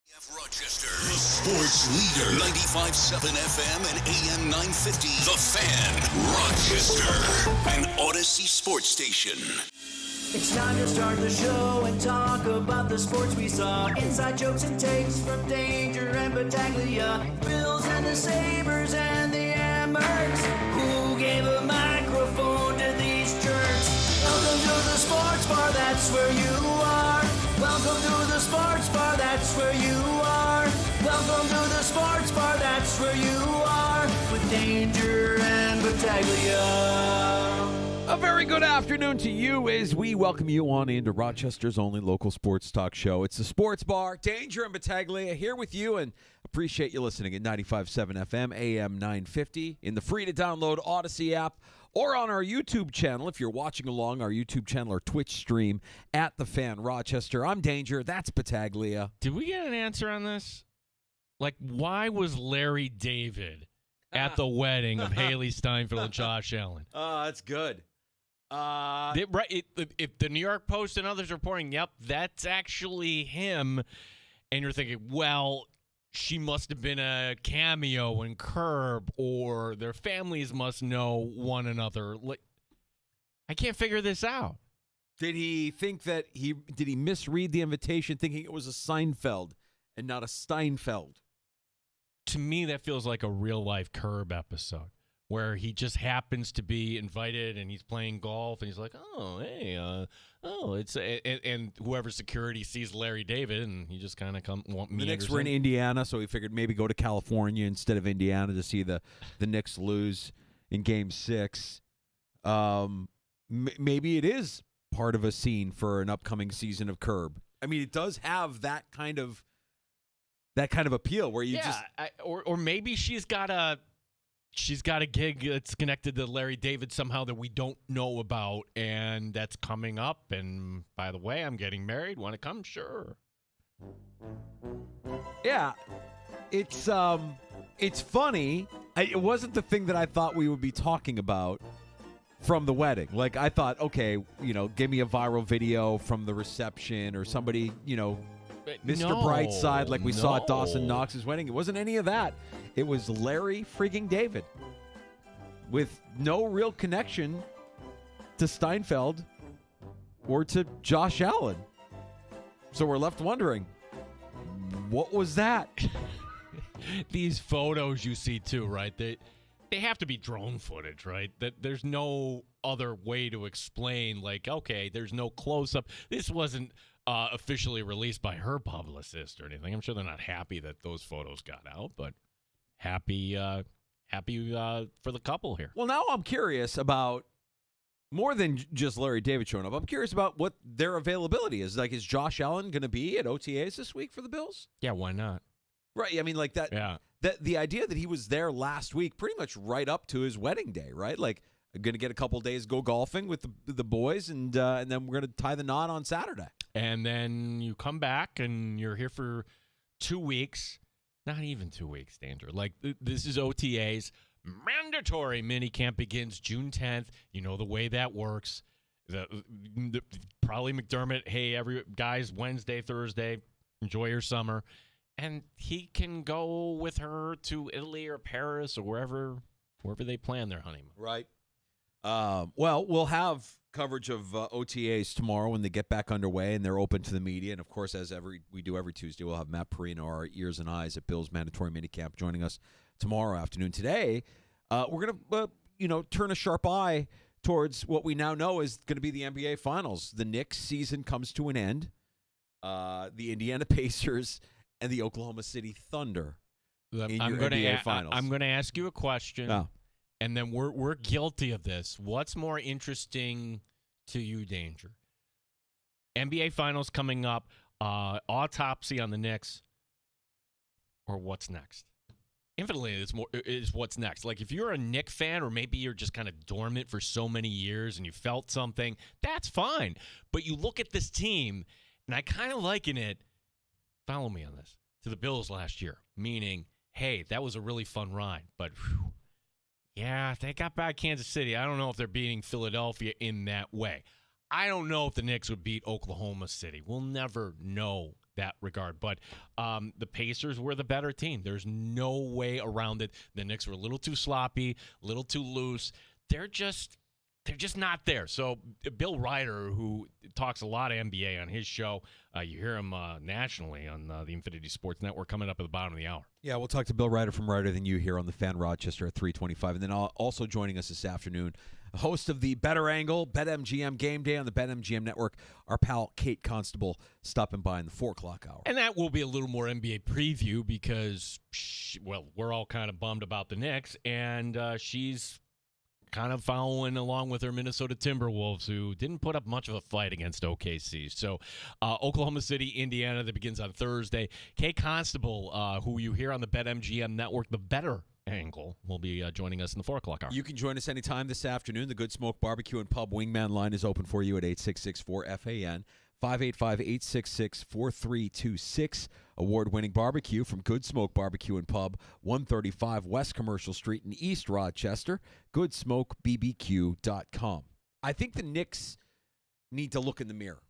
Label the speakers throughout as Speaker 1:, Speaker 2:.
Speaker 1: Rochester, the sports leader, 95.7 FM and AM 950. The Fan, Rochester, an Odyssey sports station.
Speaker 2: It's time to start the show and talk about the sports we saw. Inside jokes and takes from Danger and Battaglia. Bills and the Sabres and the Ambers. Who gave a microphone to these jerks? Welcome to the sports bar, that's where you are. Welcome to the sports bar, that's where you are. Welcome to the sports bar, that's where you are. With Danger and Battaglia.
Speaker 3: A very good afternoon to you as we welcome you on into Rochester's only local sports talk show. It's the Sports Bar, Danger and Battaglia here with you, and appreciate you listening at 95.7 FM, AM 950, in the free-to-download Odyssey app, or on our YouTube channel if you're watching along our YouTube channel or Twitch stream at The Fan Rochester. I'm Danger. That's Battaglia.
Speaker 4: Did we get an answer on this? Like, why was Larry David at the wedding of Haley Steinfeld and Josh Allen?
Speaker 3: That's good.
Speaker 4: If the New York Post and others are reporting, yep, that's actually him, and you're thinking, well, she must have been a cameo in Curb, or their families must know one another. I can't figure this out.
Speaker 3: Did he think that did he misread the invitation thinking it was a Seinfeld and not a Steinfeld?
Speaker 4: To me, that feels like a real-life Curb episode where he just happens to be invited and he's playing golf and he's like, oh, hey, it's and whoever security sees Larry David and he just kind of want me.
Speaker 3: The Knicks were in Indiana, so he figured maybe go to California instead of Indiana to see the Knicks lose in Game 6. Maybe it is part of a scene for an upcoming season of Curb. I mean, it does have that kind of appeal where you
Speaker 4: or maybe she's got a gig that's connected to Larry David somehow that we don't know about, and that's coming up. And by the way, I'm getting married. Want to come? Sure.
Speaker 3: Yeah, it's funny. It wasn't the thing that I thought we would be talking about from the wedding. Like, I thought, okay, give me a viral video from the reception or somebody, Mr. Brightside, like we saw at Dawson Knox's wedding. It wasn't any of that. It was Larry frigging David with no real connection to Steinfeld or to Josh Allen. So we're left wondering, what was that?
Speaker 4: These photos you see too, right? They have to be drone footage, right? That there's no other way to explain, like, okay, there's no close-up. This wasn't officially released by her publicist or anything. I'm sure they're not happy that those photos got out, but happy for the couple here.
Speaker 3: Well, now I'm curious about more than just Larry David showing up. I'm curious about what their availability is. Like, is Josh Allen going to be at OTAs this week for the Bills?
Speaker 4: Yeah, why not?
Speaker 3: Right. I mean, like that.
Speaker 4: Yeah.
Speaker 3: That the idea that he was there last week, pretty much right up to his wedding day, right? Like, I'm going to get a couple days go golfing with the boys, and then we're going to tie the knot on Saturday.
Speaker 4: And then you come back and you're here for 2 weeks. Not even 2 weeks, Danger. Like, this is OTAs. Mandatory minicamp begins June 10th. You know the way that works. Probably McDermott, hey, every guys, Wednesday, Thursday, enjoy your summer. And he can go with her to Italy or Paris or wherever they plan their honeymoon.
Speaker 3: Right. Well, we'll have coverage of OTAs tomorrow when they get back underway and they're open to the media. And, of course, as we do every Tuesday, we'll have Matt Perino, our ears and eyes at Bill's Mandatory Minicamp, joining us tomorrow afternoon. Today, we're going to, turn a sharp eye towards what we now know is going to be the NBA Finals. The Knicks season comes to an end. The Indiana Pacers and the Oklahoma City Thunder in your NBA Finals.
Speaker 4: I'm going to ask you a question.
Speaker 3: Oh.
Speaker 4: And then we're guilty of this. What's more interesting to you, Danger? NBA Finals coming up, autopsy on the Knicks, or what's next? Infinitely, is what's next. Like, if you're a Knicks fan, or maybe you're just kind of dormant for so many years and you felt something, that's fine. But you look at this team, and I kind of liken it, follow me on this, to the Bills last year. Meaning, hey, that was a really fun ride, but whew, yeah, they got by Kansas City. I don't know if they're beating Philadelphia in that way. I don't know if the Knicks would beat Oklahoma City. We'll never know that regard. But the Pacers were the better team. There's no way around it. The Knicks were a little too sloppy, a little too loose. They're just not there. So Bill Ryder, who talks a lot of NBA on his show, you hear him nationally on the Infinity Sports Network coming up at the bottom of the hour.
Speaker 3: Yeah, we'll talk to Bill Ryder from Ryder Than You here on the Fan Rochester at 3:25. And then also joining us this afternoon, host of the Better Angle, BetMGM Game Day on the BetMGM Network, our pal Kate Constable stopping by in the 4 o'clock hour.
Speaker 4: And that will be a little more NBA preview because, we're all kind of bummed about the Knicks, and she's kind of following along with her Minnesota Timberwolves, who didn't put up much of a fight against OKC. So Oklahoma City, Indiana, that begins on Thursday. Kay Constable, who you hear on the BetMGM Network, the Better Angle, will be joining us in the 4 o'clock hour.
Speaker 3: You can join us anytime this afternoon. The Good Smoke Barbecue and Pub Wingman line is open for you at 866-4FAN, 585-866-4326. Award-winning barbecue from Good Smoke Barbecue and Pub, 135 West Commercial Street in East Rochester, goodsmokebbq.com. I think the Knicks need to look in the mirror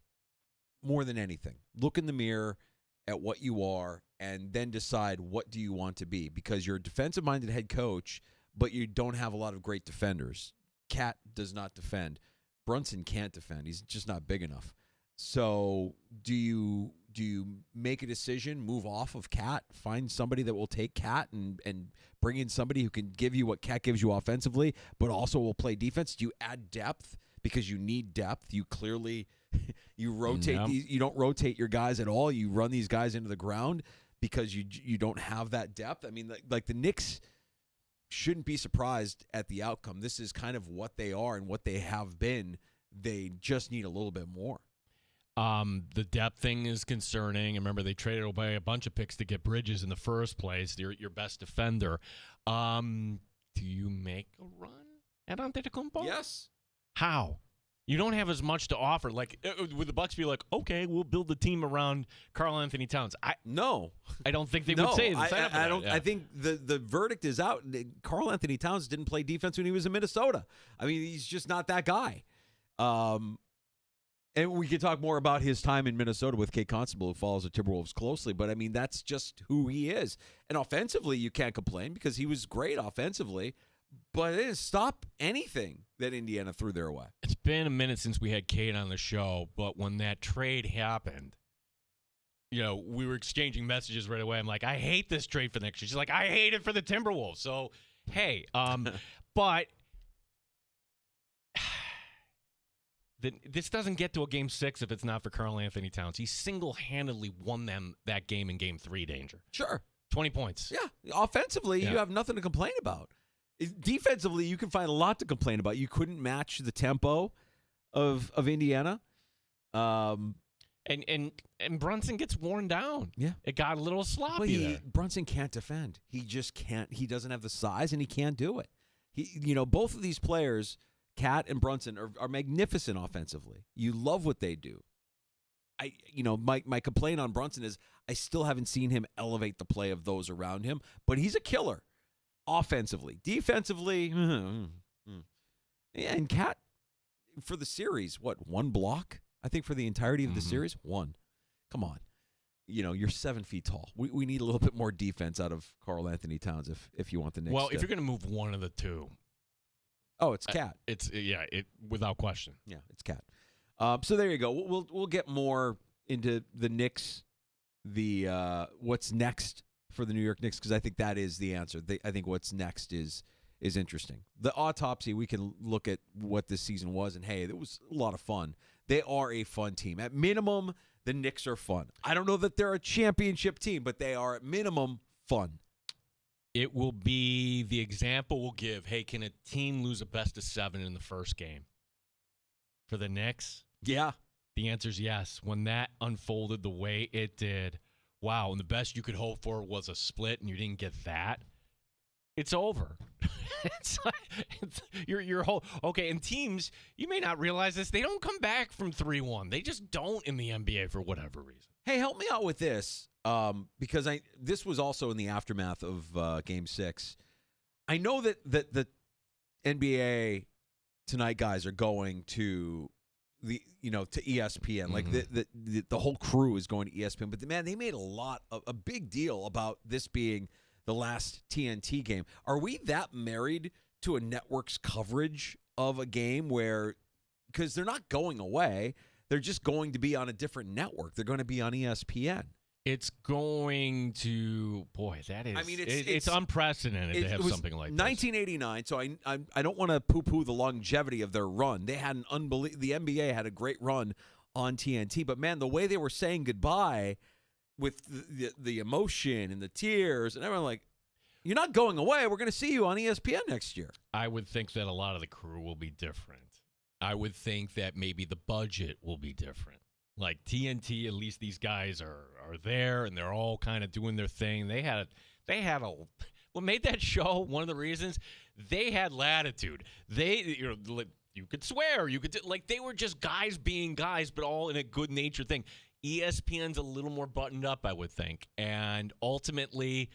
Speaker 3: more than anything. Look in the mirror at what you are and then decide what do you want to be, because you're a defensive-minded head coach, but you don't have a lot of great defenders. Cat does not defend. Brunson can't defend. He's just not big enough. So do you make a decision, move off of Cat, find somebody that will take Cat and bring in somebody who can give you what Cat gives you offensively, but also will play defense? Do you add depth because you need depth? You clearly you rotate these. You don't rotate your guys at all. You run these guys into the ground because you don't have that depth. I mean, like the Knicks shouldn't be surprised at the outcome. This is kind of what they are and what they have been. They just need a little bit more.
Speaker 4: The depth thing is concerning. Remember, they traded away a bunch of picks to get Bridges in the first place, your best defender. Do you make a run at Antetokounmpo?
Speaker 3: Yes.
Speaker 4: How? You don't have as much to offer. Like, would the Bucks be like, okay, we'll build the team around Karl Anthony Towns?
Speaker 3: No.
Speaker 4: I don't think they would say that.
Speaker 3: I don't. Yeah. I think the verdict is out. Karl Anthony Towns didn't play defense when he was in Minnesota. I mean, he's just not that guy. And we could talk more about his time in Minnesota with Kate Constable, who follows the Timberwolves closely. But, I mean, that's just who he is. And offensively, you can't complain because he was great offensively. But it didn't stop anything that Indiana threw their way.
Speaker 4: It's been a minute since we had Kate on the show, but when that trade happened, we were exchanging messages right away. I'm like, I hate this trade for next year. She's like, I hate it for the Timberwolves. So, hey, but this doesn't get to a Game 6 if it's not for Karl Anthony Towns. He single-handedly won them that game in Game 3, Danger.
Speaker 3: Sure.
Speaker 4: 20 points.
Speaker 3: Yeah. Offensively, you have nothing to complain about. Defensively, you can find a lot to complain about. You couldn't match the tempo of Indiana.
Speaker 4: And Brunson gets worn down.
Speaker 3: Yeah.
Speaker 4: It got a little sloppy there.
Speaker 3: Brunson can't defend. He just can't. He doesn't have the size, and he can't do it. Both of these players, Cat and Brunson, are magnificent offensively. You love what they do. My complaint on Brunson is I still haven't seen him elevate the play of those around him, but he's a killer offensively. Defensively, and Cat for the series, one block? I think for the entirety of the series, one. Come on. You're 7 feet tall. We need a little bit more defense out of Karl Anthony Towns if you want the Knicks.
Speaker 4: Well, if you're going to move one of the two.
Speaker 3: Oh, it's Cat.
Speaker 4: It's without question.
Speaker 3: Yeah, it's Cat. So there you go. We'll get more into the Knicks, what's next for the New York Knicks, because I think that is the answer. I think what's next is interesting. The autopsy, we can look at what this season was, and hey, it was a lot of fun. They are a fun team. At minimum, the Knicks are fun. I don't know that they're a championship team, but they are at minimum fun.
Speaker 4: It will be the example we'll give. Hey, can a team lose a best-of-7 in the first game? For the Knicks?
Speaker 3: Yeah.
Speaker 4: The answer is yes. When that unfolded the way it did, wow, and the best you could hope for was a split, and you didn't get that, it's over. It's your whole – okay, and teams, you may not realize this, they don't come back from 3-1. They just don't in the NBA for whatever reason.
Speaker 3: Hey, help me out with this. Because this was also in the aftermath of Game 6. I know that the NBA tonight guys are going to to ESPN. Like the whole crew is going to ESPN. But man, they made a big deal about this being the last TNT game. Are we that married to a network's coverage of a game because they're not going away, they're just going to be on a different network. They're going to be on ESPN.
Speaker 4: It's going to, boy, that is. I mean, it's unprecedented to have something like
Speaker 3: 1989. So I don't want to poo-poo the longevity of their run. They had the NBA had a great run on TNT, but man, the way they were saying goodbye with the emotion and the tears and everyone, like, you're not going away. We're going to see you on ESPN next year.
Speaker 4: I would think that a lot of the crew will be different. I would think that maybe the budget will be different. Like TNT, at least these guys are there and they're all kind of doing their thing. They had what made that show, one of the reasons, they had latitude. You could swear, they were just guys being guys, but all in a good natured thing. ESPN's a little more buttoned up, I would think. And ultimately,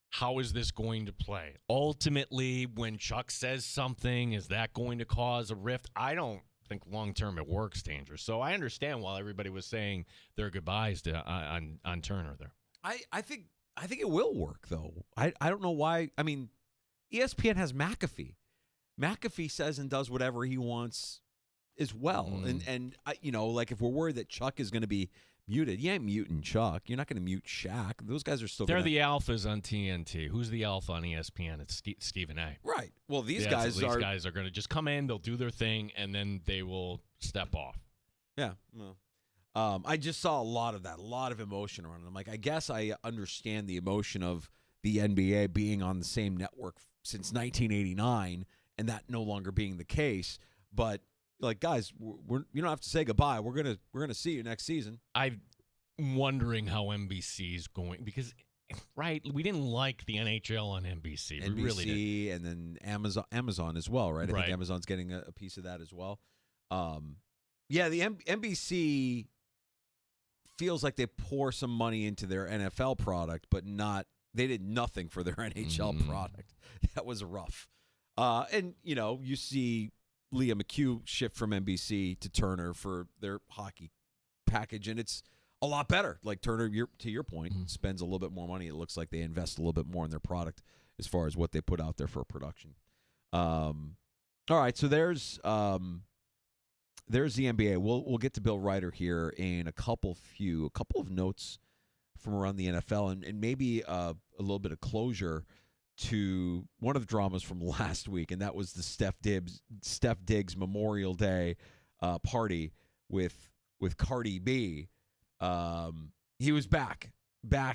Speaker 4: how is this going to play? Ultimately, when Chuck says something, is that going to cause a rift? I don't think long-term it works, Danger. So I understand why everybody was saying their goodbyes on Turner there.
Speaker 3: I think it will work, though. I don't know why. I mean, ESPN has McAfee. McAfee says and does whatever he wants as well. And like if we're worried that Chuck is going to be muted, you ain't muting Chuck. You're not going to mute Shaq. Those guys are still.
Speaker 4: They're the alphas on TNT. Who's the alpha on ESPN? It's Stephen A.
Speaker 3: Right. Well, these guys are
Speaker 4: going to just come in. They'll do their thing, and then they will step off.
Speaker 3: Yeah. Well, I just saw a lot of that, a lot of emotion around it. I'm like, I guess I understand the emotion of the NBA being on the same network since 1989, and that no longer being the case. But like, guys, you don't have to say goodbye. We're gonna see you next season.
Speaker 4: I'm wondering how NBC's going because, right, we didn't like the NHL on NBC. We really did.
Speaker 3: And then Amazon as well, right? I think Amazon's getting a piece of that as well. Yeah, the NBC feels like they pour some money into their NFL product, but they did nothing for their NHL product. That was rough. And you see Leah McHugh shift from NBC to Turner for their hockey package, and it's a lot better. Like Turner, to your point, spends a little bit more money. It looks like they invest a little bit more in their product as far as what they put out there for production. All right, so there's the NBA. We'll get to Bill Ryder here in a couple of notes from around the NFL, and maybe a little bit of closure to one of the dramas from last week, and that was the Steph Diggs Memorial Day party with Cardi B. He was back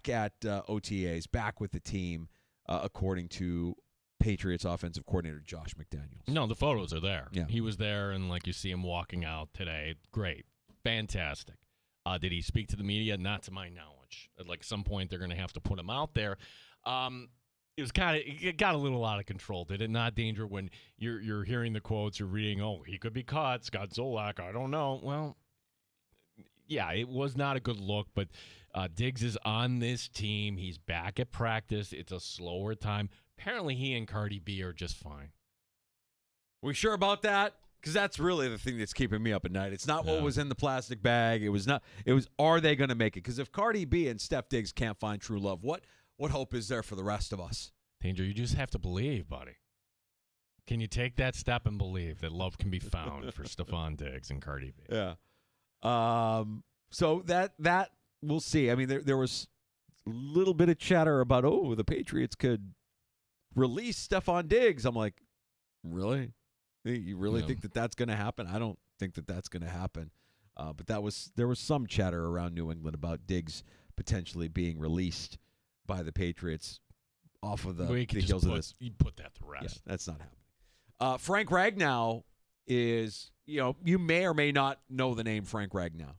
Speaker 3: at OTAs, back with the team, according to Patriots offensive coordinator Josh McDaniels.
Speaker 4: No, the photos are there.
Speaker 3: Yeah.
Speaker 4: He was there, and like you see him walking out today. Great. Fantastic. Did he speak to the media? Not to my knowledge. At some point, they're going to have to put him out there. It got a little out of control, did it not, Danger? When you're hearing the quotes, you're reading, he could be caught. Scott Zolak, I don't know. Well, yeah, it was not a good look, but Diggs is on this team. He's back at practice. It's a slower time. Apparently, he and Cardi B are just fine.
Speaker 3: We sure about that? Because that's really the thing that's keeping me up at night. It's not what was in the plastic bag. It was are they going to make it? Because if Cardi B and Steph Diggs can't find true love, what hope is there for the rest of us?
Speaker 4: Danger, you just have to believe, buddy. Can you take that step and believe that love can be found for Stephon Diggs and Cardi B?
Speaker 3: Yeah. So that we'll see. I mean, there was a little bit of chatter about, the Patriots could release Stephon Diggs. I'm like, really? You really think that that's going to happen? I don't think that that's going to happen. But there was some chatter around New England about Diggs potentially being released by the Patriots off of the heels of this.
Speaker 4: You put that to rest.
Speaker 3: Yeah, that's not happening. Frank Ragnow is, you may or may not know the name Frank Ragnow.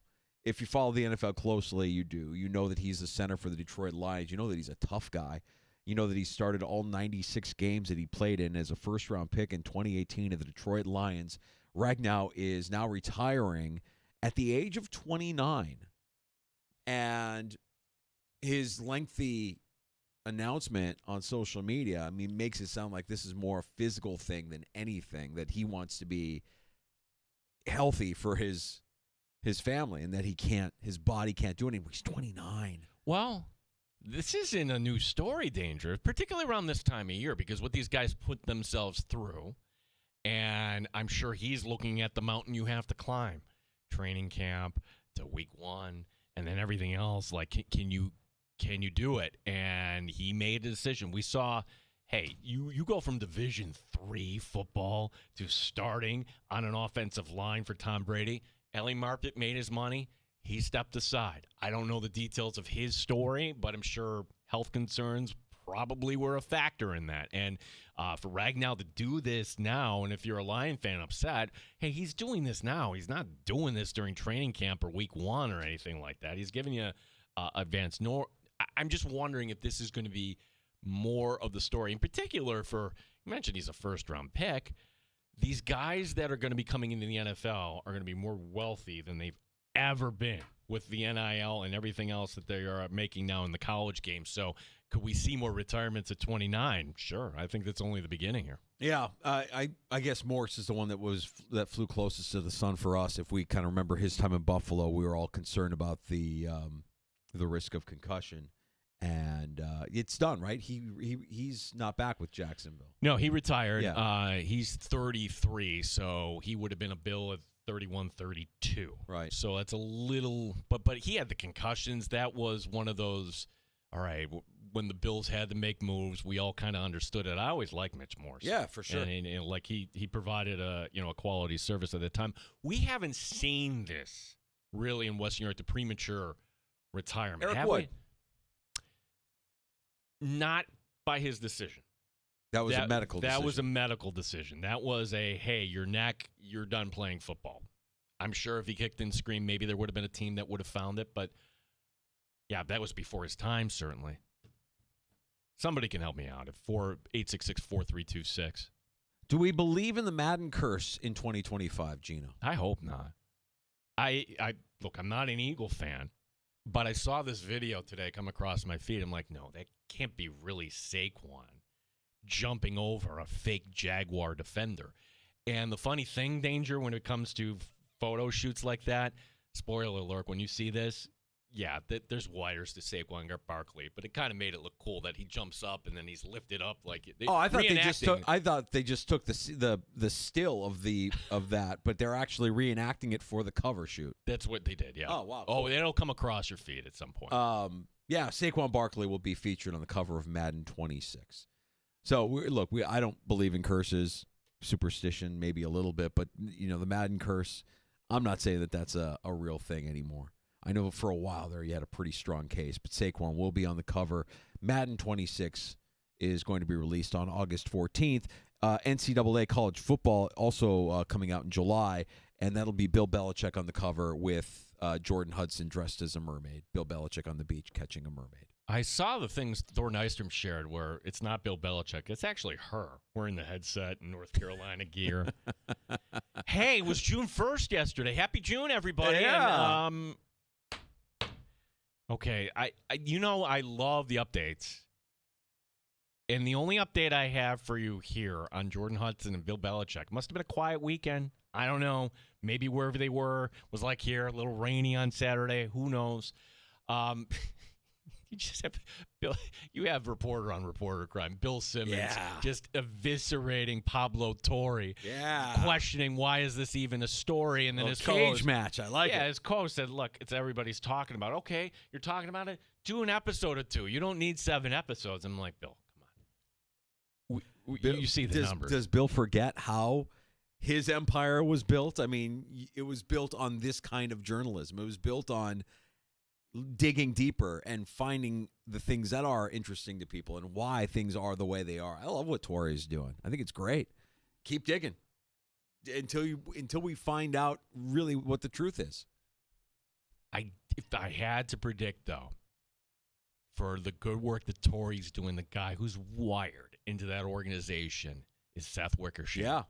Speaker 3: If you follow the NFL closely, you do. You know that he's the center for the Detroit Lions. You know that he's a tough guy. You know that he started all 96 games that he played in as a first-round pick in 2018 of the Detroit Lions. Ragnow is now retiring at the age of 29. And his lengthy announcement on social media, makes it sound like this is more a physical thing than anything, that he wants to be healthy for his family, and that his body can't do anything. He's 29.
Speaker 4: Well, this isn't a new story, Danger, particularly around this time of year, because what these guys put themselves through, and I'm sure he's looking at the mountain you have to climb, training camp to week 1, and then everything else. Like, can you do it? And he made a decision. We saw, hey, you go from Division III football to starting on an offensive line for Tom Brady. Ellie Marpet made his money. He stepped aside. I don't know the details of his story, but I'm sure health concerns probably were a factor in that. And for Ragnow to do this now, and if you're a Lion fan upset, hey, he's doing this now. He's not doing this during training camp or week 1 or anything like that. He's giving you advance. I'm just wondering if this is going to be more of the story. In particular, you mentioned he's a first-round pick. These guys that are going to be coming into the NFL are going to be more wealthy than they've ever been with the NIL and everything else that they are making now in the college game. So could we see more retirements at 29? Sure. I think that's only the beginning here.
Speaker 3: Yeah, I guess Morse is the one that flew closest to the sun for us. If we kind of remember his time in Buffalo, we were all concerned about the risk of concussion. And it's done, right? He's not back with Jacksonville.
Speaker 4: No, he retired.
Speaker 3: Yeah.
Speaker 4: He's 33, so he would have been a Bill at 31, 32.
Speaker 3: Right.
Speaker 4: So that's a little, but he had the concussions. That was one of those. All right, when the Bills had to make moves, we all kind of understood it. I always liked Mitch Morse.
Speaker 3: Yeah, for sure.
Speaker 4: And like he provided a quality service at that time. We haven't seen this really in Western Europe, the premature retirement.
Speaker 3: Eric
Speaker 4: have
Speaker 3: Wood.
Speaker 4: we? Not by his decision.
Speaker 3: That was a medical decision.
Speaker 4: That was a medical decision. That was hey, your neck, you're done playing football. I'm sure if he kicked and screamed, maybe there would have been a team that would have found it. But, yeah, that was before his time, certainly. Somebody can help me out at 866-4326.
Speaker 3: Do we believe in the Madden curse in 2025, Gino?
Speaker 4: I hope not. Look, I'm not an Eagle fan. But I saw this video today come across my feed. I'm like, no, that can't be really Saquon jumping over a fake Jaguar defender. And the funny thing, Danger, when it comes to photo shoots like that, spoiler alert, when you see this, yeah, there's wires to Saquon Barkley, but it kind of made it look cool that he jumps up and then he's lifted up like.
Speaker 3: I thought they just took the still of that, but they're actually reenacting it for the cover shoot.
Speaker 4: That's what they did. Yeah.
Speaker 3: Oh wow.
Speaker 4: Oh, it'll come across your feed at some point.
Speaker 3: Yeah, Saquon Barkley will be featured on the cover of Madden 26. So I don't believe in curses, superstition, maybe a little bit, but the Madden curse, I'm not saying that that's a real thing anymore. I know for a while there you had a pretty strong case, but Saquon will be on the cover. Madden 26 is going to be released on August 14th. NCAA college football also coming out in July, and that'll be Bill Belichick on the cover with Jordan Hudson dressed as a mermaid. Bill Belichick on the beach catching a mermaid.
Speaker 4: I saw the things Thor Nystrom shared where it's not Bill Belichick. It's actually her wearing the headset and North Carolina gear. Hey, it was June 1st yesterday. Happy June, everybody.
Speaker 3: Yeah.
Speaker 4: And, okay, I love the updates. And the only update I have for you here on Jordan Hudson and Bill Belichick, must have been a quiet weekend. I don't know. Maybe wherever they were was like here, a little rainy on Saturday. Who knows? You just have Bill. You have reporter on reporter crime. Bill Simmons just eviscerating Pablo Torre.
Speaker 3: Yeah.
Speaker 4: Questioning why is this even a story? And then his
Speaker 3: cage match. I like it.
Speaker 4: Yeah, his coach said, "Look, it's everybody's talking about. Okay, you're talking about it. Do an episode or two. You don't need 7 episodes." I'm like, Bill, come on. You see the numbers.
Speaker 3: Does Bill forget how his empire was built? I mean, it was built on this kind of journalism. It was built on digging deeper and finding the things that are interesting to people and why things are the way they are. I love what Torre is doing. I think it's great. Keep digging until we find out really what the truth is.
Speaker 4: If I had to predict, though, for the good work that Torre's doing, the guy who's wired into that organization is Seth Wickersham.
Speaker 3: Yeah.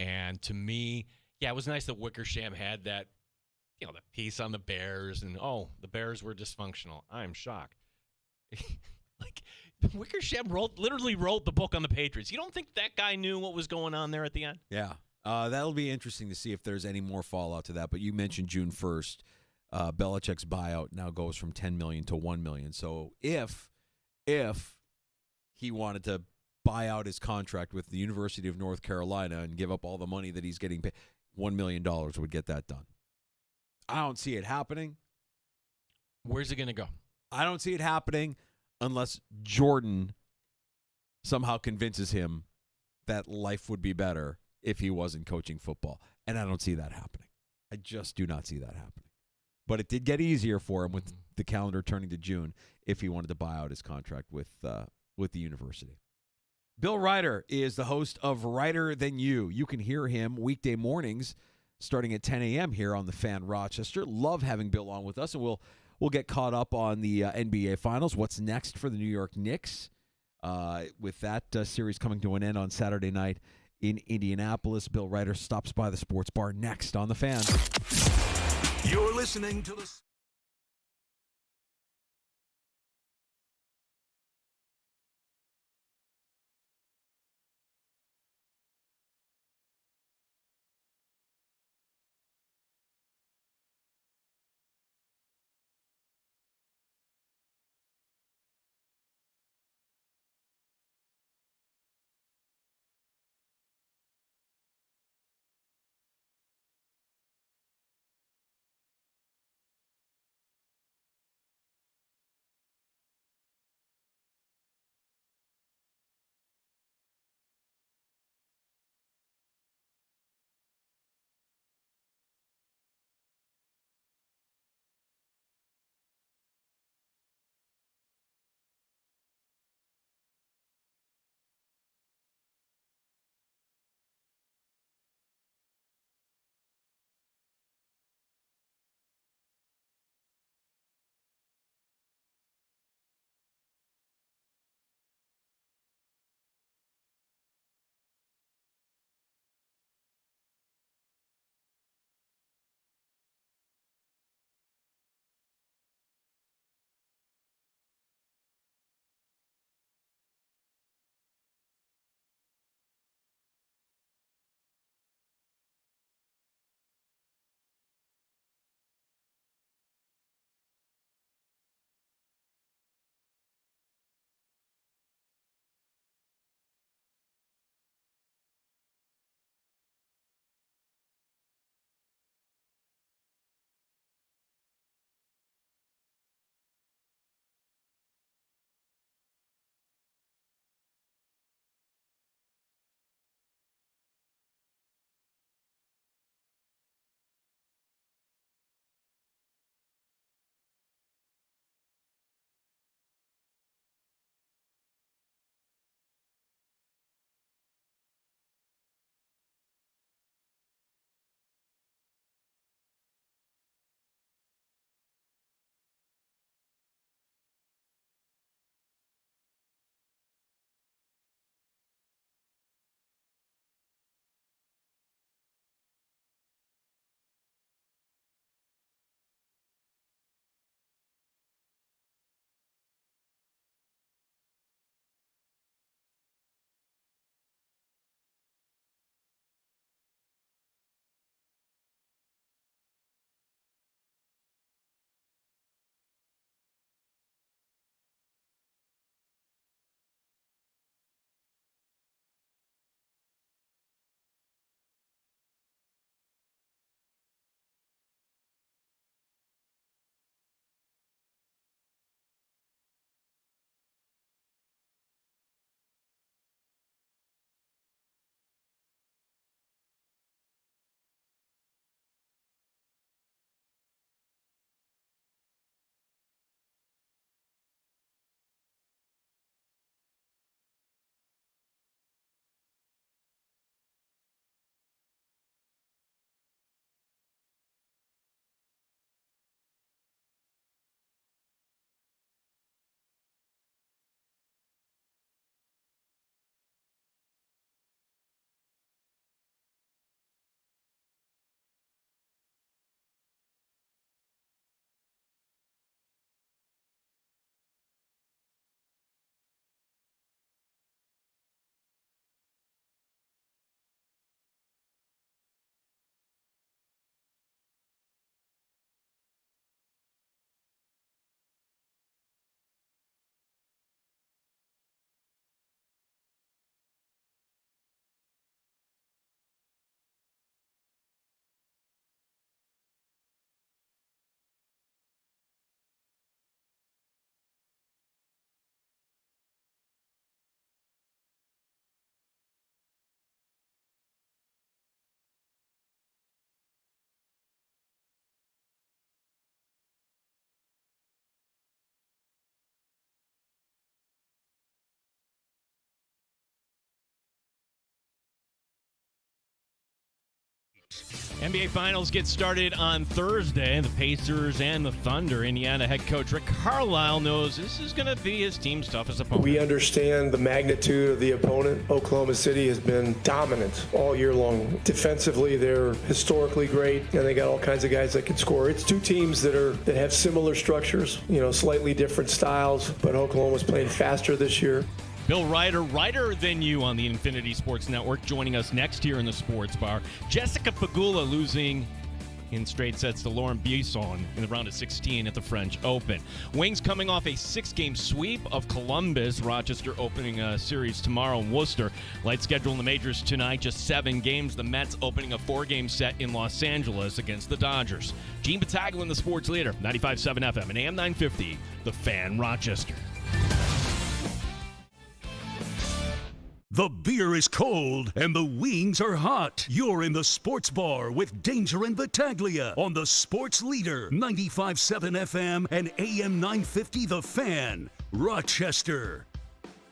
Speaker 4: And to me, it was nice that Wickersham had that, the piece on the Bears, and the Bears were dysfunctional. I'm shocked. Like, Wickersham literally wrote the book on the Patriots. You don't think that guy knew what was going on there at the end?
Speaker 3: Yeah. That'll be interesting to see if there's any more fallout to that. But you mentioned June 1st. Belichick's buyout now goes from $10 million to $1 million. So if he wanted to buy out his contract with the University of North Carolina and give up all the money that he's getting paid, $1 million would get that done. I don't see it happening.
Speaker 4: Where's it going to go?
Speaker 3: I don't see it happening unless Jordan somehow convinces him that life would be better if he wasn't coaching football. And I don't see that happening. I just do not see that happening. But it did get easier for him with the calendar turning to June if he wanted to buy out his contract with the university. Bill Ryder is the host of Ryder Than You. You can hear him weekday mornings starting at 10 a.m. here on the Fan Rochester. Love having Bill on with us, and we'll get caught up on the NBA Finals. What's next for the New York Knicks? With that series coming to an end on Saturday night in Indianapolis, Bill Ryder stops by the sports bar next on the Fan.
Speaker 1: You're listening to the
Speaker 4: NBA Finals get started on Thursday. The Pacers and the Thunder. Indiana head coach Rick Carlisle knows this is going to be his team's toughest opponent.
Speaker 5: We understand the magnitude of the opponent. Oklahoma City has been dominant all year long. Defensively, they're historically great, and they got all kinds of guys that can score. It's two teams that have similar structures, slightly different styles, but Oklahoma's playing faster this year.
Speaker 4: Bill Ryder, Ryder Than You on the Infinity Sports Network, joining us next here in the Sports Bar. Jessica Pegula losing in straight sets to Lauren Buisson in the round of 16 at the French Open. Wings coming off a 6-game sweep of Columbus. Rochester opening a series tomorrow in Worcester. Light schedule in the majors tonight, just 7 games. The Mets opening a 4-game set in Los Angeles against the Dodgers. Gene Battaglin, the sports leader, 95.7 FM and AM 950, The Fan, Rochester.
Speaker 1: The beer is cold and the wings are hot. You're in the Sports Bar with Danger and Battaglia on the Sports Leader, 95.7 FM and AM 950 The Fan, Rochester.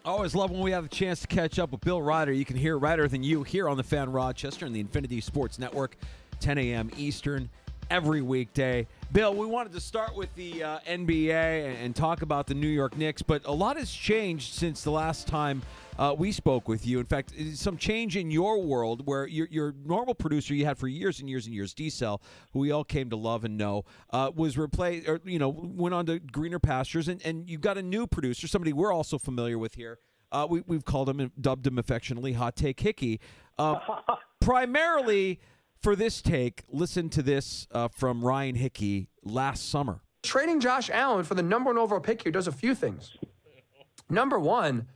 Speaker 3: Always love when we have a chance to catch up with Bill Ryder. You can hear Ryder Than You here on the Fan Rochester and the Infinity Sports Network, 10 a.m. Eastern, every weekday. Bill, we wanted to start with the NBA and talk about the New York Knicks, but a lot has changed since the last time we spoke with you. In fact, some change in your world where your normal producer you had for years and years and years, D-Cell, who we all came to love and know, was replaced, or went on to greener pastures, and you got a new producer, somebody we're also familiar with here. We've called him, dubbed him affectionately, Hot Take Hickey. Primarily for this take, listen to this from Ryan Hickey last summer.
Speaker 6: Trading Josh Allen for the number 1 overall pick here does a few things. Number one,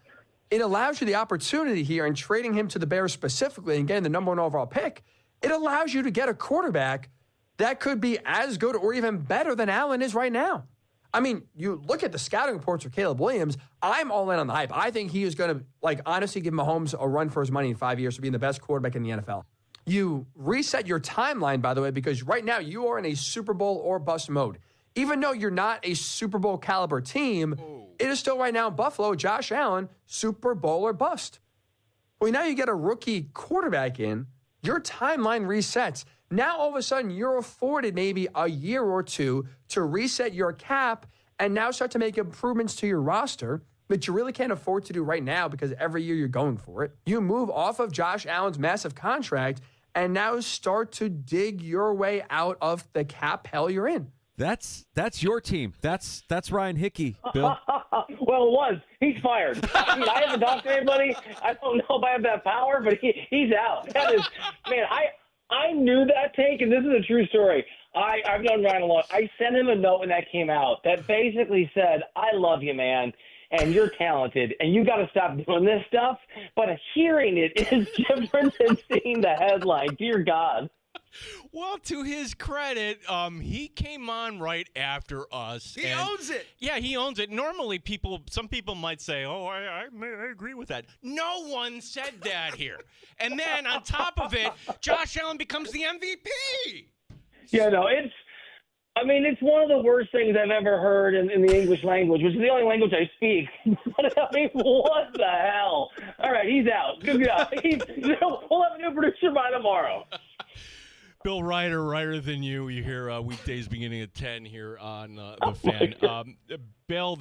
Speaker 6: it allows you the opportunity here, and trading him to the Bears specifically and getting the number 1 overall pick, it allows you to get a quarterback that could be as good or even better than Allen is right now. I mean, you look at the scouting reports for Caleb Williams, I'm all in on the hype. I think he is going to, honestly give Mahomes a run for his money in 5 years for being the best quarterback in the NFL. You reset your timeline, by the way, because right now you are in a Super Bowl or bust mode. Even though you're not a Super Bowl caliber team, it is still right now in Buffalo, Josh Allen, Super Bowl or bust. Well, now you get a rookie quarterback in, your timeline resets. Now, all of a sudden, you're afforded maybe a year or two to reset your cap and now start to make improvements to your roster that you really can't afford to do right now because every year you're going for it. You move off of Josh Allen's massive contract and now start to dig your way out of the cap hell you're in.
Speaker 3: That's your team. That's Ryan Hickey, Bill.
Speaker 7: Well, it was. He's fired. I mean, I haven't talked to anybody. I don't know if I have that power, but he's out. That is, man, I knew that take, and this is a true story. I've known Ryan a lot. I sent him a note when that came out that basically said, I love you, man, and you're talented, and you got to stop doing this stuff. But hearing it is different than seeing the headline. Dear God.
Speaker 4: Well, to his credit, he came on right after us.
Speaker 3: He owns it.
Speaker 4: Yeah, he owns it. Normally, some people might say, "Oh, I agree with that." No one said that here. And then on top of it, Josh Allen becomes the MVP.
Speaker 7: Yeah, no, it's one of the worst things I've ever heard in the English language, which is the only language I speak. But I mean, what the hell? All right, he's out. Good job. We'll have a new producer by tomorrow.
Speaker 4: Bill Ryder, Ryder Than You. You hear weekdays beginning at 10 here on The Fan. Bill,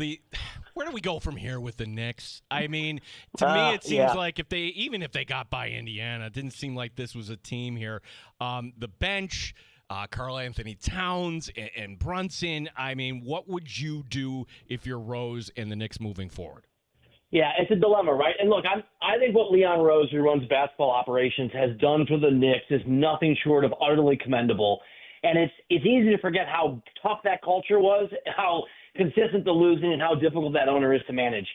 Speaker 4: where do we go from here with the Knicks? I mean, to me, it seems like if they got by Indiana, it didn't seem like this was a team here. The bench, Karl Anthony Towns and Brunson. I mean, what would you do if you're Rose and the Knicks moving forward?
Speaker 7: Yeah, it's a dilemma, right? And look, I think what Leon Rose, who runs basketball operations, has done for the Knicks is nothing short of utterly commendable. And it's easy to forget how tough that culture was, how consistent the losing, and how difficult that owner is to manage.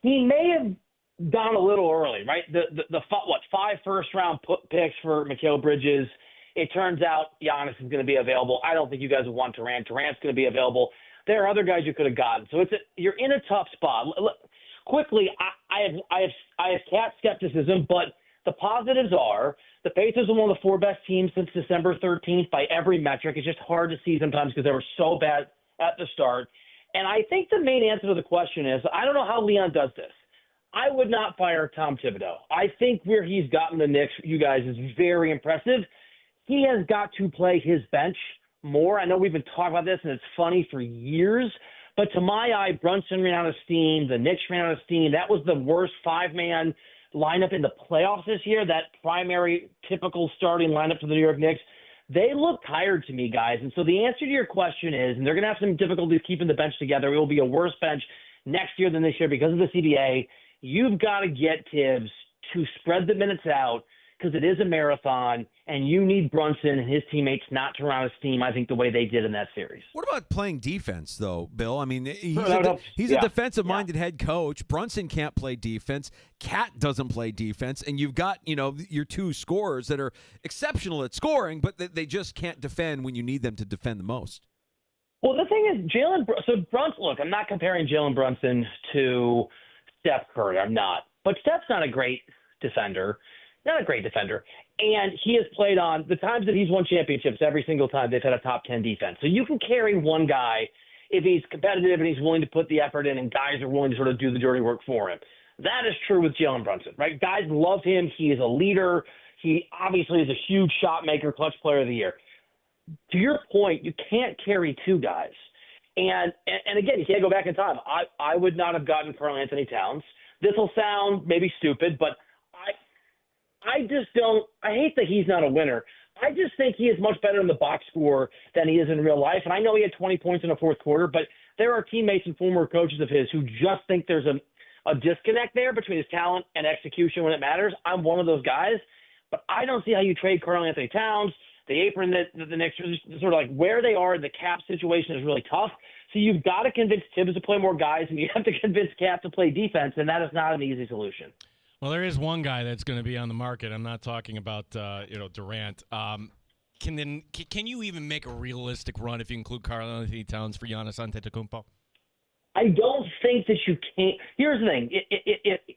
Speaker 7: He may have gone a little early, right? The 5 first-round picks for Mikal Bridges. It turns out Giannis is going to be available. I don't think you guys would want Durant. Durant's going to be available. There are other guys you could have gotten. So you're in a tough spot. Quickly, I have cat skepticism, but the positives are the Pacers are one of the 4 best teams since December 13th by every metric. It's just hard to see sometimes because they were so bad at the start. And I think the main answer to the question is, I don't know how Leon does this. I would not fire Tom Thibodeau. I think where he's gotten the Knicks, you guys, is very impressive. he has got to play his bench more. I know we've been talking about this, and it's funny for years, but to my eye, Brunson ran out of steam. The Knicks ran out of steam. That was the worst five-man lineup in the playoffs this year, that primary typical starting lineup for the New York Knicks. They look tired to me, guys. And so the answer to your question is, and they're going to have some difficulties keeping the bench together. It will be a worse bench next year than this year because of the CBA. You've got to get Tibbs to spread the minutes out because it is a marathon, and you need Brunson and his teammates not to run out of steam, I think, the way they did in that series.
Speaker 3: What about playing defense, though, Bill? I mean, he's
Speaker 7: Yeah.
Speaker 3: a defensive-minded head coach. Brunson can't play defense. Cat doesn't play defense. And you've got, your two scorers that are exceptional at scoring, but they just can't defend when you need them to defend the most.
Speaker 7: Well, the thing is, Brunson, look, I'm not comparing Jalen Brunson to Steph Curry. I'm not. But Steph's not a great defender. Not a great defender. And he has played on the times that he's won championships, every single time they've had a top 10 defense. So you can carry one guy if he's competitive and he's willing to put the effort in and guys are willing to sort of do the dirty work for him. That is true with Jalen Brunson, right? Guys love him. He is a leader. He obviously is a huge shot maker, clutch player of the year. To your point, you can't carry two guys. And again, you can't go back in time. I would not have gotten Karl Anthony Towns. This will sound maybe stupid, but I just don't – I hate that he's not a winner. I just think he is much better in the box score than he is in real life. And I know he had 20 points in the fourth quarter, but there are teammates and former coaches of his who just think there's a disconnect there between his talent and execution when it matters. I'm one of those guys. But I don't see how you trade Karl Anthony Towns. The apron that the Knicks are sort of like where they are in the cap situation is really tough. So you've got to convince Tibbs to play more guys, and you have to convince Cap to play defense, and that is not an easy solution.
Speaker 4: Well, there is one guy that's going to be on the market. I'm not talking about Durant. Can you even make a realistic run if you include Karl Anthony Towns for Giannis Antetokounmpo?
Speaker 7: I don't think that you can't. Here's the thing: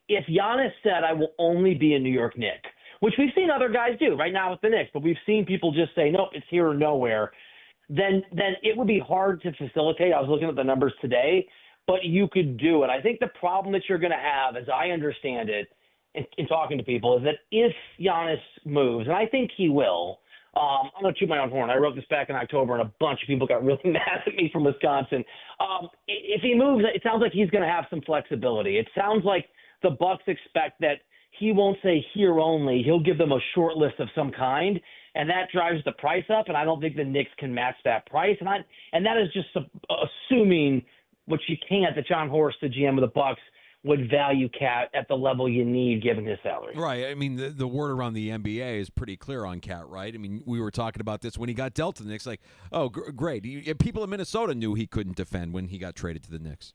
Speaker 7: if Giannis said, "I will only be a New York Knick," which we've seen other guys do right now with the Knicks, but we've seen people just say, "Nope, it's here or nowhere," then it would be hard to facilitate. I was looking at the numbers today, but you could do it. I think the problem that you're going to have, as I understand it, in talking to people, is that if Giannis moves, and I think he will, I'm going to toot my own horn. I wrote this back in October, and a bunch of people got really mad at me from Wisconsin. If he moves, it sounds like he's going to have some flexibility. It sounds like the Bucks expect that he won't say here only. He'll give them a short list of some kind, and that drives the price up, and I don't think the Knicks can match that price. And that is just assuming, which you can't, that John Horst, the GM of the Bucks, would value Cat at the level you need given his salary.
Speaker 3: Right. I mean, the word around the NBA is pretty clear on Cat, right? I mean, we were talking about this when he got dealt to the Knicks. Like, oh, great. People in Minnesota knew he couldn't defend when he got traded to the Knicks.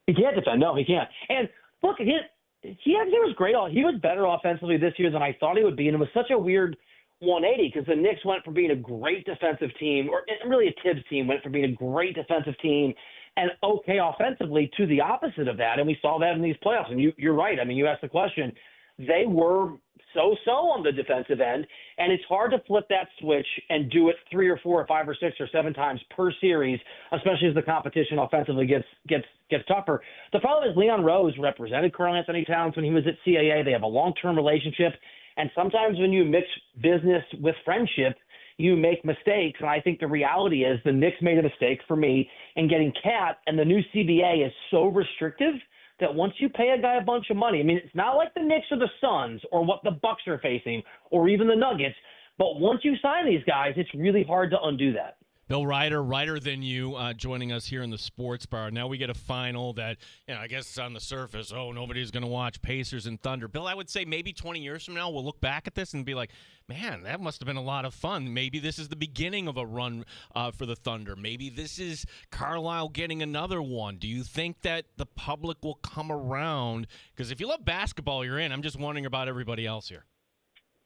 Speaker 7: He can't defend. No, he can't. And look, he was great. He was better offensively this year than I thought he would be, and it was such a weird 180 because the Knicks went from being a great defensive team, or really a Tibbs team, went from being a great defensive team and okay offensively to the opposite of that, and we saw that in these playoffs. And you're right. I mean, you asked the question. They were so-so on the defensive end, and it's hard to flip that switch and do it 3 or 4 or 5 or 6 or 7 times per series, especially as the competition offensively gets tougher. The problem is Leon Rose represented Karl Anthony Towns when he was at CAA. They have a long-term relationship, and sometimes when you mix business with friendship, you make mistakes, and I think the reality is the Knicks made a mistake for me in getting Cat, and the new CBA is so restrictive that once you pay a guy a bunch of money, I mean, it's not like the Knicks or the Suns or what the Bucks are facing or even the Nuggets, but once you sign these guys, it's really hard to undo that.
Speaker 4: Bill Ryder, Ryder Than You, joining us here in the Sports Bar. Now we get a final that, I guess on the surface, nobody's going to watch Pacers and Thunder. Bill, I would say maybe 20 years from now we'll look back at this and be like, man, that must have been a lot of fun. Maybe this is the beginning of a run for the Thunder. Maybe this is Carlisle getting another one. Do you think that the public will come around? Because if you love basketball, you're in. I'm just wondering about everybody else here.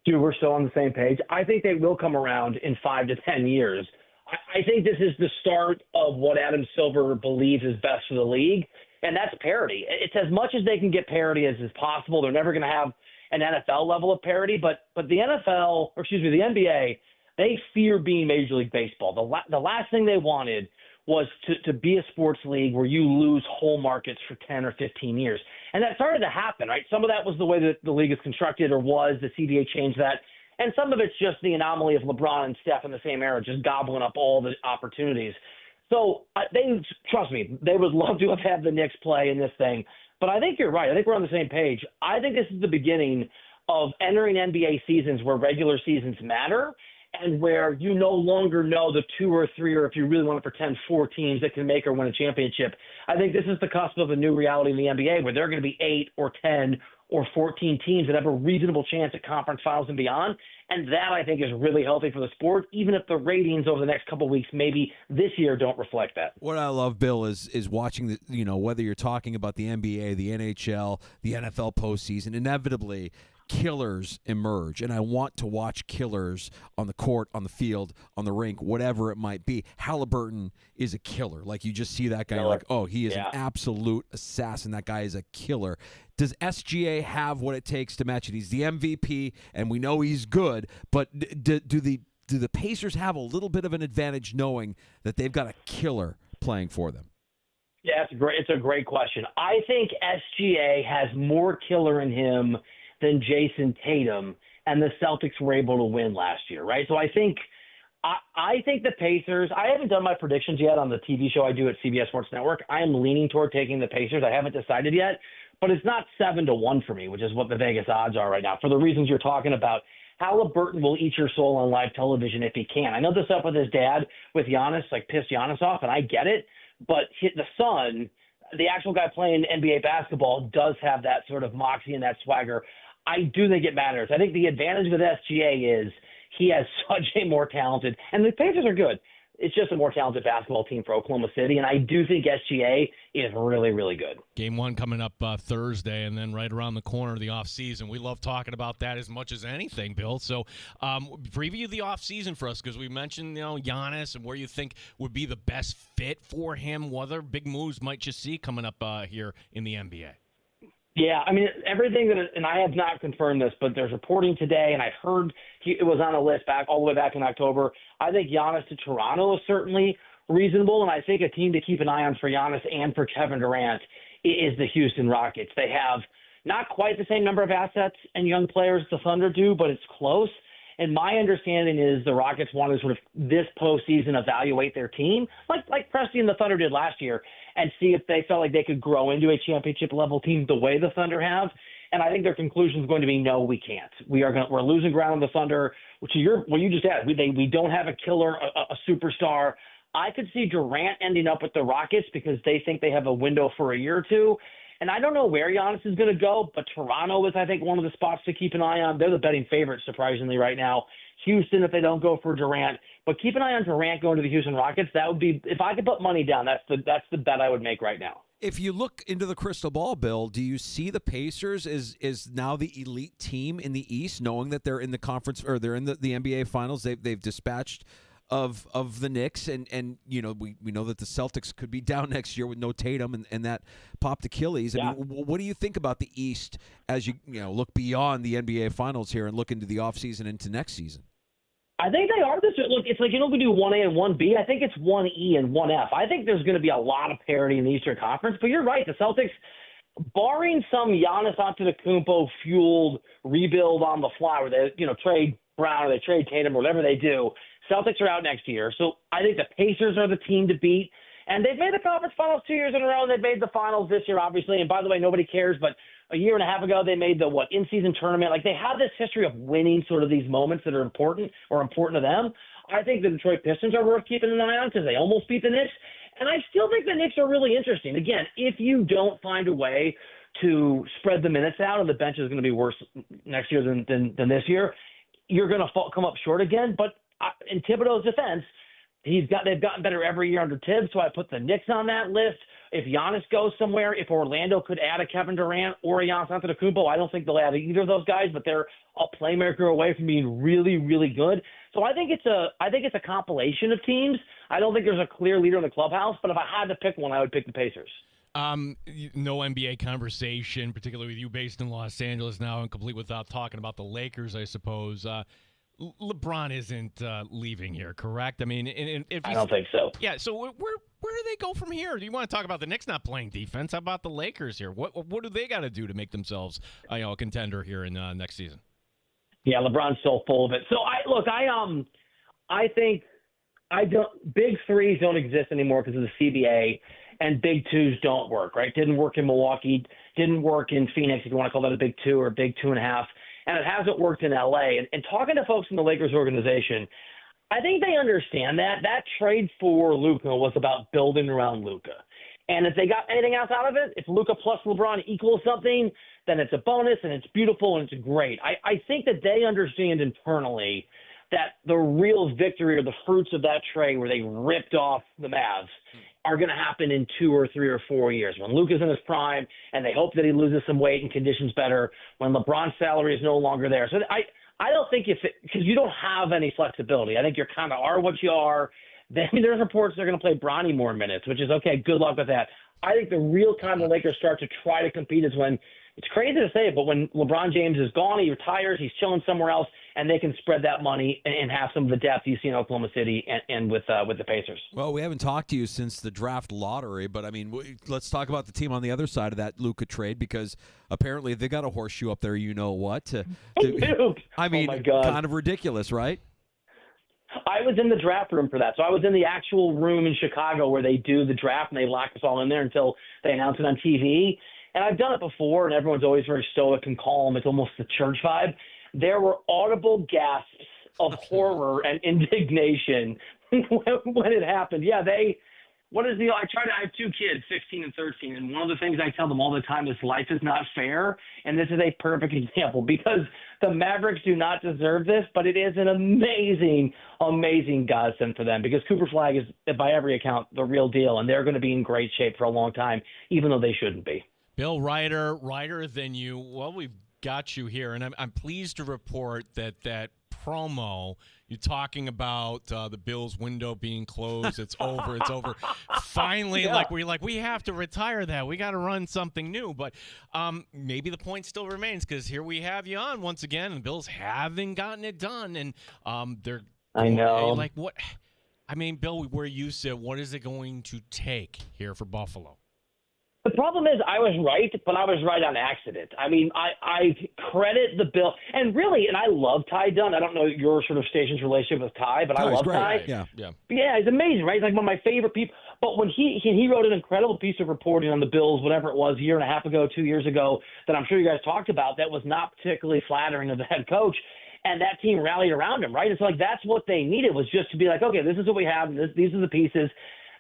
Speaker 7: Dude, we're still on the same page. I think they will come around in 5 to 10 years. I think this is the start of what Adam Silver believes is best for the league, and that's parity. It's as much as they can get parity as is possible. They're never going to have an NFL level of parity, but the the NBA, they fear being Major League Baseball. The last thing they wanted was to be a sports league where you lose whole markets for 10 or 15 years. And that started to happen, right? Some of that was the way that the league is constructed or was. The CBA changed that. And some of it's just the anomaly of LeBron and Steph in the same era, just gobbling up all the opportunities. So trust me, they would love to have had the Knicks play in this thing. But I think you're right. I think we're on the same page. I think this is the beginning of entering NBA seasons where regular seasons matter and where you no longer know the 2 or 3, or if you really want to pretend 4 teams that can make or win a championship. I think this is the cusp of a new reality in the NBA where there are going to be 8 or 10 or 14 teams that have a reasonable chance at conference finals and beyond. And that, I think, is really healthy for the sport, even if the ratings over the next couple of weeks, maybe this year, don't reflect that.
Speaker 3: What I love, Bill, is watching whether you're talking about the NBA, the NHL, the NFL postseason, inevitably killers emerge, and I want to watch killers on the court, on the field, on the rink, whatever it might be. Halliburton is a killer. Like, you just see that guy, like, oh, he is an absolute assassin. That guy is a killer. Does SGA have what it takes to match it? He's the MVP, and we know he's good, but do the Pacers have a little bit of an advantage knowing that they've got a killer playing for them?
Speaker 7: Yeah, it's a great question. I think SGA has more killer in him than Jason Tatum, and the Celtics were able to win last year, right? So I think the Pacers, I haven't done my predictions yet on the TV show I do at CBS Sports Network. I am leaning toward taking the Pacers. I haven't decided yet, but it's not 7-1 for me, which is what the Vegas odds are right now, for the reasons you're talking about. Halliburton will eat your soul on live television if he can. I know this up with his dad, with Giannis, like pissed Giannis off, and I get it, but the son, the actual guy playing NBA basketball, does have that sort of moxie and that swagger. I do think it matters. I think the advantage with SGA is he has such a more talented, and the Pacers are good. It's just a more talented basketball team for Oklahoma City, and I do think SGA is really, really good.
Speaker 4: Game 1 coming up Thursday, and then right around the corner of the offseason. We love talking about that as much as anything, Bill. So preview the offseason for us, because we mentioned Giannis and where you think would be the best fit for him. What other big moves might you see coming up here in the NBA?
Speaker 7: Yeah, I mean, everything and I have not confirmed this, but there's reporting today, and I heard it was on a list all the way back in October. I think Giannis to Toronto is certainly reasonable, and I think a team to keep an eye on for Giannis and for Kevin Durant is the Houston Rockets. They have not quite the same number of assets and young players the Thunder do, but it's close. And my understanding is the Rockets want to sort of this postseason evaluate their team, like Presti and the Thunder did last year, and see if they felt like they could grow into a championship-level team the way the Thunder have. And I think their conclusion is going to be, no, we can't. We're losing ground on the Thunder, which is what you just said. We don't have a killer, a superstar. I could see Durant ending up with the Rockets because they think they have a window for a year or two. And I don't know where Giannis is going to go, but Toronto is, I think, one of the spots to keep an eye on. They're the betting favorites, surprisingly, right now. Houston, if they don't go for Durant. But keep an eye on Durant going to the Houston Rockets. That would be, if I could put money down, that's the bet I would make right now.
Speaker 3: If you look into the crystal ball, Bill, do you see the Pacers is now the elite team in the East, knowing that they're in the conference, or they're in the NBA Finals? They've dispatched of the Knicks, and we know that the Celtics could be down next year with no Tatum and that popped Achilles. I mean, what do you think about the East as you look beyond the NBA Finals here and look into the offseason into next season?
Speaker 7: I think they are this. Look, it's like, we do 1A and 1B. I think it's 1E and 1F. I think there's going to be a lot of parity in the Eastern Conference, but you're right. The Celtics, barring some Giannis Antetokounmpo-fueled rebuild on the fly where they, trade Brown or they trade Tatum or whatever they do, Celtics are out next year. So I think the Pacers are the team to beat. And they've made the conference finals 2 years in a row. They've made the finals this year, obviously. And by the way, nobody cares, but a year and a half ago, they made the in-season tournament. Like, they have this history of winning sort of these moments that are important to them. I think the Detroit Pistons are worth keeping an eye on because they almost beat the Knicks. And I still think the Knicks are really interesting. Again, if you don't find a way to spread the minutes out, and the bench is going to be worse next year than this year, you're going to come up short again. But in Thibodeau's defense, they've gotten better every year under Tibbs, so I put the Knicks on that list. If Giannis goes somewhere, if Orlando could add a Kevin Durant or a Giannis Antetokounmpo, I don't think they'll add either of those guys, but they're a playmaker away from being really, really good. So I think it's a compilation of teams. I don't think there's a clear leader in the clubhouse, but if I had to pick one, I would pick the Pacers.
Speaker 4: No NBA conversation, particularly with you based in Los Angeles now, and complete without talking about the Lakers, I suppose. LeBron isn't leaving here, correct? I mean, if
Speaker 7: I don't think so.
Speaker 4: Yeah, so where do they go from here? Do you want to talk about the Knicks not playing defense? How about the Lakers here? What do they got to do to make themselves a contender here in next season?
Speaker 7: Yeah, LeBron's so full of it. So I think big threes don't exist anymore because of the CBA, and big twos don't work, right? Didn't work in Milwaukee, didn't work in Phoenix, if you want to call that a big two or a big 2.5, and it hasn't worked in LA. And talking to folks in the Lakers organization, I think they understand that. That trade for Luka was about building around Luka. And if they got anything else out of it, if Luka plus LeBron equals something, then it's a bonus and it's beautiful and it's great. I think that they understand internally that the real victory or the fruits of that trade where they ripped off the Mavs are going to happen in 2 or 3 or 4 years when Luka's in his prime and they hope that he loses some weight and conditions better, when LeBron's salary is no longer there. So I don't think because you don't have any flexibility. I think you kind of are what you are. Then there's reports they're going to play Bronny more minutes, which is okay. Good luck with that. I think the real time the Lakers start to try to compete is when, it's crazy to say it, but when LeBron James is gone, he retires, he's chilling somewhere else, and they can spread that money and have some of the depth you see in Oklahoma City and with the Pacers.
Speaker 3: Well, we haven't talked to you since the draft lottery, but, I mean, let's talk about the team on the other side of that Luka trade, because apparently they got a horseshoe up there, you know what. I mean,
Speaker 7: oh my God.
Speaker 3: Kind of ridiculous, right?
Speaker 7: I was in the draft room for that. So I was in the actual room in Chicago where they do the draft, and they lock us all in there until they announce it on TV. And I've done it before, and everyone's always very stoic and calm. It's almost the church vibe. There were audible gasps of horror and indignation when it happened. Yeah, what is the deal? I have 2 kids, 16 and 13, and one of the things I tell them all the time is life is not fair, and this is a perfect example because the Mavericks do not deserve this, but it is an amazing, amazing godsend for them because Cooper Flag is, by every account, the real deal, and they're going to be in great shape for a long time, even though they shouldn't be.
Speaker 4: Bill Ryder than you. Well, we've got you here, and I'm pleased to report that promo you're talking about the Bills window being closed. It's over. It's over. Finally,
Speaker 7: yeah.
Speaker 4: we have to retire that. We got to run something new. But maybe the point still remains because here we have you on once again, and the Bills haven't gotten it done, and they're.
Speaker 7: I know.
Speaker 4: Like what? I mean, Bill, where you sit, what is it going to take here for Buffalo?
Speaker 7: The problem is I was right, but I was right on accident. I mean, I credit the Bill, and really, and I love Ty Dunn. I don't know your sort of station's relationship with Ty, but I love
Speaker 3: great.
Speaker 7: Ty.
Speaker 3: Yeah,
Speaker 7: he's amazing, right? He's like one of my favorite people. But when he wrote an incredible piece of reporting on the Bills, whatever it was, 1.5 years ago, 2 years ago, that I'm sure you guys talked about, that was not particularly flattering of the head coach. And that team rallied around him, right? It's like that's what they needed was just to be like, okay, this is what we have. These are the pieces.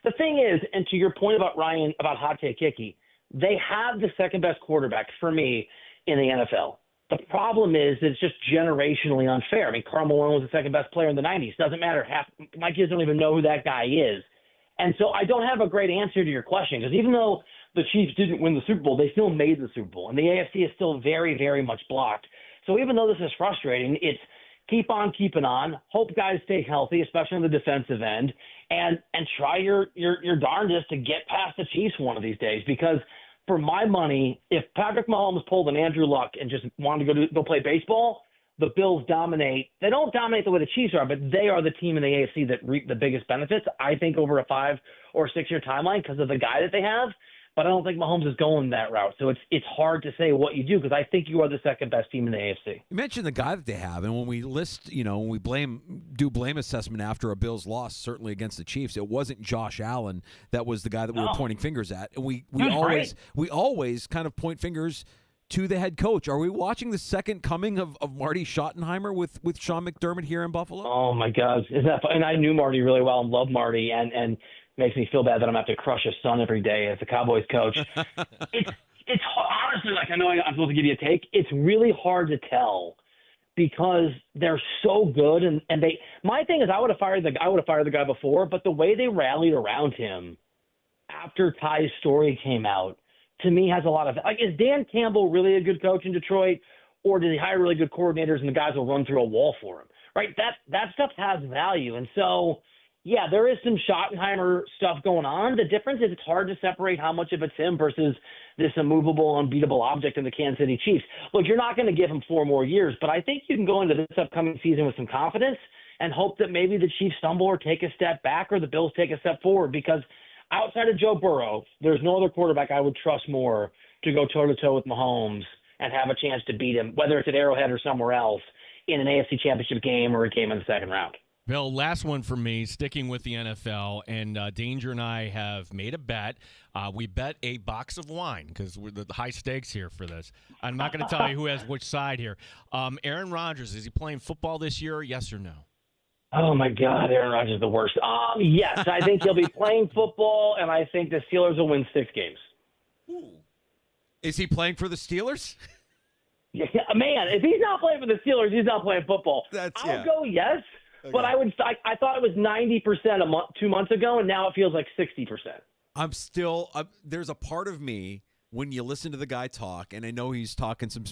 Speaker 7: The thing is, and to your point about Ryan, about Hot Take Hickey, they have the second best quarterback for me in the NFL. The problem is that it's just generationally unfair. I mean, Karl Malone was the second best player in the 90s. Doesn't matter. My kids don't even know who that guy is. And so I don't have a great answer to your question because even though the Chiefs didn't win the Super Bowl, they still made the Super Bowl. And the AFC is still very, very much blocked. So even though this is frustrating, it's keep on keeping on, hope guys stay healthy, especially on the defensive end, and try your darndest to get past the Chiefs one of these days. Because for my money, if Patrick Mahomes pulled an Andrew Luck and just wanted to go play baseball, the Bills dominate. They don't dominate the way the Chiefs are, but they are the team in the AFC that reap the biggest benefits, I think, over a 5 or 6 year timeline because of the guy that they have. But I don't think Mahomes is going that route. So it's hard to say what you do because I think you are the second best team in the AFC.
Speaker 3: You mentioned the guy that they have, and when we list, when we do blame assessment after a Bills loss, certainly against the Chiefs, it wasn't Josh Allen that was the guy that we were pointing fingers at. And we always kind of point fingers to the head coach. Are we watching the second coming of Marty Schottenheimer with Sean McDermott here in Buffalo?
Speaker 7: Oh my God, isn't that fun? And I knew Marty really well and loved Marty, and makes me feel bad that I'm going to have to crush his son every day as a Cowboys coach. It's honestly, like, I know I'm supposed to give you a take. It's really hard to tell because they're so good. And my thing is I would have fired the guy before, but the way they rallied around him after Ty's story came out, to me, has a lot of, like, is Dan Campbell really a good coach in Detroit, or did he hire really good coordinators and the guys will run through a wall for him? Right? That stuff has value. And so, yeah, there is some Schottenheimer stuff going on. The difference is it's hard to separate how much of it's him versus this immovable, unbeatable object in the Kansas City Chiefs. Look, you're not going to give him 4 more years, but I think you can go into this upcoming season with some confidence and hope that maybe the Chiefs stumble or take a step back or the Bills take a step forward because outside of Joe Burrow, there's no other quarterback I would trust more to go toe-to-toe with Mahomes and have a chance to beat him, whether it's at Arrowhead or somewhere else, in an AFC Championship game or a game in the second round.
Speaker 4: Bill, last one for me, sticking with the NFL, and Danger and I have made a bet. We bet a box of wine because we're the high stakes here for this. I'm not going to tell you who has which side here. Aaron Rodgers, is he playing football this year, yes or no?
Speaker 7: Oh, my God, Aaron Rodgers is the worst. Yes, I think he'll be playing football, and I think the Steelers will win 6 games.
Speaker 3: Ooh. Is he playing for the Steelers?
Speaker 7: Yeah, man, if he's not playing for the Steelers, he's not playing football. I'll go yes. Okay. But I thought it was 90% 2 months ago, and now it feels like 60%.
Speaker 3: There's a part of me when you listen to the guy talk, and I know he's talking some.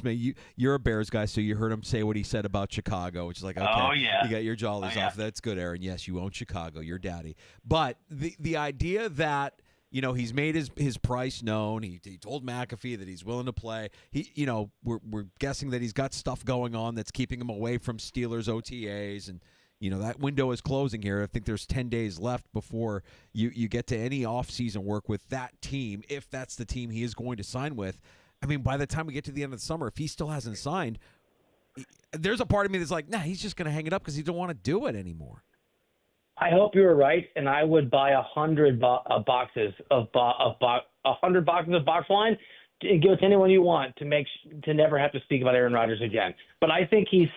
Speaker 3: You're a Bears guy, so you heard him say what he said about Chicago, which is like, okay,
Speaker 7: oh, yeah.
Speaker 3: You got your jollies off. That's good, Aaron. Yes, you own Chicago. You're daddy. But the idea that, he's made his price known. He told McAfee that he's willing to play. We're guessing that he's got stuff going on that's keeping him away from Steelers OTAs, and that window is closing here. I think there's 10 days left before you get to any offseason work with that team, if that's the team he is going to sign with. I mean, by the time we get to the end of the summer, if he still hasn't signed, there's a part of me that's like, nah, he's just going to hang it up because he don't want to do it anymore.
Speaker 7: I hope you were right, and I would buy 100 boxes of box wine and give it to anyone you want to never have to speak about Aaron Rodgers again. But I think he's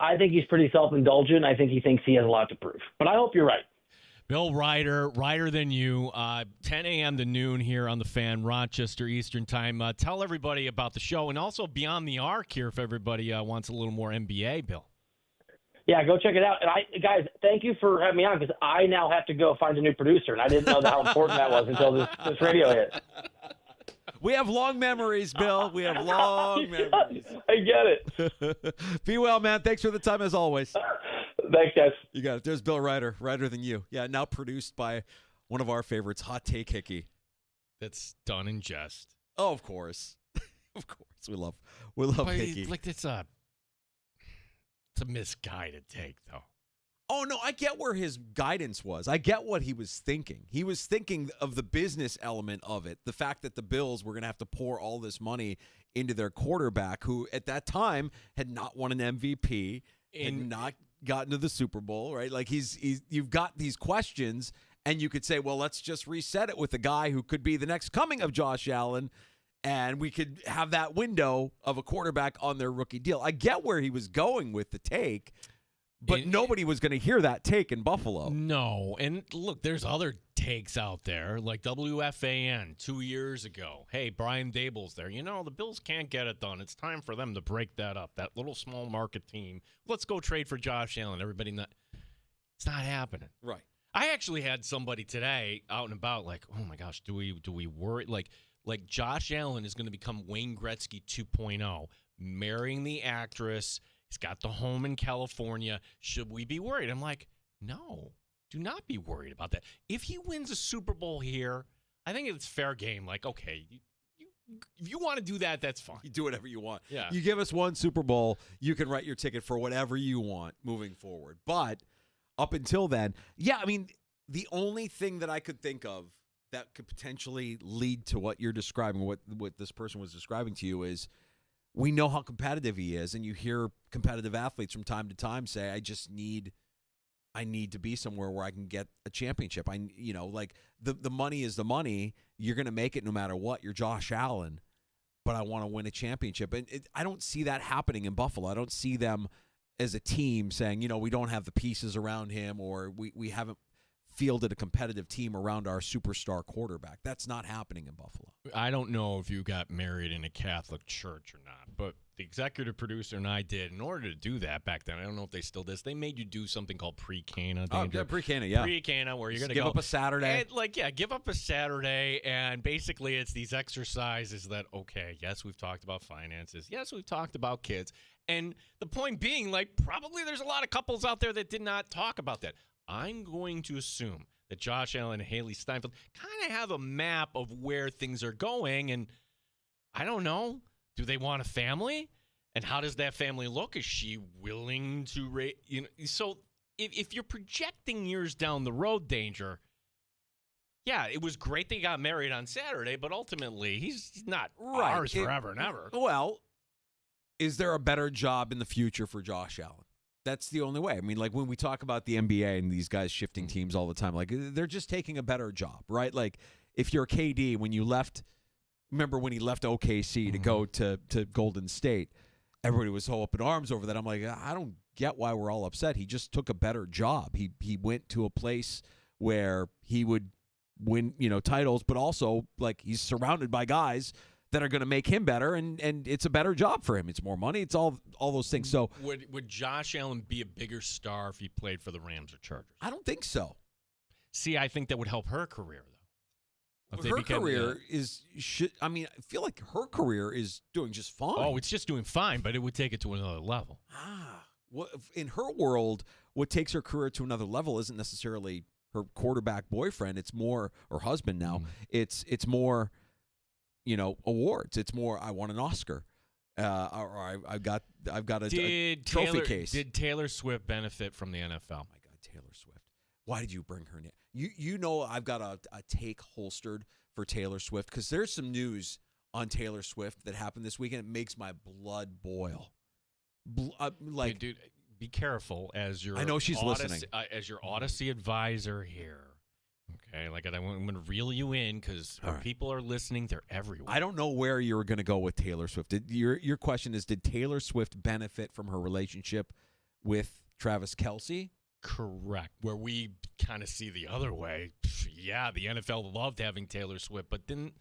Speaker 7: I think he's pretty self-indulgent. I think he thinks he has a lot to prove. But I hope you're right.
Speaker 4: Bill Ryder than you, 10 a.m. to noon here on the Fan, Rochester Eastern Time. Tell everybody about the show, and also Beyond the Arc here if everybody wants a little more NBA, Bill.
Speaker 7: Yeah, go check it out. And guys, thank you for having me on, because I now have to go find a new producer, and I didn't know how important that was until this radio hit.
Speaker 3: We have long memories, Bill. We have long memories.
Speaker 7: I get it.
Speaker 3: Be well, man. Thanks for the time, as always.
Speaker 7: Thanks, guys.
Speaker 3: You got it. There's Bill Ryder than you. Yeah, now produced by one of our favorites, Hot Take Hickey.
Speaker 4: That's done in jest.
Speaker 3: Oh, of course. Of course. We love Hickey.
Speaker 4: Like, it's a misguided take, though.
Speaker 3: Oh, no, I get where his guidance was. I get what he was thinking. He was thinking of the business element of it, the fact that the Bills were going to have to pour all this money into their quarterback, who at that time had not won an MVP and not gotten to the Super Bowl, right? Like, you've got these questions, and you could say, well, let's just reset it with a guy who could be the next coming of Josh Allen, and we could have that window of a quarterback on their rookie deal. I get where he was going with the take. But nobody was going to hear that take in Buffalo.
Speaker 4: No. And look, there's other takes out there, like WFAN 2 years ago. Hey, Brian Dable's there. The Bills can't get it done. It's time for them to break that up. That little small market team. Let's go trade for Josh Allen. It's not happening.
Speaker 3: Right.
Speaker 4: I actually had somebody today out and about like, oh my gosh, do we worry? Like Josh Allen is going to become Wayne Gretzky 2.0, marrying the actress. He's got the home in California. Should we be worried? I'm like, no, do not be worried about that. If he wins a Super Bowl here, I think it's fair game. Like, okay, if you want to do that, that's fine.
Speaker 3: You do whatever you want.
Speaker 4: Yeah.
Speaker 3: You give us one Super Bowl, you can write your ticket for whatever you want moving forward. But up until then, yeah, I mean, the only thing that I could think of that could potentially lead to what you're describing, what this person was describing to you, is we know how competitive he is, and you hear competitive athletes from time to time say, I need to be somewhere where I can get a championship. The money is the money. You're going to make it no matter what. You're Josh Allen, but I want to win a championship. And I don't see that happening in Buffalo. I don't see them as a team saying, we don't have the pieces around him, or we haven't fielded a competitive team around our superstar quarterback. That's not happening in Buffalo.
Speaker 4: I don't know if you got married in a Catholic church or not, but the executive producer and I did. In order to do that back then, I don't know if they still do this, they made you do something called pre-Cana.
Speaker 3: Oh, yeah, pre-Cana, yeah.
Speaker 4: Pre-Cana, where you're going to
Speaker 3: give up a Saturday.
Speaker 4: And, give up a Saturday, and basically it's these exercises that, okay, yes, we've talked about finances. Yes, we've talked about kids. And the point being, probably there's a lot of couples out there that did not talk about that. I'm going to assume that Josh Allen and Haley Steinfeld kind of have a map of where things are going, and I don't know. Do they want a family? And how does that family look? Is she willing to raise? So if you're projecting years down the road, Danger, yeah, it was great they got married on Saturday, but ultimately he's not ours forever and ever.
Speaker 3: Well, is there a better job in the future for Josh Allen? That's the only way. I mean, like when we talk about the NBA and these guys shifting teams all the time, like they're just taking a better job, right? Like if you're KD, when you left, remember when he left OKC to go to Golden State, everybody was so up in arms over that. I'm like, I don't get why we're all upset. He just took a better job. He went to a place where he would win, titles, but also like he's surrounded by guys that are going to make him better, and it's a better job for him. It's more money. It's all those things. So
Speaker 4: would Josh Allen be a bigger star if he played for the Rams or Chargers?
Speaker 3: I don't think so.
Speaker 4: See, I think that would help her career, though. If they
Speaker 3: Her
Speaker 4: became,
Speaker 3: career I feel like her career is doing just fine.
Speaker 4: Oh, it's just doing fine, but it would take it to another level.
Speaker 3: In her world, what takes her career to another level isn't necessarily her quarterback boyfriend. It's more, or husband now. It's more, awards. It's more, I won an Oscar, or I've got a trophy case.
Speaker 4: Did Taylor Swift benefit from the NFL?
Speaker 3: Oh my God, Taylor Swift! Why did you bring her in? You know I've got a take holstered for Taylor Swift because there's some news on Taylor Swift that happened this weekend. It makes my blood boil.
Speaker 4: Dude, be careful as your.
Speaker 3: I know she's listening.
Speaker 4: As your Odyssey advisor here. Okay, like I'm going to reel you in because people are listening. They're everywhere.
Speaker 3: I don't know where you're going to go with Taylor Swift. Your question is, did Taylor Swift benefit from her relationship with Travis Kelce?
Speaker 4: Correct. Where we kind of see the other way. Yeah, the NFL loved having Taylor Swift, but didn't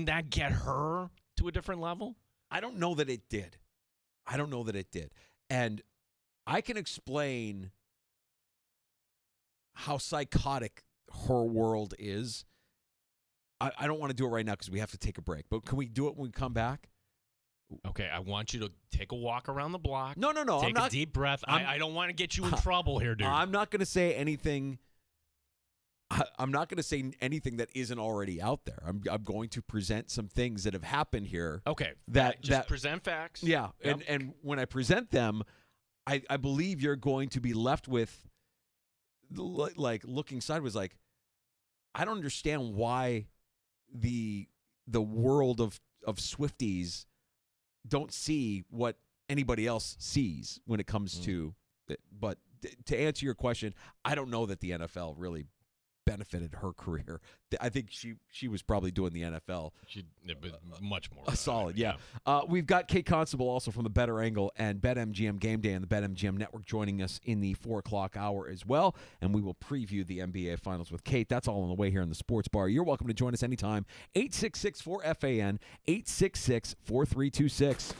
Speaker 4: that get her to a different level?
Speaker 3: I don't know that it did. And I can explain how psychotic her world is. I don't want to do it right now because we have to take a break. But can we do it when we come back?
Speaker 4: Okay, I want you to take a walk around the block.
Speaker 3: No.
Speaker 4: Take a deep breath. I don't want to get you in trouble here, dude.
Speaker 3: I'm not going to say anything. I'm not going to say anything that isn't already out there. I'm going to present some things that have happened here.
Speaker 4: Okay,
Speaker 3: that
Speaker 4: present facts.
Speaker 3: Yeah,
Speaker 4: Yep.
Speaker 3: and when I present them, I believe you're going to be left with like looking sideways, like I don't understand why the world of Swifties don't see what anybody else sees when it comes to it. But to answer your question, I don't know that the NFL really benefited her career. I think she was probably doing the NFL
Speaker 4: much more.
Speaker 3: A solid, yeah. We've got Kate Constable also from the Better Angle and BetMGM Game Day and the BetMGM Network joining us in the 4 o'clock hour as well. And we will preview the NBA Finals with Kate. That's all on the way here in the Sports Bar. You're welcome to join us anytime. 866-4FAN, 866-4326.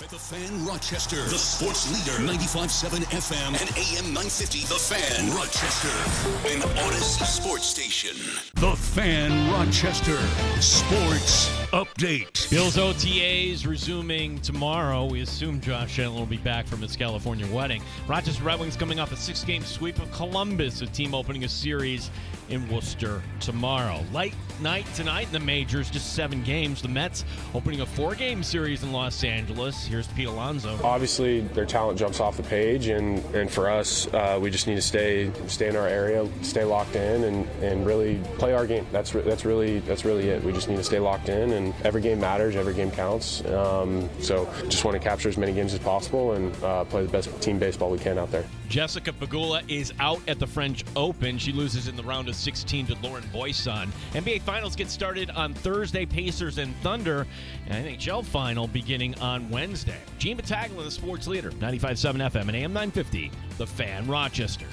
Speaker 1: At the Fan Rochester, the sports leader, 95.7 FM and AM 950, The Fan Rochester, an Odyssey sports station. The Fan Rochester Sports Update.
Speaker 4: Bills OTAs resuming tomorrow. We assume Josh Allen will be back from his California wedding. Rochester Red Wings coming off a 6-game sweep of Columbus, a team opening a series in Worcester tomorrow. Light night tonight in the majors, just 7 games. The Mets opening a 4-game series in Los Angeles. Here's Pete Alonso.
Speaker 8: Obviously, their talent jumps off the page, and for us, we just need to stay in our area, stay locked in, and really play our game. That's really it. We just need to stay locked in, and every game matters, every game counts. So just want to capture as many games as possible and play the best team baseball we can out there.
Speaker 4: Jessica Pegula is out at the French Open. She loses in the round of 16 to Lauren Boyson. NBA Finals get started on Thursday, Pacers and Thunder. And NHL Final beginning on Wednesday. Gene Battaglia, the sports leader, 95.7 FM and AM 950, The Fan Rochester.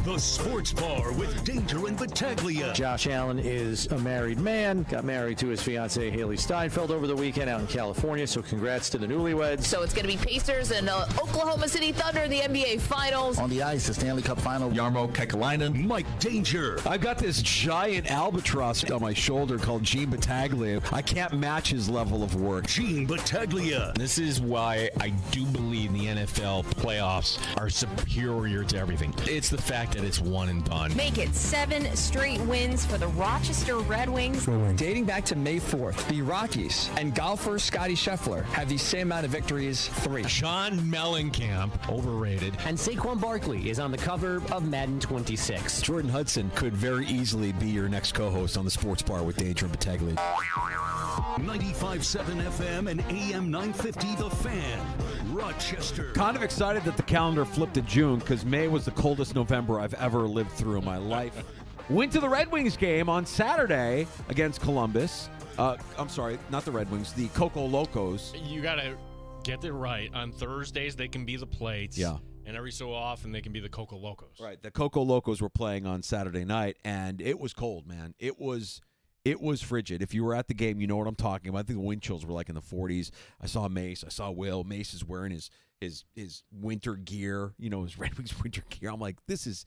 Speaker 1: The Sports Bar with Danger and Battaglia.
Speaker 9: Josh Allen is a married man, got married to his fiancée Haley Steinfeld over the weekend out in California, so congrats to the newlyweds.
Speaker 10: So it's going to be Pacers and Oklahoma City Thunder in the NBA Finals.
Speaker 11: On the ice, the Stanley Cup Final, Jarmo Kekalainen.
Speaker 1: Mike Danger.
Speaker 3: I've got this giant albatross on my shoulder called Gene Battaglia. I can't match his level of work.
Speaker 1: Gene Battaglia.
Speaker 12: This is why I do believe the NFL playoffs are superior to everything. It's the fact that it's one and done.
Speaker 10: Make it 7 straight wins for the Rochester Red Wings.
Speaker 13: Dating back to May 4th, the Rockies and golfer Scotty Scheffler have the same amount of victories, 3.
Speaker 12: Sean Mellencamp, overrated.
Speaker 14: And Saquon Barkley is on the cover of Madden 26.
Speaker 3: Jordan Hudson could very easily be your next co-host on the Sports Bar with Danger and Battaglia.
Speaker 1: 95.7 FM and AM 950, The Fan, Rochester.
Speaker 3: Kind of excited that the calendar flipped to June because May was the coldest November I've ever lived through in my life. Went to the Red Wings game on Saturday against Columbus. I'm sorry, not the Red Wings, the Coco Locos.
Speaker 4: You got to get it right. On Thursdays, they can be the Plates.
Speaker 3: Yeah.
Speaker 4: And every so often, they can be the Coco Locos.
Speaker 3: Right. The Coco Locos were playing on Saturday night, and it was cold, man. It was frigid. If you were at the game, you know what I'm talking about. I think the wind chills were like in the 40s. I saw Mace. I saw Will. Mace is wearing his winter gear, his Red Wings winter gear. I'm like, this is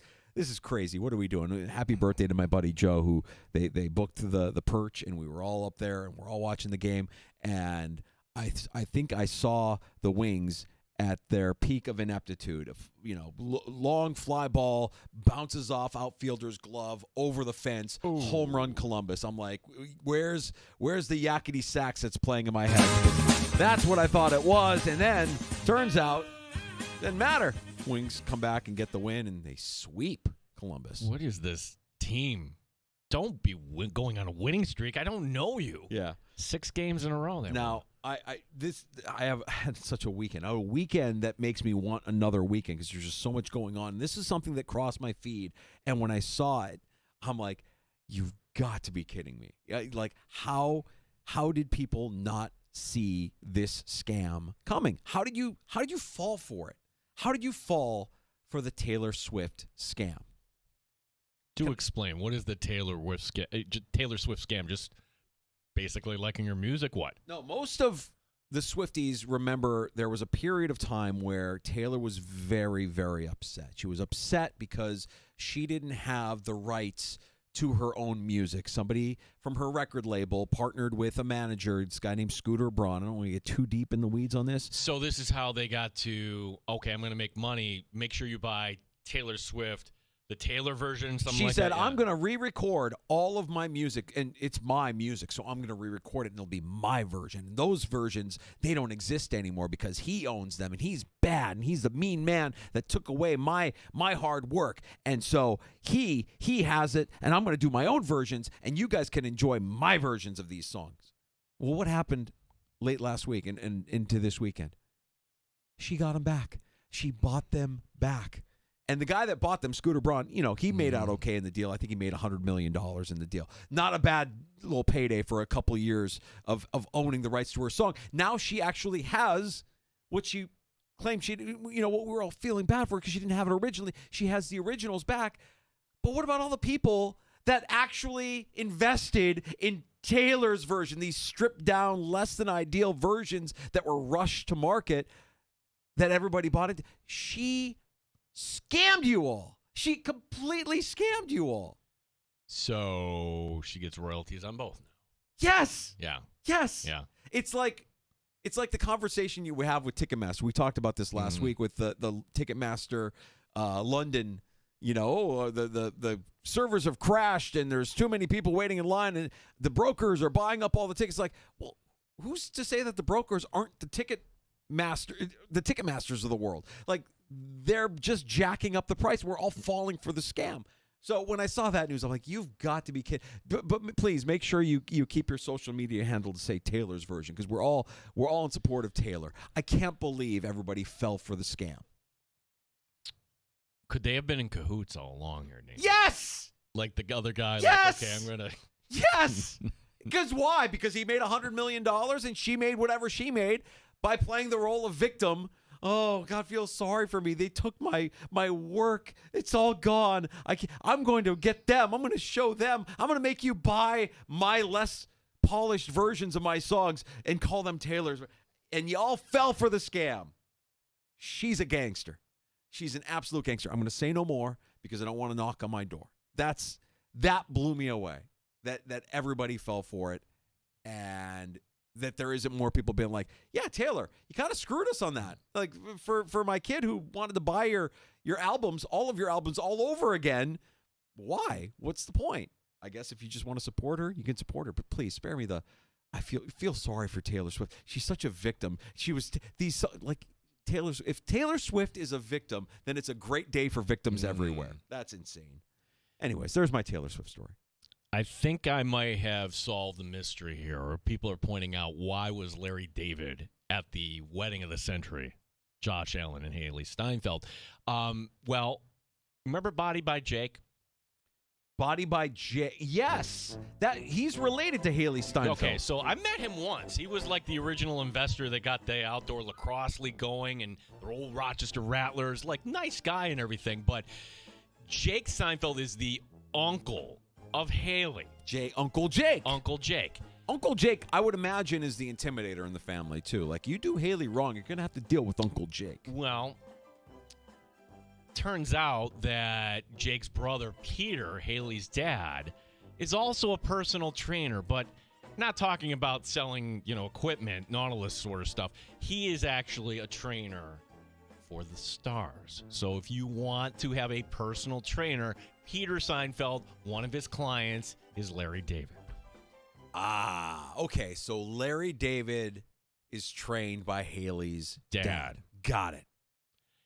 Speaker 3: crazy. What are we doing? Happy birthday to my buddy Joe, who they booked the perch, and we were all up there, and we're all watching the game. And I think I saw the Wings at their peak of ineptitude. Of long fly ball bounces off outfielder's glove over the fence. Ooh. Home run Columbus. I'm like, where's the yakety sax that's playing in my head? That's what I thought it was. And then turns out didn't matter. Wings come back and get the win, and they sweep Columbus.
Speaker 4: What is this team? Don't be going on a winning streak. I don't know you.
Speaker 3: Yeah,
Speaker 4: 6 games in a row there.
Speaker 3: Now. I have had such a weekend that makes me want another weekend because there's just so much going on. And this is something that crossed my feed, and when I saw it, I'm like, you've got to be kidding me. Like, how did people not see this scam coming? How did you fall for it? How did you fall for the Taylor Swift scam?
Speaker 4: Do explain. What is the Taylor Swift scam? Just basically liking her music? What?
Speaker 3: No, most of the Swifties remember there was a period of time where Taylor was very, very upset. She was upset because she didn't have the rights to her own music. Somebody from her record label partnered with a manager, this guy named Scooter Braun. I don't want to get too deep in the weeds on this.
Speaker 4: So this is how they got to, okay, I'm going to make money. Make sure you buy Taylor Swift, the Taylor version, something
Speaker 3: she
Speaker 4: like
Speaker 3: said,
Speaker 4: that.
Speaker 3: I'm going to re-record all of my music, and it's my music, so I'm going to re-record it, and it'll be my version. And those versions, they don't exist anymore because he owns them, and he's bad, and he's the mean man that took away my hard work. And so he has it, and I'm going to do my own versions, and you guys can enjoy my versions of these songs. Well, what happened late last week and into this weekend? She got them back. She bought them back. And the guy that bought them, Scooter Braun, he made out okay in the deal. I think he made $100 million in the deal. Not a bad little payday for a couple of years of owning the rights to her song. Now she actually has what she claimed she, what we were all feeling bad for because she didn't have it originally. She has the originals back. But what about all the people that actually invested in Taylor's version, these stripped down, less than ideal versions that were rushed to market that everybody bought it. She scammed you all. She completely scammed you all.
Speaker 4: So she gets royalties on both now.
Speaker 3: Yes.
Speaker 4: Yeah.
Speaker 3: Yes.
Speaker 4: Yeah.
Speaker 3: It's like the conversation you have with Ticketmaster. We talked about this last week with the Ticketmaster London. The servers have crashed and there's too many people waiting in line and the brokers are buying up all the tickets. Like, well, who's to say that the brokers aren't the Ticketmasters of the world? Like, they're just jacking up the price. We're all falling for the scam. So when I saw that news, I'm like, you've got to be kidding. But please make sure you keep your social media handle to say Taylor's version, because we're all in support of Taylor. I can't believe everybody fell for the scam.
Speaker 4: Could they have been in cahoots all along here, Nate?
Speaker 3: Yes!
Speaker 4: Like the other guy,
Speaker 3: yes!
Speaker 4: like, okay, I'm going to...
Speaker 3: Yes! Because why? Because he made $100 million and she made whatever she made by playing the role of victim. Oh, God feels sorry for me. They took my work. It's all gone. I'm going to get them. I'm going to show them. I'm going to make you buy my less polished versions of my songs and call them Taylor's. And y'all fell for the scam. She's a gangster. She's an absolute gangster. I'm going to say no more because I don't want to knock on my door. That blew me away. That everybody fell for it, and that there isn't more people being like, yeah, Taylor, you kind of screwed us on that. Like for my kid who wanted to buy your albums, all of your albums all over again. Why? What's the point? I guess if you just want to support her, you can support her, but please spare me I feel sorry for Taylor Swift. She's such a victim. She was if Taylor Swift is a victim, then it's a great day for victims everywhere. That's insane. Anyways, there's my Taylor Swift story.
Speaker 4: I think I might have solved the mystery here, or people are pointing out why was Larry David at the wedding of the century, Josh Allen and Haley Steinfeld. Well, remember Body by Jake?
Speaker 3: Body by Jake. Yes. That he's related to Haley Steinfeld.
Speaker 4: Okay, so I met him once. He was like the original investor that got the outdoor lacrosse league going and the old Rochester Rattlers. Like, nice guy and everything. But Jake Steinfeld is the uncle of Haley.
Speaker 3: Uncle Jake.
Speaker 4: Uncle Jake.
Speaker 3: Uncle Jake, I would imagine, is the intimidator in the family, too. Like, you do Haley wrong, you're going to have to deal with Uncle Jake.
Speaker 4: Well, turns out that Jake's brother, Peter, Haley's dad, is also a personal trainer, but not talking about selling, equipment, Nautilus sort of stuff. He is actually a trainer for the Stars. So if you want to have a personal trainer, Peter Seinfeld, one of his clients, is Larry David.
Speaker 3: Ah, okay. So Larry David is trained by Haley's dad. Got it.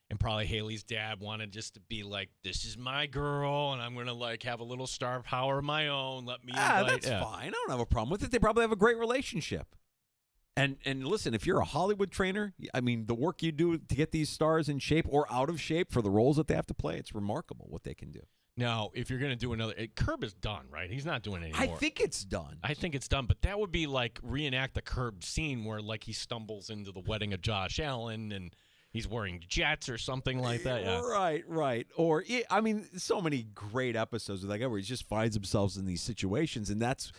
Speaker 4: And probably Haley's dad wanted just to be like, this is my girl, and I'm going to have a little star power of my own. Let me invite.
Speaker 3: That's fine. I don't have a problem with it. They probably have a great relationship. And listen, if you're a Hollywood trainer, I mean, the work you do to get these stars in shape or out of shape for the roles that they have to play, it's remarkable what they can do.
Speaker 4: Now, if you're going to do another, Curb is done, right? He's not doing it anymore.
Speaker 3: I think it's done.
Speaker 4: But that would be like reenact the Curb scene where he stumbles into the wedding of Josh Allen and he's wearing jets or something like that. Yeah.
Speaker 3: Right. Or, so many great episodes of that guy where he just finds himself in these situations, and that's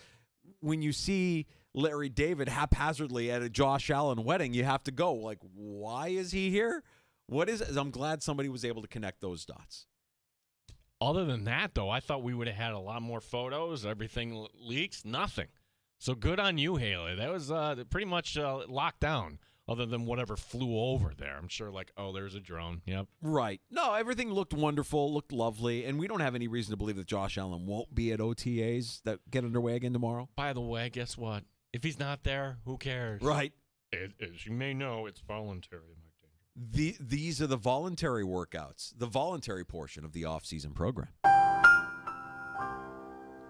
Speaker 3: when you see Larry David haphazardly at a Josh Allen wedding, you have to go, like, why is he here? What is it? I'm glad somebody was able to connect those dots.
Speaker 4: Other than that, though, I thought we would have had a lot more photos. Everything leaks. Nothing. So good on you, Haley. That was pretty much locked down, other than whatever flew over there. I'm sure, there's a drone. Yep.
Speaker 3: Right. No, everything looked wonderful, looked lovely, and we don't have any reason to believe that Josh Allen won't be at OTAs that get underway again tomorrow.
Speaker 4: By the way, guess what? If he's not there, who cares?
Speaker 3: Right.
Speaker 4: As you may know, it's voluntary.
Speaker 3: These are the voluntary workouts, the voluntary portion of the off-season program.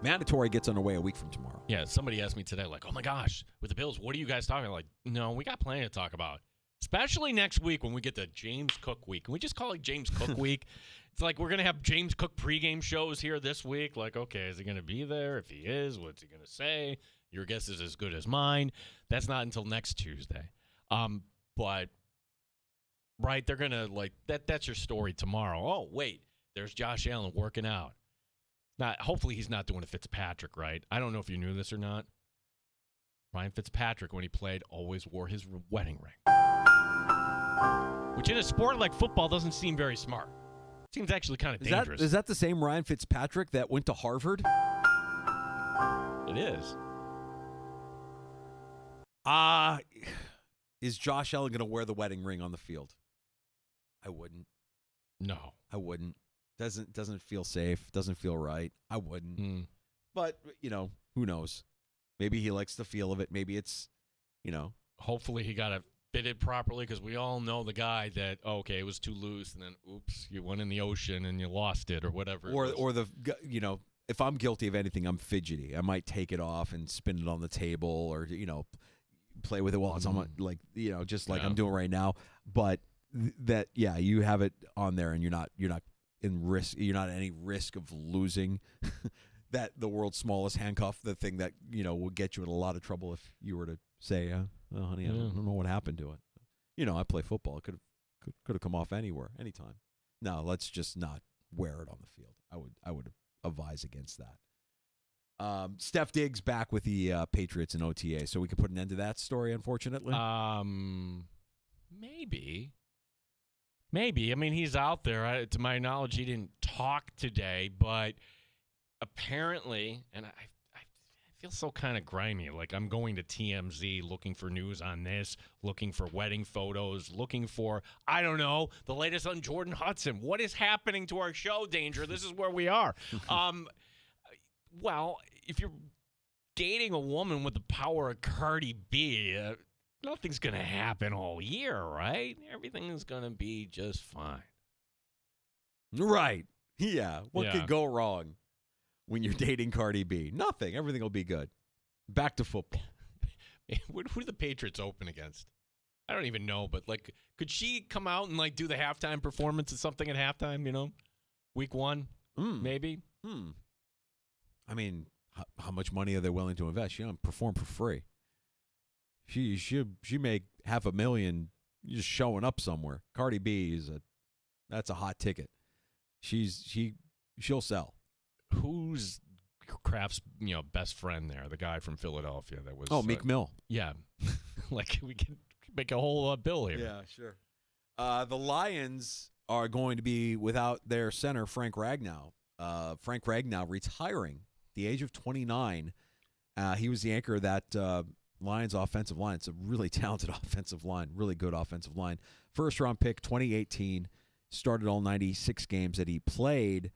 Speaker 3: Mandatory gets underway a week from tomorrow.
Speaker 4: Yeah, somebody asked me today, oh my gosh, with the Bills, what are you guys talking about? No, we got plenty to talk about. Especially next week when we get to James Cook week. Can we just call it James Cook week? It's like we're going to have James Cook pregame shows here this week. Okay, is he going to be there? If he is, what's he going to say? Your guess is as good as mine. That's not until next Tuesday. But... right, they're going to, that's your story tomorrow. Oh, wait, there's Josh Allen working out. Hopefully he's not doing a Fitzpatrick, right? I don't know if you knew this or not. Ryan Fitzpatrick, when he played, always wore his wedding ring. Which in a sport like football doesn't seem very smart. Seems actually kind of dangerous.
Speaker 3: Is that the same Ryan Fitzpatrick that went to Harvard?
Speaker 4: It is.
Speaker 3: Is Josh Allen going to wear the wedding ring on the field? I wouldn't.
Speaker 4: No.
Speaker 3: I wouldn't. Doesn't feel safe. Doesn't feel right. I wouldn't. But, who knows? Maybe he likes the feel of it. Maybe it's,
Speaker 4: Hopefully he got it fitted properly, because we all know the guy that, it was too loose, and then, oops, you went in the ocean and you lost it, or whatever.
Speaker 3: Or if I'm guilty of anything, I'm fidgety. I might take it off and spin it on the table, or play with it while it's on my, just like I'm doing right now. But you have it on there, and you're not in risk. You're not at any risk of losing that the world's smallest handcuff, the thing that will get you in a lot of trouble if you were to say, "Oh, honey, I don't know what happened to it." I play football. It could have come off anywhere, anytime. No, let's just not wear it on the field. I would advise against that. Steph Diggs back with the Patriots in OTA, so we could put an end to that story, unfortunately.
Speaker 4: Maybe. I mean, he's out there. To my knowledge, he didn't talk today, but apparently, and I feel so kind of grimy. Like, I'm going to TMZ looking for news on this, looking for wedding photos, looking for, I don't know, the latest on Jordan Hudson. What is happening to our show, Danger? This is where we are. Well, if you're dating a woman with the power of Cardi B, nothing's going to happen all year, right? Everything is going to be just fine.
Speaker 3: Right. Yeah. What could go wrong when you're dating Cardi B? Nothing. Everything will be good. Back to football.
Speaker 4: Who do the Patriots open against? I don't even know, but, could she come out and, do the halftime performance or something at halftime, Week 1, maybe?
Speaker 3: I mean, how much money are they willing to invest? She don't perform for free. She make $500,000 just showing up somewhere. Cardi B that's a hot ticket. She'll sell.
Speaker 4: Who's Kraft's best friend there? The guy from Philadelphia that was
Speaker 3: Meek Mill.
Speaker 4: Yeah, we can make a whole bill here.
Speaker 3: Yeah, sure. The Lions are going to be without their center Frank Ragnow. Frank Ragnow retiring at the age of 29. He was the anchor of that Lions offensive line. It's a really talented offensive line, really good offensive line. First-round pick, 2018, started all 96 games that he played.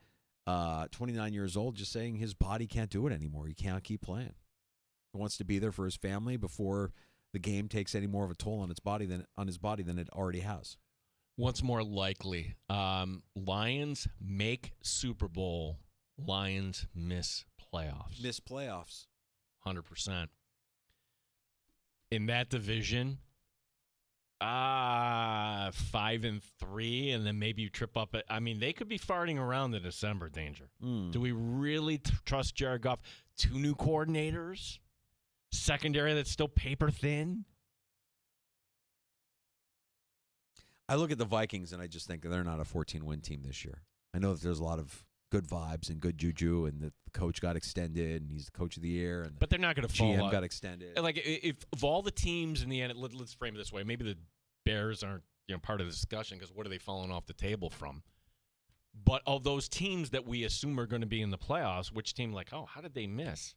Speaker 3: 29 years old, just saying his body can't do it anymore. He can't keep playing. He wants to be there for his family before the game takes any more of a toll on his body than it already has.
Speaker 4: What's more likely? Lions make Super Bowl. Lions miss playoffs. 100%. In that division, 5-3, and then maybe you trip up. They could be farting around in December, Danger. Do we really trust Jared Goff? 2 new coordinators? Secondary that's still paper thin?
Speaker 3: I look at the Vikings, and I just think they're not a 14-win team this year. I know that there's a lot of good vibes and good juju, and the coach got extended, and he's the coach of the year. And
Speaker 4: but they're not going to fall
Speaker 3: GM
Speaker 4: out.
Speaker 3: Got extended.
Speaker 4: If of all the teams in the end, let's frame it this way. Maybe the Bears aren't part of the discussion because what are they falling off the table from? But of those teams that we assume are going to be in the playoffs, which team how did they miss?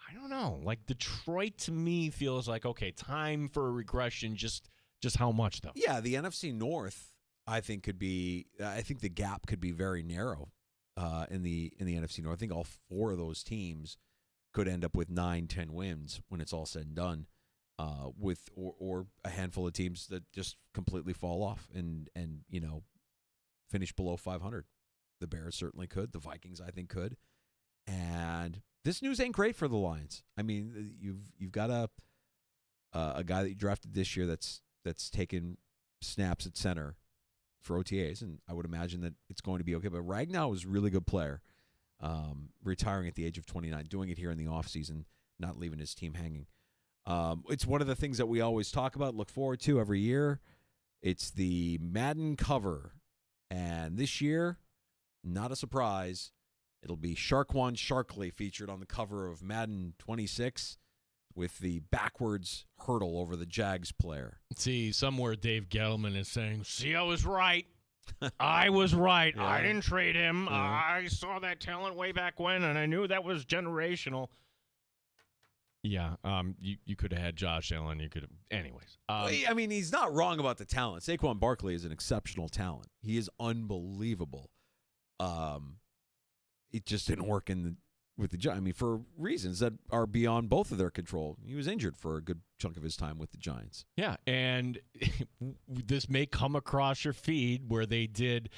Speaker 4: I don't know. Detroit to me feels like, okay, time for a regression. Just how much though?
Speaker 3: Yeah, the NFC North I think the gap could be very narrow in the NFC North. I think all 4 of those teams could end up with 9-10 wins when it's all said and done. With a handful of teams that just completely fall off and finish below 500. The Bears certainly could. The Vikings, I think, could. And this news ain't great for the Lions. I mean, you've got a guy that you drafted this year that's taken snaps at center for OTAs, and I would imagine that it's going to be okay. But Ragnow is a really good player, retiring at the age of 29, doing it here in the offseason, not leaving his team hanging. It's one of the things that we always talk about, look forward to every year. It's the Madden cover. And this year, not a surprise, it'll be Sharkwan Sharkley featured on the cover of Madden 26. with the backwards hurdle over the Jags player.
Speaker 4: See, somewhere Dave Gettleman is saying, see, I was right. I was right.
Speaker 3: Yeah.
Speaker 4: I didn't trade him.
Speaker 3: Yeah.
Speaker 4: I saw that talent way back when, and I knew that was generational. Yeah, you could have had Josh Allen. You could have, anyways.
Speaker 3: I mean, he's not wrong about the talent. Saquon Barkley is an exceptional talent. He is unbelievable. It just didn't work with the Giants. I mean, for reasons that are beyond both of their control. He was injured for a good chunk of his time with the Giants.
Speaker 4: Yeah, and this may come across your feed where they did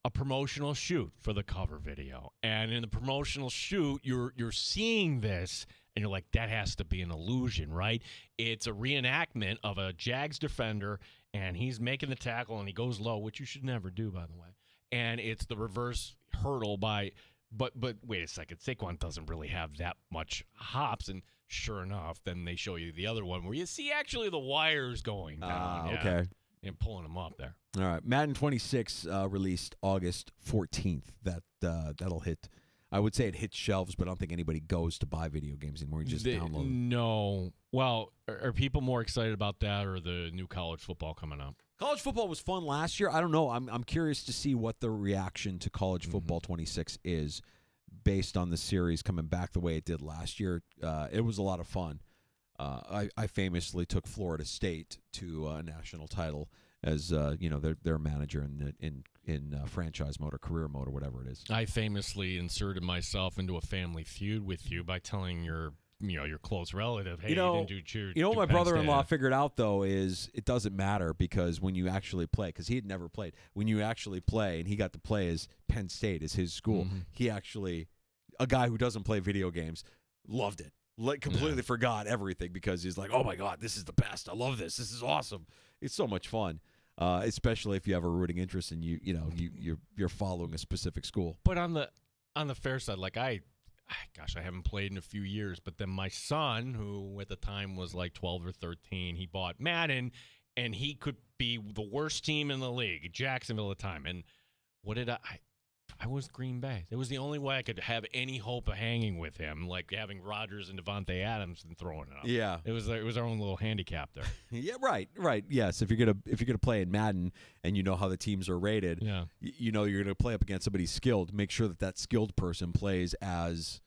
Speaker 4: a promotional shoot for the cover video, and in the promotional shoot, you're seeing this. And you're like, that has to be an illusion, right? It's a reenactment of a Jags defender, and he's making the tackle, and he goes low, which you should never do, by the way. And it's the reverse hurdle but wait a second, Saquon doesn't really have that much hops, and sure enough, then they show you the other one where you see actually the wires going down.
Speaker 3: Okay.
Speaker 4: And pulling them up there.
Speaker 3: All right. Madden 26 released August 14th. That'll hit. I would say it hits shelves, but I don't think anybody goes to buy video games anymore. You just download them.
Speaker 4: No. Well, are people more excited about that or the new college football coming up?
Speaker 3: College football was fun last year. I don't know. I'm curious to see what the reaction to college football 26 is based on the series coming back the way it did last year. It was a lot of fun. I famously took Florida State to a national title as their manager in franchise mode or career mode or whatever it is.
Speaker 4: I famously inserted myself into a family feud with you by telling your close relative, hey, you didn't do cheer.
Speaker 3: You know what my brother-in-law figured out, though, is it doesn't matter because when you actually play, because he had never played, when you actually play, and he got to play as Penn State, as his school, he actually, a guy who doesn't play video games, loved it. Completely forgot everything because he's like, oh, my God, this is the best. I love this. This is awesome. It's so much fun. Especially if you have a rooting interest and you're following a specific school.
Speaker 4: But on the fair side, like I haven't played in a few years. But then my son, who at the time was like 12 or 13, he bought Madden, and he could be the worst team in the league, Jacksonville at the time. And what did I was Green Bay. It was the only way I could have any hope of hanging with him, like having Rodgers and Devontae Adams and throwing it up.
Speaker 3: Yeah,
Speaker 4: it was our own little handicap there.
Speaker 3: Yeah, right. Yes, if you're gonna play in Madden and you know how the teams are rated, you know you're gonna play up against somebody skilled. Make sure that skilled person plays as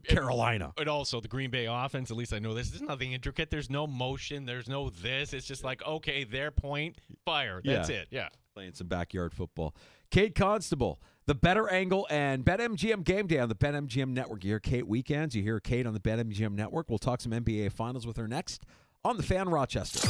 Speaker 3: Carolina.
Speaker 4: And also the Green Bay offense. At least I know this. There's nothing intricate. There's no motion. There's no this. It's just like their point, fire. That's it. Yeah.
Speaker 3: Playing some backyard football. Kate Constable, the Better Angle and BetMGM Game Day on the BetMGM Network. You hear Kate weekends. You hear Kate on the BetMGM Network. We'll talk some NBA Finals with her next on The Fan Rochester.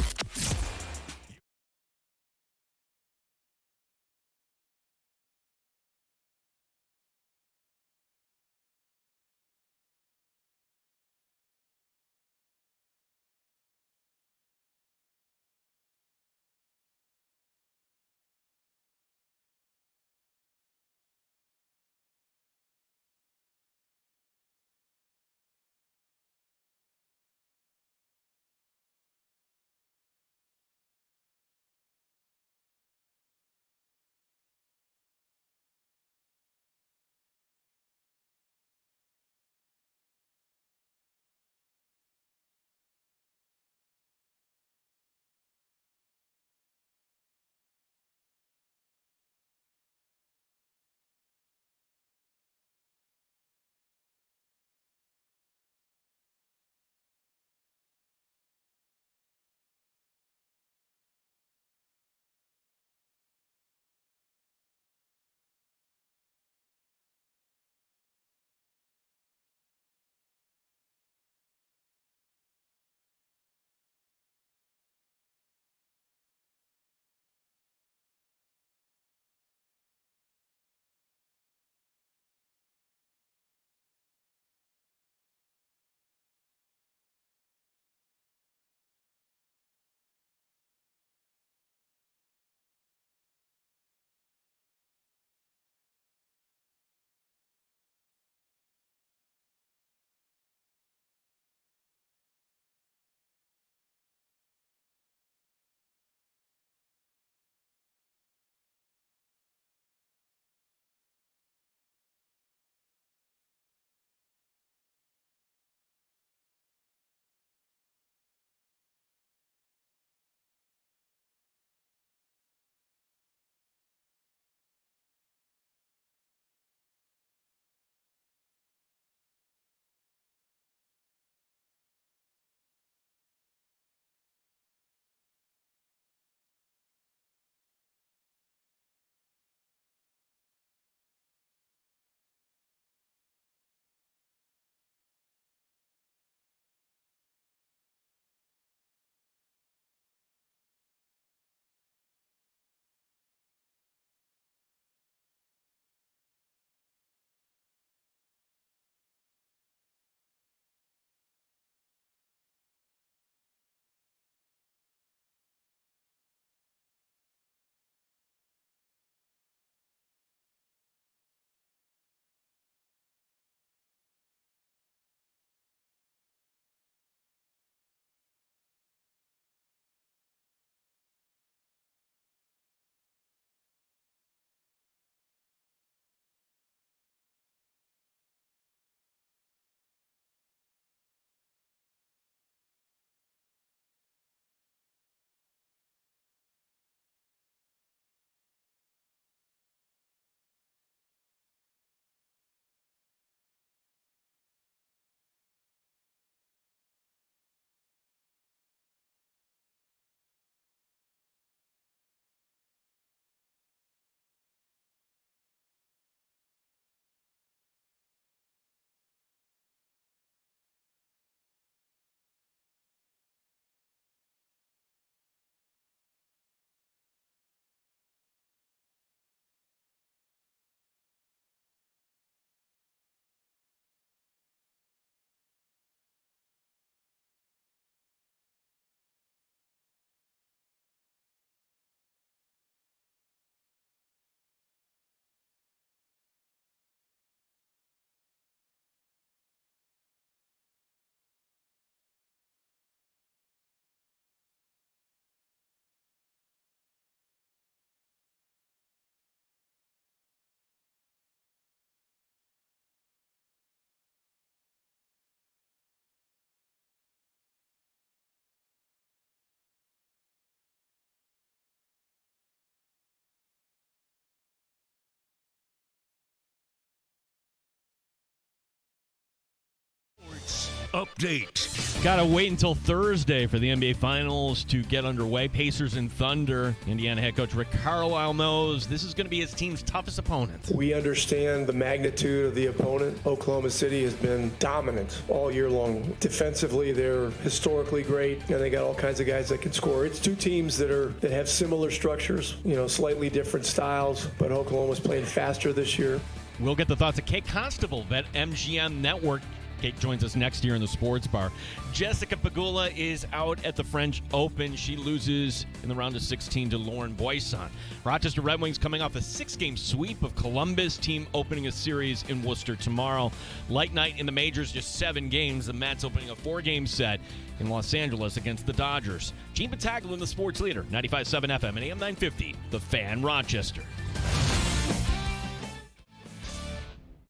Speaker 1: update.
Speaker 4: Got to wait until Thursday for the NBA Finals to get underway. Pacers and Thunder. Indiana head coach Rick Carlisle knows this is going to be his team's toughest opponent.
Speaker 5: We understand the magnitude of the opponent. Oklahoma City has been dominant all year long. Defensively, they're historically great, and they got all kinds of guys that can score. It's two teams that have similar structures, slightly different styles, but Oklahoma's playing faster this year.
Speaker 4: We'll get the thoughts of Kate Constable, vet MGM Network. Kate joins us next year in the Sports Bar. Jessica Pegula is out at the French Open. She loses in the round of 16 to Lauren Boisson. Rochester Red Wings coming off a 6-game sweep of Columbus, team opening a series in Worcester tomorrow. Light night in the majors, just 7 games. The Mets opening a 4-game set in Los Angeles against the Dodgers. Gene Battaglia, the sports leader, 95.7 FM and AM 950, The Fan, Rochester.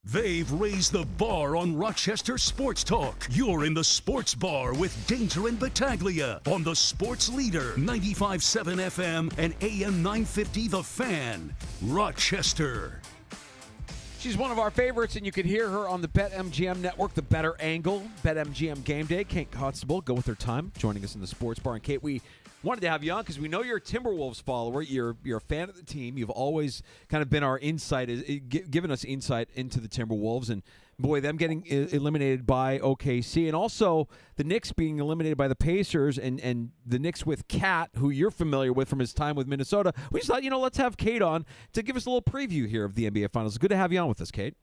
Speaker 1: They've raised the bar on Rochester Sports Talk. You're in the Sports Bar with Danger and Battaglia on the Sports Leader, 95.7 FM and AM 950 The Fan, Rochester.
Speaker 3: She's one of our favorites, and you can hear her on the BetMGM Network, The Better Angle, BetMGM Game Day. Kate Constable, go with her time, joining us in the Sports Bar. And Kate, we wanted to have you on because we know you're a Timberwolves follower. You're a fan of the team. You've always kind of been our insight, given us insight into the Timberwolves. And, boy, them getting eliminated by OKC. And also the Knicks being eliminated by the Pacers and the Knicks with Cat, who you're familiar with from his time with Minnesota. We just thought, let's have Kate on to give us a little preview here of the NBA Finals. Good to have you on with us, Kate.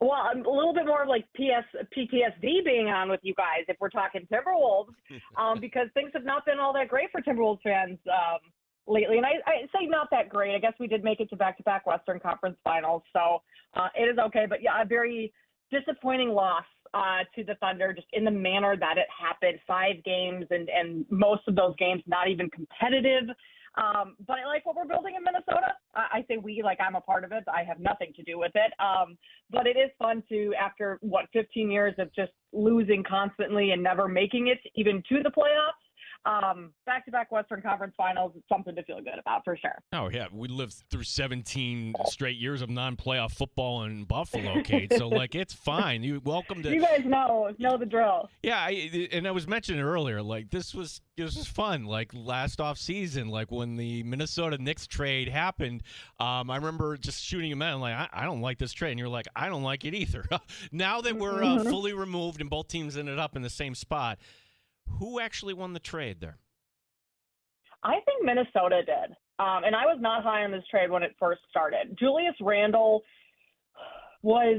Speaker 15: Well, a little bit more of like PTSD being on with you guys if we're talking Timberwolves, because things have not been all that great for Timberwolves fans lately. And I say not that great. I guess we did make it to back-to-back Western Conference Finals, so it is okay. But, yeah, a very disappointing loss to the Thunder just in the manner that it happened. 5 games and most of those games not even competitive. But I like what we're building in Minnesota. I say we, like I'm a part of it. I have nothing to do with it. But it is fun to, after, 15 years of just losing constantly and never making it even to the playoffs, back-to-back Western Conference Finals is something to feel good about for sure.
Speaker 4: Oh, yeah. We lived through 17 straight years of non-playoff football in Buffalo, Kate. So, it's fine. You welcome to.
Speaker 15: You guys know the drill.
Speaker 4: Yeah, and I was mentioning earlier, this was fun. Last off season, when the Minnesota Knicks trade happened, I remember just shooting him out. I don't like this trade, and you're like, I don't like it either. Now that we're fully removed and both teams ended up in the same spot, who actually won the trade there?
Speaker 15: I think Minnesota did. And I was not high on this trade when it first started. Julius Randle was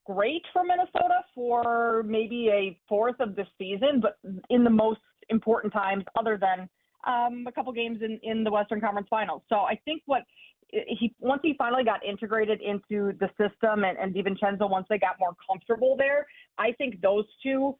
Speaker 15: great for Minnesota for maybe a fourth of the season, but in the most important times other than a couple games in the Western Conference Finals. So I think once he finally got integrated into the system and DiVincenzo, once they got more comfortable there, I think those two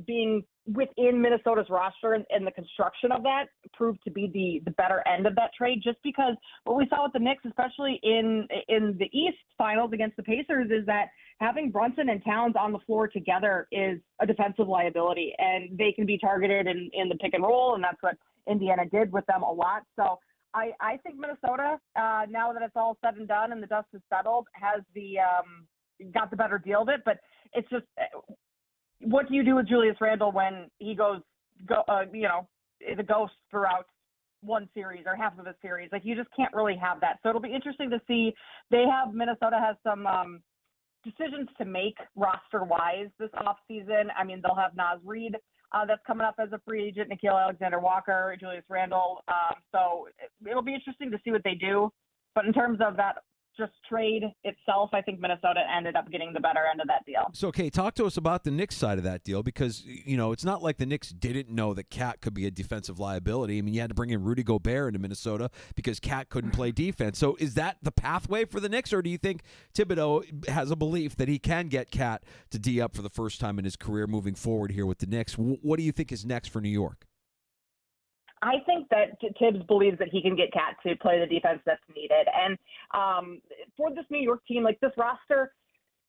Speaker 15: being within Minnesota's roster and the construction of that proved to be the better end of that trade, just because what we saw with the Knicks, especially in the East Finals against the Pacers, is that having Brunson and Towns on the floor together is a defensive liability, and they can be targeted in the pick and roll, and that's what Indiana did with them a lot. So I think Minnesota, now that it's all said and done and the dust has settled, has got the better deal of it. But it's just, what do you do with Julius Randle when he goes the ghost throughout one series or half of a series? You just can't really have that. So it'll be interesting to see. Minnesota has some decisions to make roster-wise this offseason. I mean, they'll have Naz Reid that's coming up as a free agent, Nickeil Alexander-Walker, Julius Randle. So it'll be interesting to see what they do. But in terms of that just trade itself, I think Minnesota ended up getting the better end of that deal.
Speaker 3: So, okay, talk to us about the Knicks side of that deal, because, it's not like the Knicks didn't know that Cat could be a defensive liability. I mean, you had to bring in Rudy Gobert into Minnesota because Cat couldn't play defense. So is that the pathway for the Knicks, or do you think Thibodeau has a belief that he can get Cat to D up for the first time in his career moving forward here with the Knicks? What do you think is next for New York?
Speaker 15: I think that Tibbs believes that he can get Cat to play the defense that's needed. And for this New York team, this roster,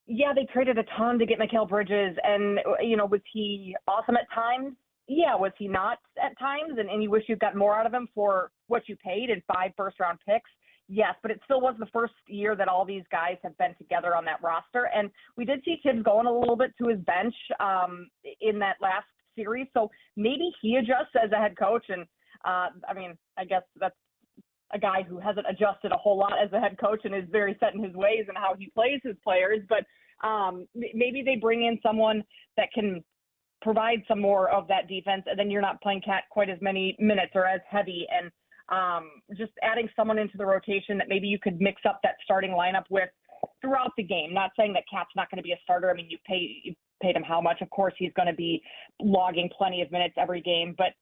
Speaker 15: yeah, they traded a ton to get Mikal Bridges. And, was he awesome at times? Yeah. Was he not at times? And you wish you got more out of him for what you paid in 5 first-round picks? Yes, but it still was the first year that all these guys have been together on that roster. And we did see Tibbs going a little bit to his bench in that last series. So maybe he adjusts as a head coach. And, I guess that's a guy who hasn't adjusted a whole lot as a head coach and is very set in his ways and how he plays his players. But maybe they bring in someone that can provide some more of that defense, and then you're not playing Cat quite as many minutes or as heavy. And just adding someone into the rotation that maybe you could mix up that starting lineup with throughout the game. Not saying that Cat's not going to be a starter. I mean, you paid him how much? Of course, he's going to be logging plenty of minutes every game. But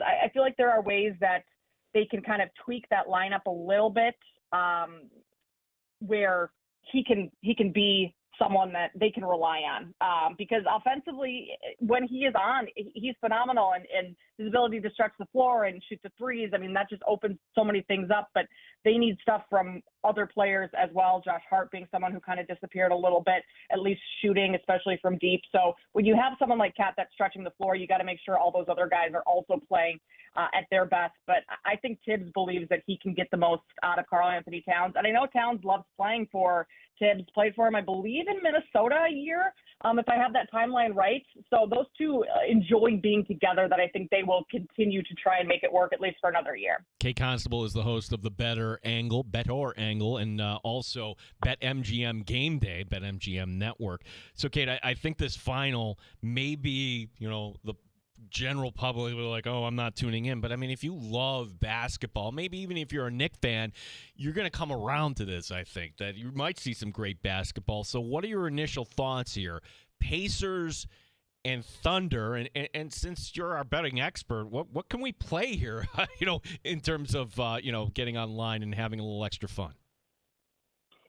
Speaker 15: I feel like there are ways that they can kind of tweak that lineup a little bit where he can be someone that they can rely on because offensively, when he is on, he's phenomenal, and his ability to stretch the floor and shoot the threes, I mean, that just opens so many things up, but they need stuff from other players as well. Josh Hart being someone who kind of disappeared a little bit, at least shooting, especially from deep. So when you have someone like Cat that's stretching the floor, you got to make sure all those other guys are also playing at their best. But I think Tibbs believes that he can get the most out of Karl Anthony Towns. And I know Towns loves playing for Tibbs, played for him, I believe, in Minnesota a year, if I have that timeline right. So those two enjoy being together, that I think they will continue to try and make it work at least for another year.
Speaker 4: Kate Constable is the host of the Better Angle, and also BetMGM Game Day, BetMGM Network. So, Kate, I think this final may be, the general public will like, oh, I'm not tuning in. But, I mean, if you love basketball, maybe even if you're a Knicks fan, you're going to come around to this, I think, that you might see some great basketball. So what are your initial thoughts here? Pacers and Thunder, and since you're our betting expert, what can we play here, in terms of, getting online and having a little extra fun?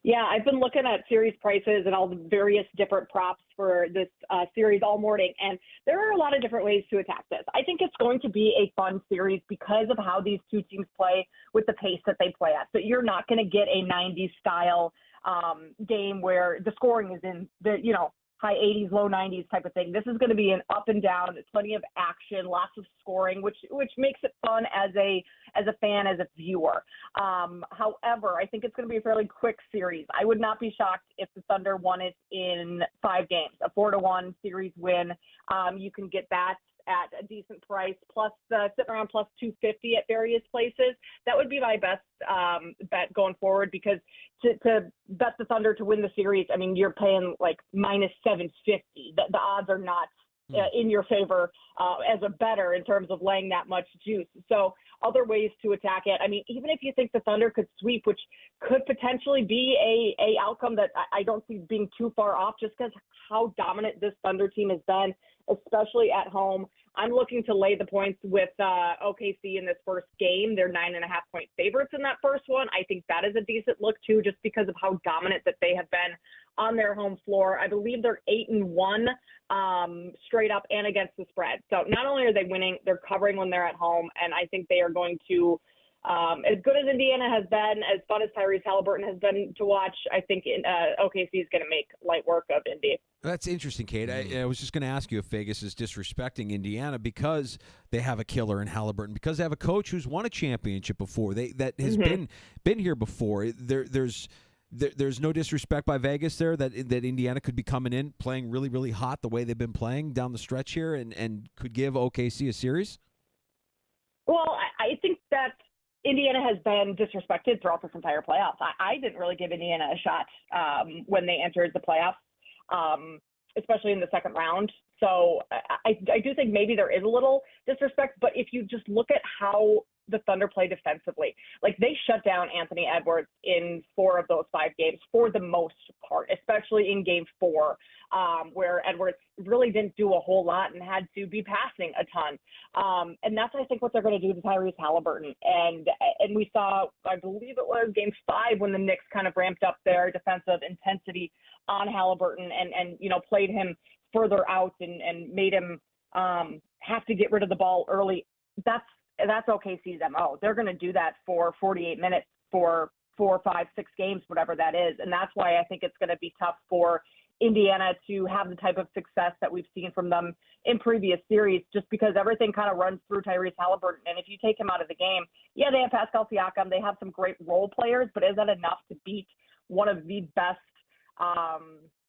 Speaker 15: Yeah, I've been looking at series prices and all the various different props for this series all morning, and there are a lot of different ways to attack this. I think it's going to be a fun series because of how these two teams play with the pace that they play at. So you're not going to get a 90s style game where the scoring is in the, high 80s, low 90s type of thing. This is going to be an up and down, plenty of action, lots of scoring, which makes it fun as a fan, as a viewer. However, I think it's going to be a fairly quick series. I would not be shocked if the Thunder won it in 5 games, a 4-1 series win. You can get that at a decent price, plus sitting around plus 250 at various places. That would be my best bet going forward, because to bet the Thunder to win the series, I mean, you're paying like minus 750. The odds are not in your favor as a bettor in terms of laying that much juice. So other ways to attack it. I mean, even if you think the Thunder could sweep, which could potentially be a outcome that I don't see being too far off, just because how dominant this Thunder team has been, especially at home. I'm looking to lay the points with OKC in this first game. They're 9.5-point favorites in that first one. I think that is a decent look too, just because of how dominant that they have been on their home floor. I believe they're 8-1 straight up and against the spread. So not only are they winning, they're covering when they're at home, and I think they are going to, as good as Indiana has been, as fun as Tyrese Halliburton has been to watch, I think OKC is going to make light work of Indy.
Speaker 3: That's interesting, Kate. I was just going to ask you if Vegas is disrespecting Indiana because they have a killer in Halliburton, because they have a coach who's won a championship before. That has been here before. There's no disrespect by Vegas there that Indiana could be coming in playing really, really hot the way they've been playing down the stretch here and could give OKC a series?
Speaker 15: Well, I think that Indiana has been disrespected throughout this entire playoffs. I didn't really give Indiana a shot when they entered the playoffs, especially in the second round. So I do think maybe there is a little disrespect, but if you just look at how the Thunder play defensively, like they shut down Anthony Edwards in 4 of those 5 games for the most part, especially in game 4, where Edwards really didn't do a whole lot and had to be passing a ton. And that's, I think, what they're going to do to Tyrese Halliburton. And we saw, I believe it was game 5, when the Knicks kind of ramped up their defensive intensity on Halliburton and played him further out and made him have to get rid of the ball early. That's OKC's MO. They're going to do that for 48 minutes for 4, 5, 6 games, whatever that is. And that's why I think it's going to be tough for Indiana to have the type of success that we've seen from them in previous series, just because everything kind of runs through Tyrese Halliburton. And if you take him out of the game, yeah, they have Pascal Siakam. They have some great role players, but is that enough to beat one of the best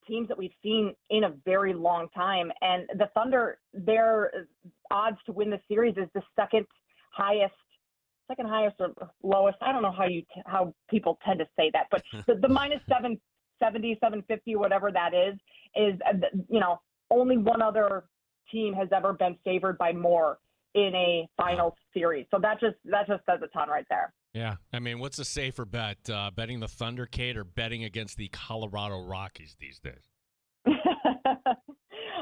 Speaker 15: teams that we've seen in a very long time? And the Thunder, their odds to win the series is the second highest or lowest. I don't know how people tend to say that, but the minus 770, 750, whatever that is, only one other team has ever been favored by more in a finals series. So that just says a ton right there.
Speaker 4: Yeah. I mean, what's a safer bet? Betting the Thunder, Kate, or betting against the Colorado Rockies these days?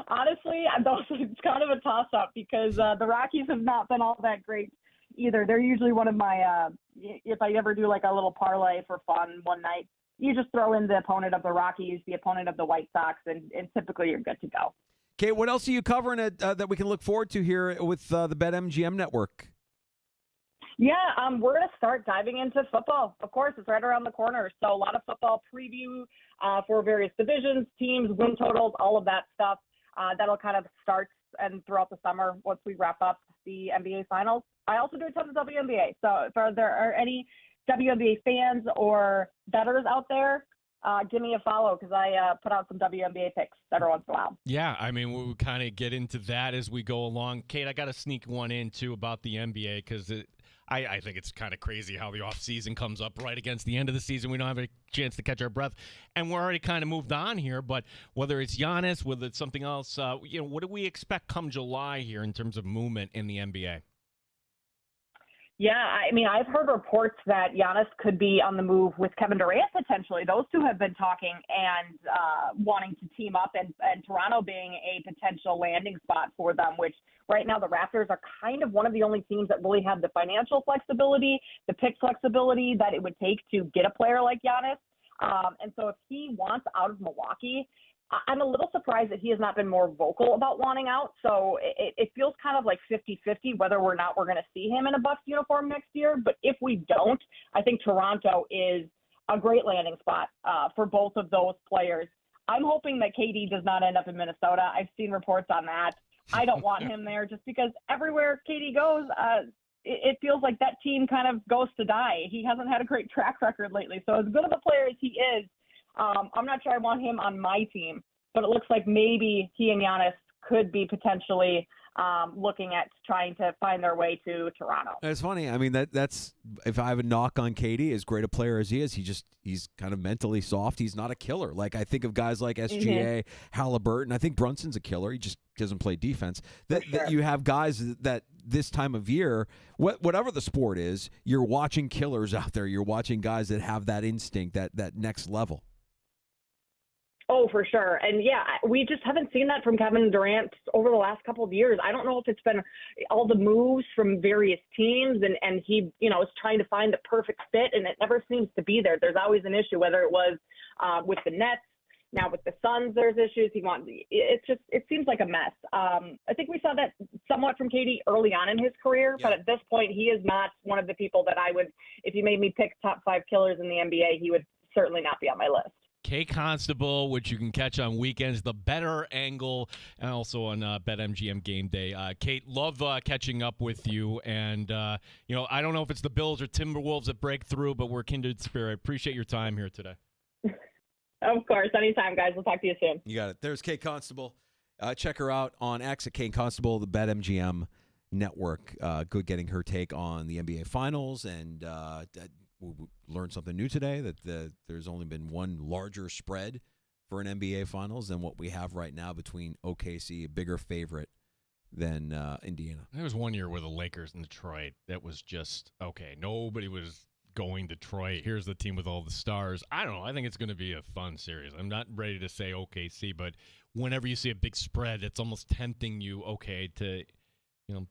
Speaker 15: Honestly, it's kind of a toss-up because the Rockies have not been all that great either. They're usually one of my, if I ever do like a little parlay for fun one night, you just throw in the opponent of the Rockies, the opponent of the White Sox, and typically you're good to go.
Speaker 3: Kate, what else are you covering that we can look forward to here with the BetMGM network?
Speaker 15: Yeah, we're going to start diving into football. Of course, it's right around the corner. So a lot of football preview for various divisions, teams, win totals, all of that stuff. That'll kind of start and throughout the summer once we wrap up the NBA Finals. I also do a ton of WNBA. So if there are any WNBA fans or bettors out there, give me a follow because I put out some WNBA picks every once in a while.
Speaker 4: Yeah, I mean, we'll kind of get into that as we go along. Kate, I got to sneak one in, too, about the NBA because I think it's kind of crazy how the offseason comes up right against the end of the season. We don't have a chance to catch our breath. And we're already kind of moved on here, but whether it's Giannis, whether it's something else, what do we expect come July here in terms of movement in the NBA?
Speaker 15: Yeah, I mean, I've heard reports that Giannis could be on the move with Kevin Durant potentially. Those two have been talking and wanting to team up, and Toronto being a potential landing spot for them, which right now the Raptors are kind of one of the only teams that really have the financial flexibility, the pick flexibility that it would take to get a player like Giannis. And so if he wants out of Milwaukee, I'm a little surprised that he has not been more vocal about wanting out. So it feels kind of like 50-50 whether or not we're going to see him in a Bucks uniform next year. But if we don't, I think Toronto is a great landing spot for both of those players. I'm hoping that KD does not end up in Minnesota. I've seen reports on that. I don't want him there just because everywhere KD goes, it feels like that team kind of goes to die. He hasn't had a great track record lately. So as good of a player as he is, I'm not sure I want him on my team, but it looks like maybe he and Giannis could be potentially looking at trying to find their way to Toronto.
Speaker 3: It's funny. I mean, that's if I have a knock on KD, as great a player as he is, he's kind of mentally soft. He's not a killer. Like I think of guys like SGA, Halliburton. I think Brunson's a killer. He just doesn't play defense. That you have guys that this time of year, whatever the sport is, you're watching killers out there. You're watching guys that have that instinct, that next level.
Speaker 15: Oh, for sure. And, yeah, we just haven't seen that from Kevin Durant over the last couple of years. I don't know if it's been all the moves from various teams and he, is trying to find the perfect fit, and it never seems to be there. There's always an issue, whether it was with the Nets. Now with the Suns, there's issues. It seems like a mess. I think we saw that somewhat from KD early on in his career, but at this point, he is not one of the people that I would, if you made me pick top 5 killers in the NBA, he would certainly not be on my list.
Speaker 4: Kate Constable, which you can catch on weekends, The Better Angle, and also on BetMGM Game Day. Kate, love catching up with you. And, I don't know if it's the Bills or Timberwolves that break through, but we're kindred spirit. Appreciate your time here today.
Speaker 15: Of course. Anytime, guys. We'll talk to you soon.
Speaker 3: You got it. There's Kate Constable. Check her out on X at Kate Constable, the BetMGM network. Good getting her take on the NBA Finals, and we learned something new today, that there's only been one larger spread for an NBA Finals than what we have right now between OKC, a bigger favorite than Indiana.
Speaker 4: There was one year where the Lakers in Detroit, that was just, okay, nobody was going Detroit. Here's the team with all the stars. I don't know. I think it's going to be a fun series. I'm not ready to say OKC, but whenever you see a big spread, it's almost tempting you, to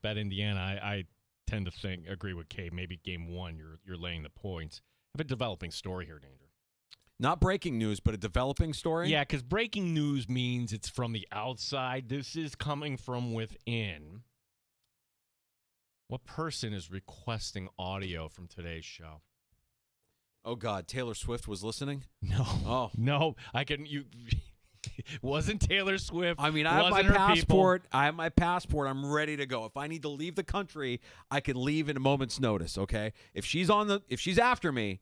Speaker 4: bet Indiana. I tend to agree with Kate. Maybe game 1, you're laying the points. I have a developing story here, Danger.
Speaker 3: Not breaking news, but a developing story?
Speaker 4: Yeah, because breaking news means it's from the outside. This is coming from within. What person is requesting audio from today's show?
Speaker 3: Oh, God. Taylor Swift was listening?
Speaker 4: No.
Speaker 3: Oh.
Speaker 4: No. Wasn't Taylor Swift.
Speaker 3: I mean, I have my
Speaker 4: wasn't her
Speaker 3: passport.
Speaker 4: people.
Speaker 3: I have my passport. I'm ready to go. If I need to leave the country, I can leave in a moment's notice. Okay. If she's after me,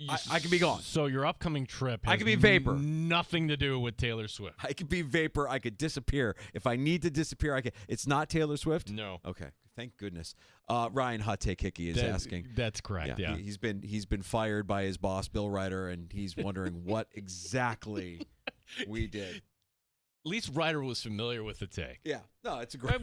Speaker 3: I can be gone.
Speaker 4: So your upcoming trip has
Speaker 3: I could be vapor.
Speaker 4: Nothing to do with Taylor Swift.
Speaker 3: I could be vapor. I could disappear. If I need to disappear, I can. It's not Taylor Swift?
Speaker 4: No.
Speaker 3: Okay. Thank goodness. Ryan Hot Take Hickey is asking.
Speaker 4: That's correct, yeah.
Speaker 3: He's been fired by his boss, Bill Ryder, and he's wondering what exactly we did.
Speaker 4: At least Ryder was familiar with the take.
Speaker 3: Yeah. No, it's a great.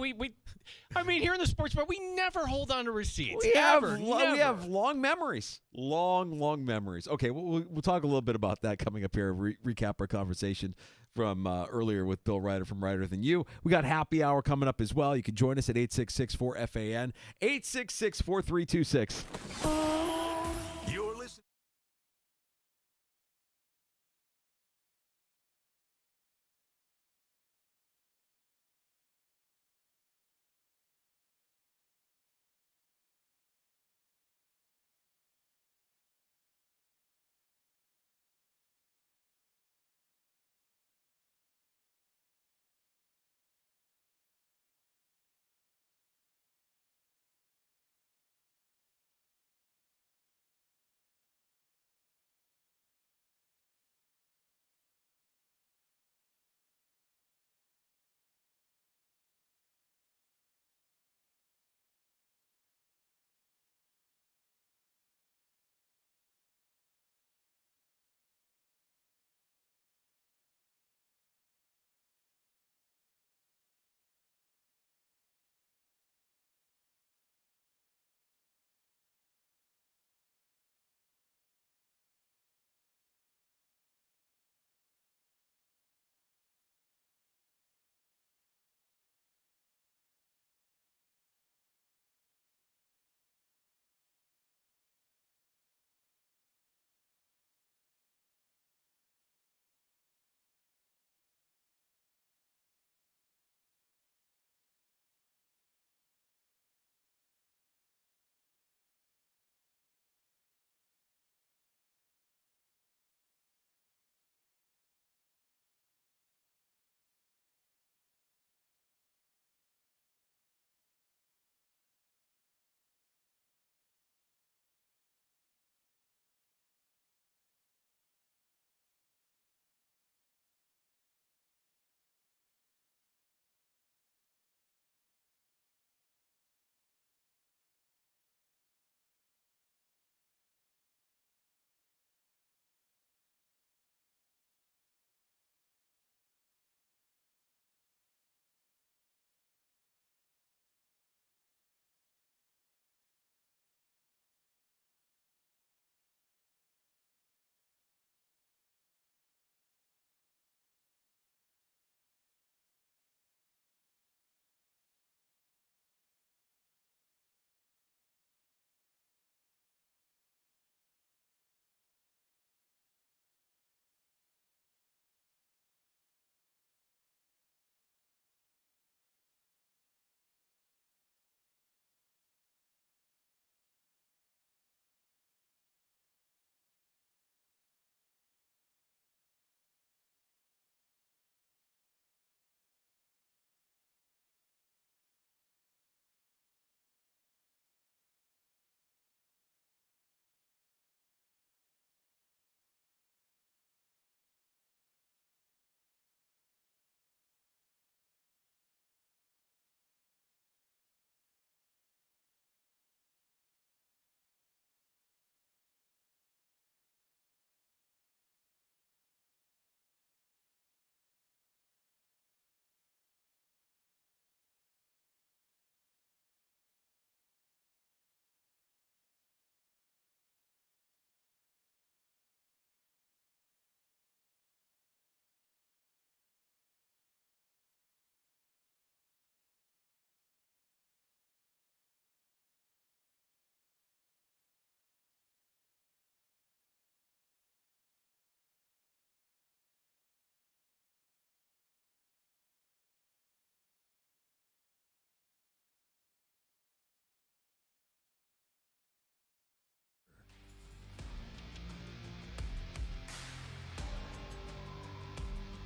Speaker 4: I mean, here in the sports bar, we never hold on to receipts.
Speaker 3: We
Speaker 4: Never.
Speaker 3: have long memories. Long memories. Okay, we'll talk a little bit about that coming up here. Recap our conversation from earlier with Bill Ryder from Ryder Than You. We got happy hour coming up as well. You can join us at 866-4FAN, 866-4326.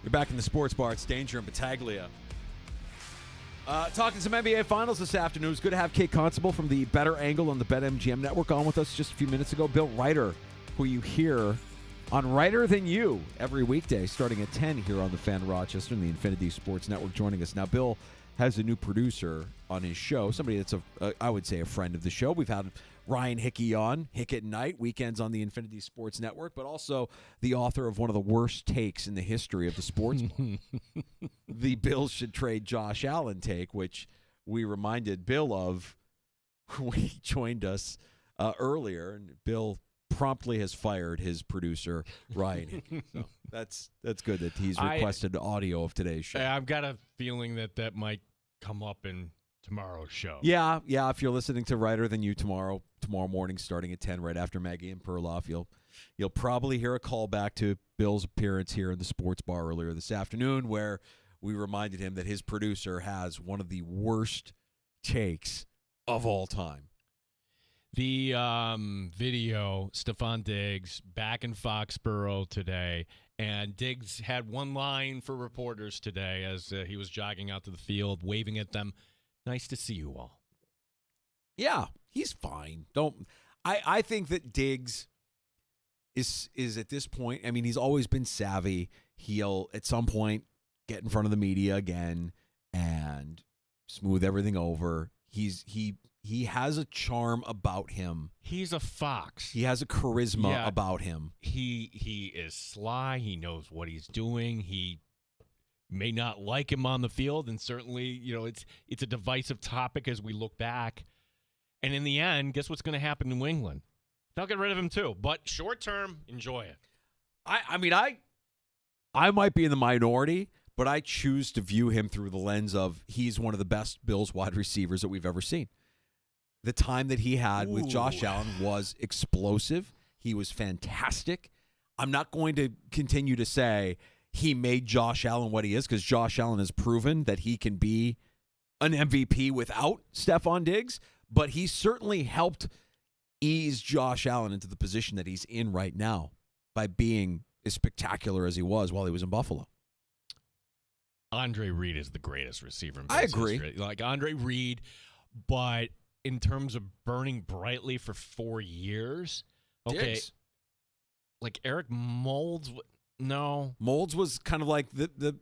Speaker 3: You're back in the sports bar. It's Danger and Battaglia. Talking some NBA Finals this afternoon. It's good to have Kate Constable from the Better Angle on the BetMGM Network on with us just a few minutes ago. Bill Reiter, who you hear on Reiter Than You every weekday starting at 10 here on the Fan Rochester and the Infinity Sports Network, joining us. Now, Bill has a new producer on his show, somebody that's, I would say, a friend of the show. We've had Ryan Hickey on, Hick at Night, weekends on the Infinity Sports Network, but also the author of one of the worst takes in the history of the sports bar. The Bills should trade Josh Allen take, which we reminded Bill of when he joined us earlier, and Bill promptly has fired his producer, Ryan Hickey. So that's good that he's requested audio of today's show.
Speaker 4: I've got a feeling that might come up in tomorrow's show.
Speaker 3: Yeah. If you're listening to Reiter Than You tomorrow morning, starting at 10, right after Maggie and Perloff, you'll probably hear a callback to Bill's appearance here in the sports bar earlier this afternoon, where we reminded him that his producer has one of the worst takes of all time.
Speaker 4: The video, Stephon Diggs back in Foxborough today, and Diggs had one line for reporters today as he was jogging out to the field, waving at them. Nice to see you all.
Speaker 3: Yeah, he's fine. I think that Diggs is at this point, I mean, he's always been savvy. He'll at some point get in front of the media again and smooth everything over. He has a charm about him.
Speaker 4: He's a fox.
Speaker 3: He has a charisma about him.
Speaker 4: He is sly. He knows what he's doing. He may not like him on the field, and certainly, it's a divisive topic as we look back. And in the end, guess what's going to happen in New England? They'll get rid of him too. But short term, enjoy it.
Speaker 3: I might be in the minority, but I choose to view him through the lens of he's one of the best Bills wide receivers that we've ever seen. The time that he had with Josh Allen was explosive. He was fantastic. I'm not going to continue to say he made Josh Allen what he is, because Josh Allen has proven that he can be an MVP without Stephon Diggs, but he certainly helped ease Josh Allen into the position that he's in right now by being as spectacular as he was while he was in Buffalo.
Speaker 4: Andre Reed is the greatest receiver in Bills
Speaker 3: I agree.
Speaker 4: history. Like Andre Reed, but in terms of burning brightly for 4 years, okay,
Speaker 3: Diggs.
Speaker 4: like Eric Moulds, no.
Speaker 3: Moulds was kind of like the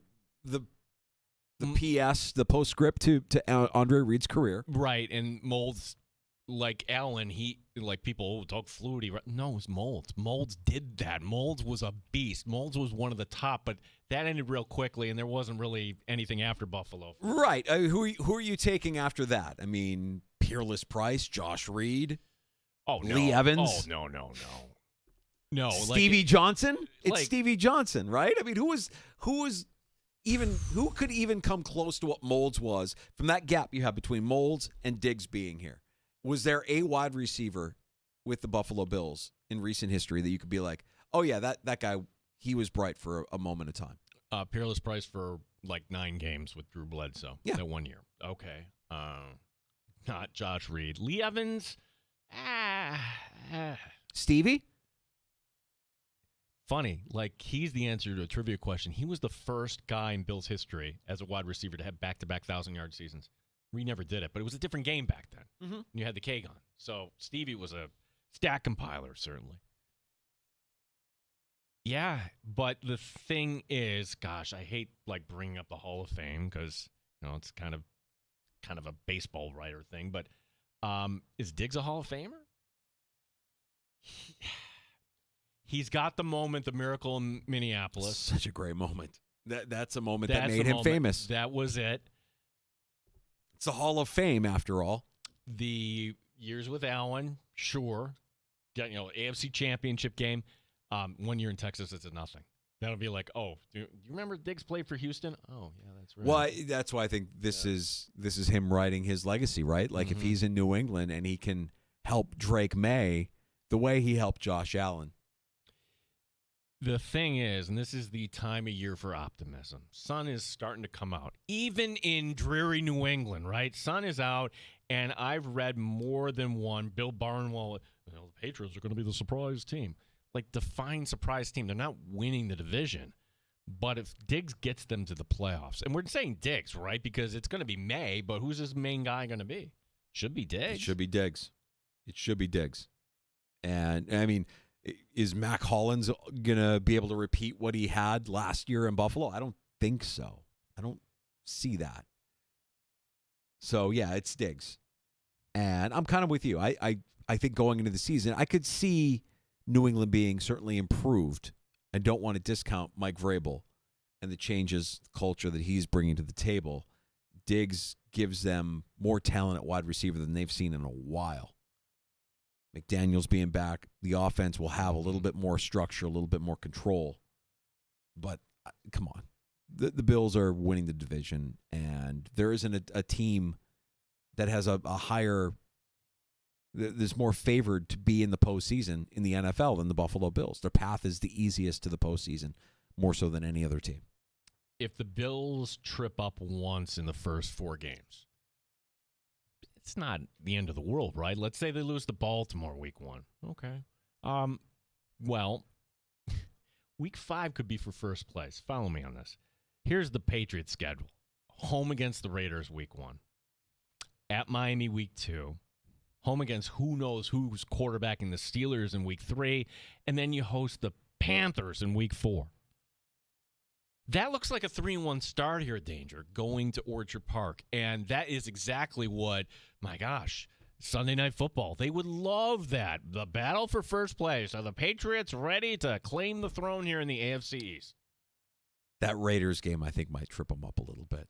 Speaker 3: PS, the postscript to Andre Reed's career.
Speaker 4: Right, and Moulds, like Allen, people talk Flutie. No, it was Moulds. Moulds did that. Moulds was a beast. Moulds was one of the top, but that ended real quickly, and there wasn't really anything after Buffalo.
Speaker 3: Right. Who are you taking after that? I mean, Peerless Price, Josh Reed, Lee Evans.
Speaker 4: Oh, no.
Speaker 3: Stevie Johnson? It's Stevie Johnson, right? I mean, who could even come close to what Moulds was from that gap you have between Moulds and Diggs being here? Was there a wide receiver with the Buffalo Bills in recent history that you could be like, oh, yeah, that guy, he was bright for a moment of time?
Speaker 4: Peerless Price for like 9 games with Drew Bledsoe.
Speaker 3: Yeah.
Speaker 4: That 1 year. Okay. Not Josh Reed. Lee Evans.
Speaker 3: Stevie?
Speaker 4: Funny. Like, he's the answer to a trivia question. He was the first guy in Bills history as a wide receiver to have back-to-back 1,000-yard seasons. We never did it, but it was a different game back then.
Speaker 3: Mm-hmm.
Speaker 4: You had the K gun. So Stevie was a stat compiler, certainly. Yeah, but the thing is, gosh, I hate bringing up the Hall of Fame because it's kind of a baseball writer thing. But is Diggs a Hall of Famer? He's got the moment, the miracle in Minneapolis.
Speaker 3: Such a great moment. That's a moment that made him famous.
Speaker 4: That was it.
Speaker 3: It's a Hall of Fame, after all.
Speaker 4: The years with Allen, sure. AFC Championship game. 1 year in Texas, it's a nothing. That'll be like, oh, do you remember Diggs played for Houston? Oh, yeah, that's right.
Speaker 3: Well, that's why I think this is him writing his legacy, right? Like, if he's in New England and he can help Drake May the way he helped Josh Allen.
Speaker 4: The thing is, and this is the time of year for optimism, sun is starting to come out. Even in dreary New England, right? Sun is out, and I've read more than one. Bill Barnwell, the Patriots are going to be the surprise team. Like, define surprise team. They're not winning the division, But if Diggs gets them to the playoffs, and we're saying Diggs, right? Because it's going to be May, but who's his main guy going to be? Should be Diggs.
Speaker 3: It should be Diggs. It should be Diggs. And, I mean, is Mac Hollins going to be able to repeat what he had last year in Buffalo? I don't think so. I don't see that. So, yeah, it's Diggs. And I'm kind of with you. I think going into the season, I could see New England being certainly improved. I don't want to discount Mike Vrabel and the changes, the culture that he's bringing to the table. Diggs gives them more talent at wide receiver than they've seen in a while. McDaniels being back, the offense will have a little bit more structure, a little bit more control. But come on. The Bills are winning the division, and there isn't a team that has a higher – that's more favored to be in the postseason in the NFL than the Buffalo Bills. Their path is the easiest to the postseason, more so than any other team.
Speaker 4: If the Bills trip up once in the first 4 games, it's not the end of the world, right? Let's say they lose to Baltimore week 1. Okay. Well, week 5 could be for first place. Follow me on this. Here's the Patriots' schedule. Home against the Raiders week 1. At Miami week 2. Home against who knows who's quarterbacking the Steelers in week 3. And then you host the Panthers in week 4. That looks like a 3-1 start here, Danger, going to Orchard Park. And that is exactly what, my gosh, Sunday Night Football. They would love that. The battle for first place. Are the Patriots ready to claim the throne here in the AFC East?
Speaker 3: That Raiders game, I think, might trip them up a little bit.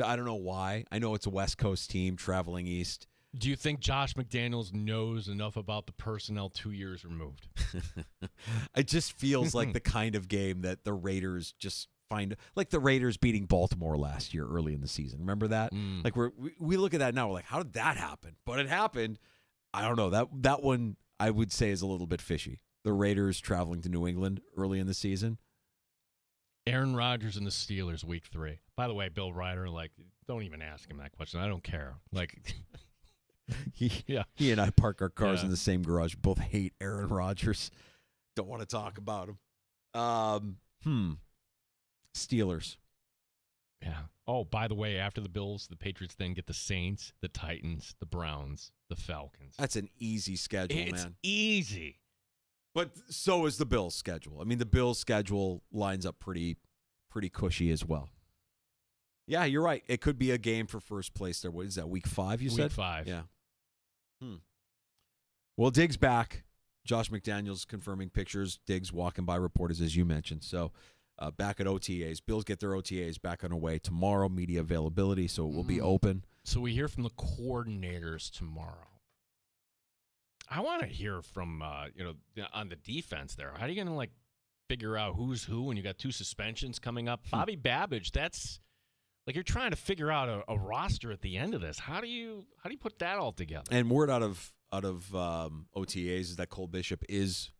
Speaker 3: I don't know why. I know it's a West Coast team traveling east.
Speaker 4: Do you think Josh McDaniels knows enough about the personnel 2 years removed?
Speaker 3: It just feels like the kind of game that the Raiders just find, like the Raiders beating Baltimore last year early in the season. Remember that? Like we look at that now, we're like, how did that happen? But it happened. I don't know. That one I would say is a little bit fishy. The Raiders traveling to New England early in the season.
Speaker 4: Aaron Rodgers and the Steelers week 3. By the way, Bill Ryder, like, don't even ask him that question. I don't care. Like.
Speaker 3: He and I park our cars in the same garage. Both hate Aaron Rodgers. Don't want to talk about him. Steelers.
Speaker 4: Yeah. Oh, by the way, after the Bills, the Patriots then get the Saints, the Titans, the Browns, the Falcons.
Speaker 3: That's an easy schedule, man.
Speaker 4: It's easy.
Speaker 3: But so is the Bills' schedule. I mean, the Bills' schedule lines up pretty cushy as well. Yeah, you're right. It could be a game for first place there. What is that, week 5 you said?
Speaker 4: Week 5.
Speaker 3: Yeah. Well, Diggs back. Josh McDaniels confirming pictures. Diggs walking by reporters, as you mentioned. So back at OTAs. Bills get their OTAs back on their way tomorrow. Media availability, so it will be open.
Speaker 4: So we hear from the coordinators tomorrow. I want to hear from on the defense there. How are you going to figure out who's who when you got 2 suspensions coming up? Bobby Babbage, that's like you're trying to figure out a roster at the end of this. How do you put that all together?
Speaker 3: And word out of OTAs is that Cole Bishop is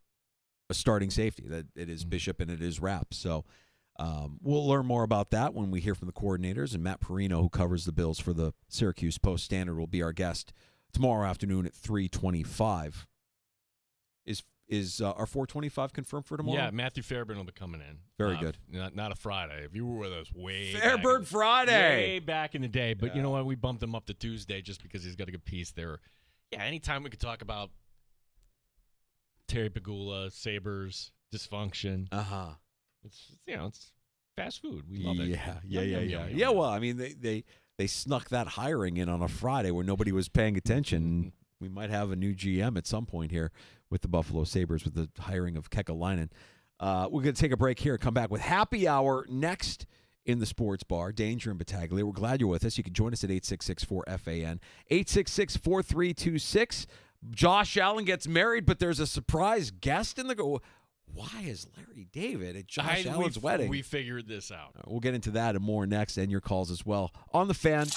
Speaker 3: a starting safety. That it is Bishop and it is Rapp. So we'll learn more about that when we hear from the coordinators. And Matt Perino, who covers the Bills for the Syracuse Post-Standard, will be our guest tomorrow afternoon at 3:25. Is our 4:25 confirmed for tomorrow?
Speaker 4: Yeah, Matthew Fairburn will be coming in.
Speaker 3: Very good.
Speaker 4: Not a Friday. If you were with us
Speaker 3: Fairburn Friday.
Speaker 4: Way back in the day. But you know what? We bumped him up to Tuesday just because he's got a good piece there. Yeah, anytime we could talk about Terry Pagula, Sabres, dysfunction. It's fast food. We love it.
Speaker 3: Yeah. Well, I mean, they snuck that hiring in on a Friday where nobody was paying attention. We might have a new GM at some point here with the Buffalo Sabres with the hiring of Kekalainen. We're going to take a break here. Come back with Happy Hour next in the Sports Bar. Danger and Battaglia. We're glad you're with us. You can join us at 866-4FAN. 866-4326. Josh Allen gets married, but there's a surprise guest in the... Why is Larry David at Josh Allen's wedding?
Speaker 4: We figured this out.
Speaker 3: We'll get into that and more next, and your calls as well on The Fan.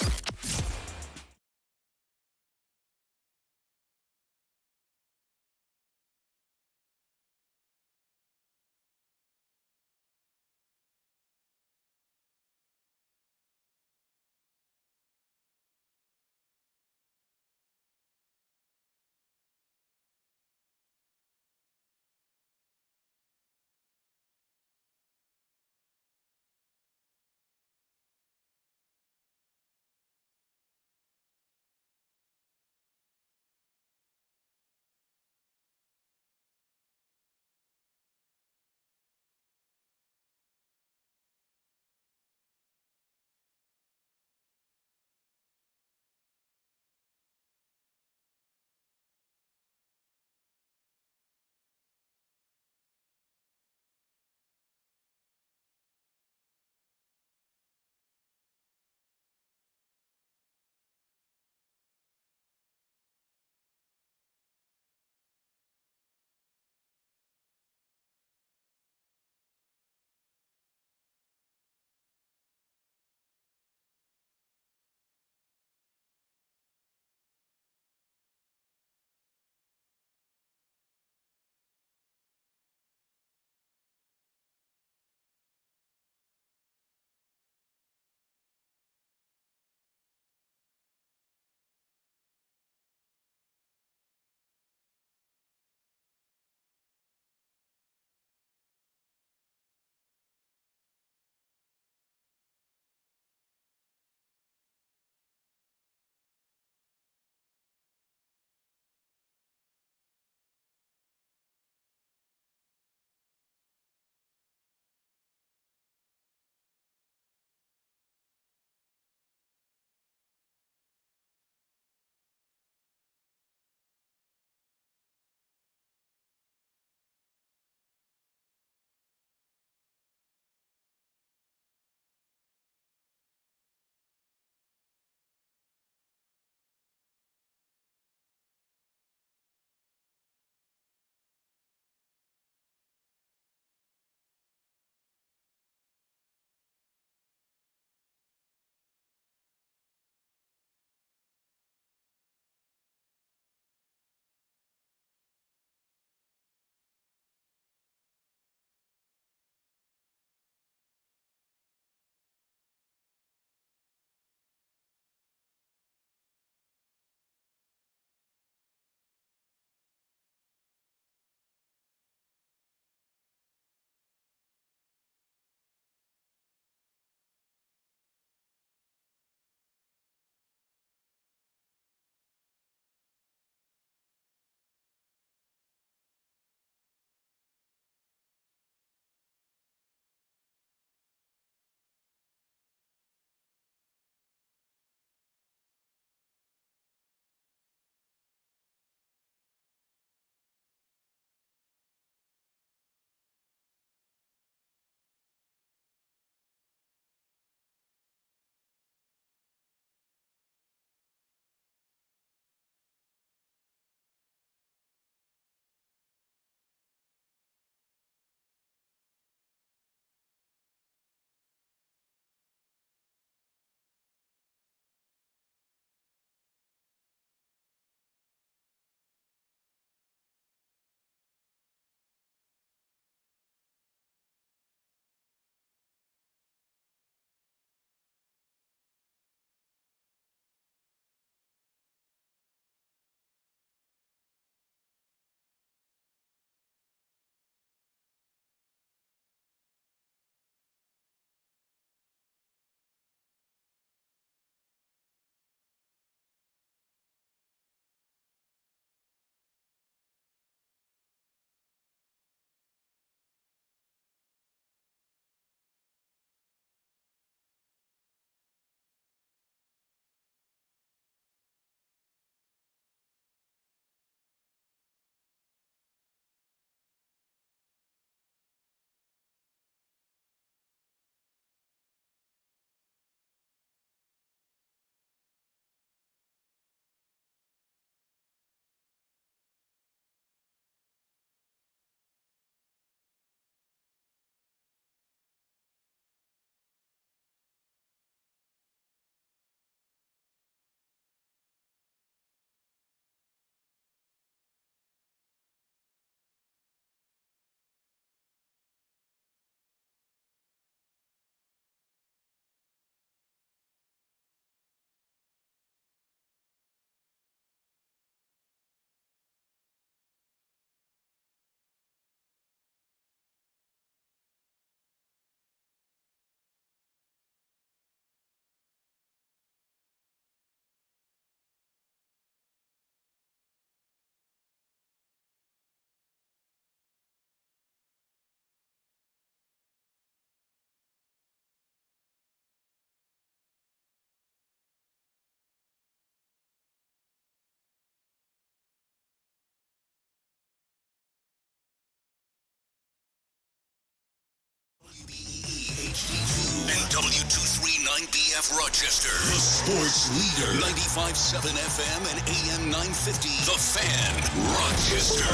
Speaker 1: WNBF Rochester, the sports leader. 95.7 FM and AM 950. The Fan, Rochester.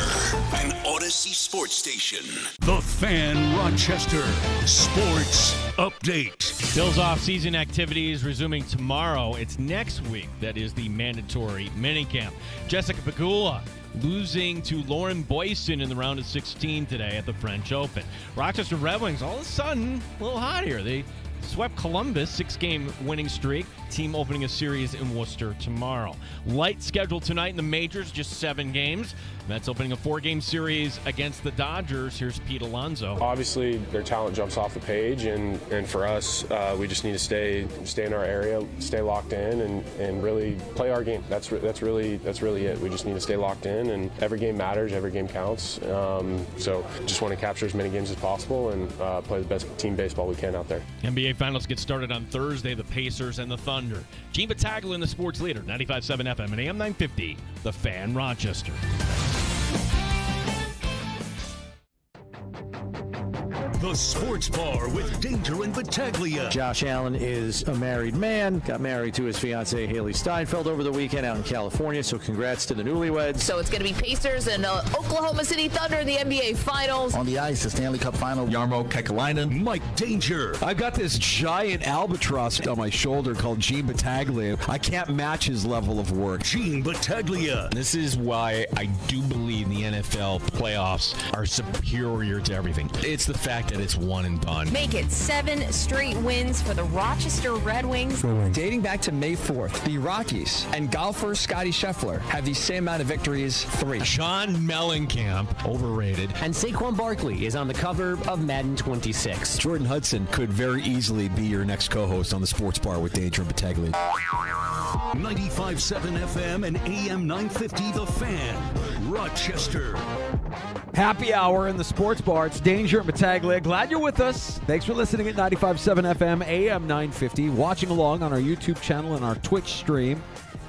Speaker 1: An Odyssey sports station. The Fan, Rochester. Sports update.
Speaker 4: Bills off-season activities resuming tomorrow. It's next week that is the mandatory minicamp. Jessica Pegula losing to Lauren Boyson in the round of 16 today at the French Open. Rochester Red Wings all of a sudden a little hot here. They swept Columbus, 6-game winning streak. Team opening a series in Worcester tomorrow. Light schedule tonight in the majors, just 7 games. Mets opening a 4-game series against the Dodgers. Here's Pete Alonso.
Speaker 8: Obviously, their talent jumps off the page, and for us, we just need to stay in our area, stay locked in, and really play our game. That's really it. We just need to stay locked in, and every game matters, every game counts. So just want to capture as many games as possible and play the best team baseball we can out there.
Speaker 4: NBA Finals get started on Thursday. The Pacers and the Thunder. Gene Battaglia in the sports leader, 95.7 FM and AM 950, The Fan, Rochester.
Speaker 1: The Sports Bar with Danger and Battaglia.
Speaker 9: Josh Allen is a married man, got married to his fiancée Haley Steinfeld over the weekend out in California, so congrats to the newlyweds.
Speaker 10: So it's going to be Pacers and Oklahoma City Thunder in the NBA Finals.
Speaker 11: On the ice, the Stanley Cup Final, Jarmo Kekalainen.
Speaker 1: Mike Danger.
Speaker 3: I've got this giant albatross on my shoulder called Gene Battaglia. I can't match his level of work.
Speaker 1: Gene Battaglia.
Speaker 12: This is why I do believe the NFL playoffs are superior to everything. It's the fact that it's one and done.
Speaker 16: Make it 7 straight wins for the Rochester Red Wings.
Speaker 13: Dating back to May 4th, the Rockies and golfer Scotty Scheffler have the same amount of victories, 3.
Speaker 12: Sean Mellencamp, overrated.
Speaker 14: And Saquon Barkley is on the cover of Madden 26.
Speaker 3: Jordan Hudson could very easily be your next co-host on the Sports Bar with Danger and Battaglia.
Speaker 1: 95.7 FM and AM 950, The Fan, Rochester.
Speaker 3: Happy hour in the Sports Bar. It's Danger and Battaglia. Glad you're with us. Thanks for listening at 95.7 FM, AM 950. Watching along on our YouTube channel and our Twitch stream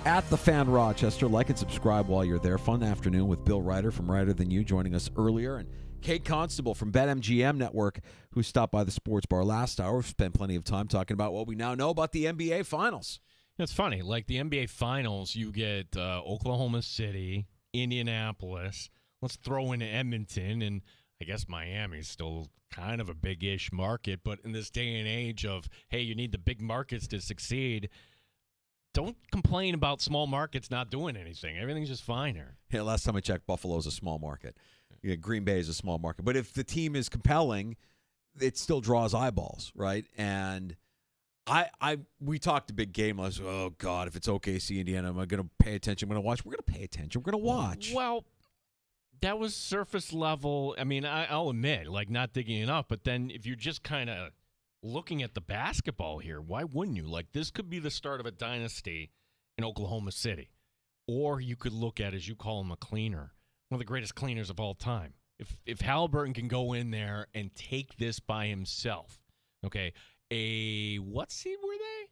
Speaker 3: at The Fan Rochester. Like and subscribe while you're there. Fun afternoon with Bill Ryder from Ryder Than You joining us earlier. And Kate Constable from BetMGM Network, who stopped by the Sports Bar last hour. We've spent plenty of time talking about what we now know about the NBA Finals.
Speaker 4: It's funny. Like the NBA Finals, you get Oklahoma City, Indianapolis. Let's throw in Edmonton, and I guess Miami's still kind of a big-ish market. But in this day and age of, hey, you need the big markets to succeed, don't complain about small markets not doing anything. Everything's just fine here.
Speaker 3: Yeah, last time I checked, Buffalo's a small market. Yeah, Green Bay is a small market. But if the team is compelling, it still draws eyeballs, right? And we talked a big game. I was, oh, God, if it's OKC, Indiana, am I going to pay attention? I'm going to watch. We're going to pay attention. We're going to watch.
Speaker 4: Well, that was surface level. I mean, I'll admit, like, not digging enough. But then if you're just kind of looking at the basketball here, why wouldn't you? Like, this could be the start of a dynasty in Oklahoma City. Or you could look at, as you call him, a cleaner, one of the greatest cleaners of all time. If Halliburton can go in there and take this by himself, okay, what seed were they?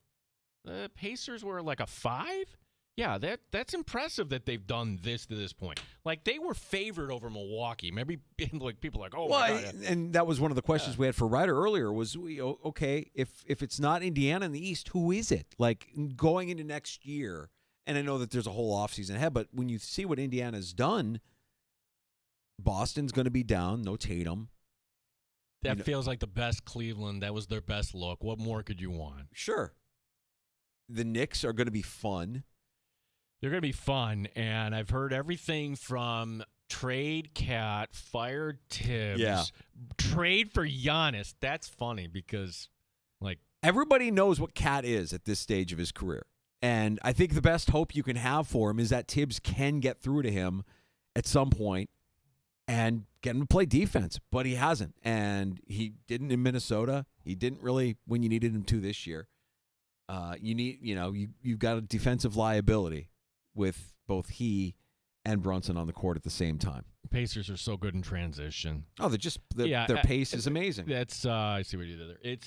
Speaker 4: The Pacers were like a 5? Yeah, that's impressive that they've done this to this point. Like, they were favored over Milwaukee. Maybe like people are like, oh, my God.
Speaker 3: And that was one of the questions we had for Ryder earlier was, okay, if it's not Indiana in the East, who is it? Like, going into next year, and I know that there's a whole offseason ahead, but when you see what Indiana's done, Boston's going to be down, no Tatum.
Speaker 4: That feels like the best Cleveland. That was their best look. What more could you want?
Speaker 3: Sure. The Knicks are going to be fun.
Speaker 4: They're going to be fun, and I've heard everything from trade Cat, fire Tibbs, trade for Giannis. That's funny because, like,
Speaker 3: everybody knows what Cat is at this stage of his career, and I think the best hope you can have for him is that Tibbs can get through to him at some point and get him to play defense, but he hasn't, and he didn't in Minnesota. He didn't really when you needed him to this year. You've got a defensive liability with both he and Brunson on the court at the same time.
Speaker 4: Pacers are so good in transition.
Speaker 3: Oh, their pace is amazing.
Speaker 4: That's I see what you did there.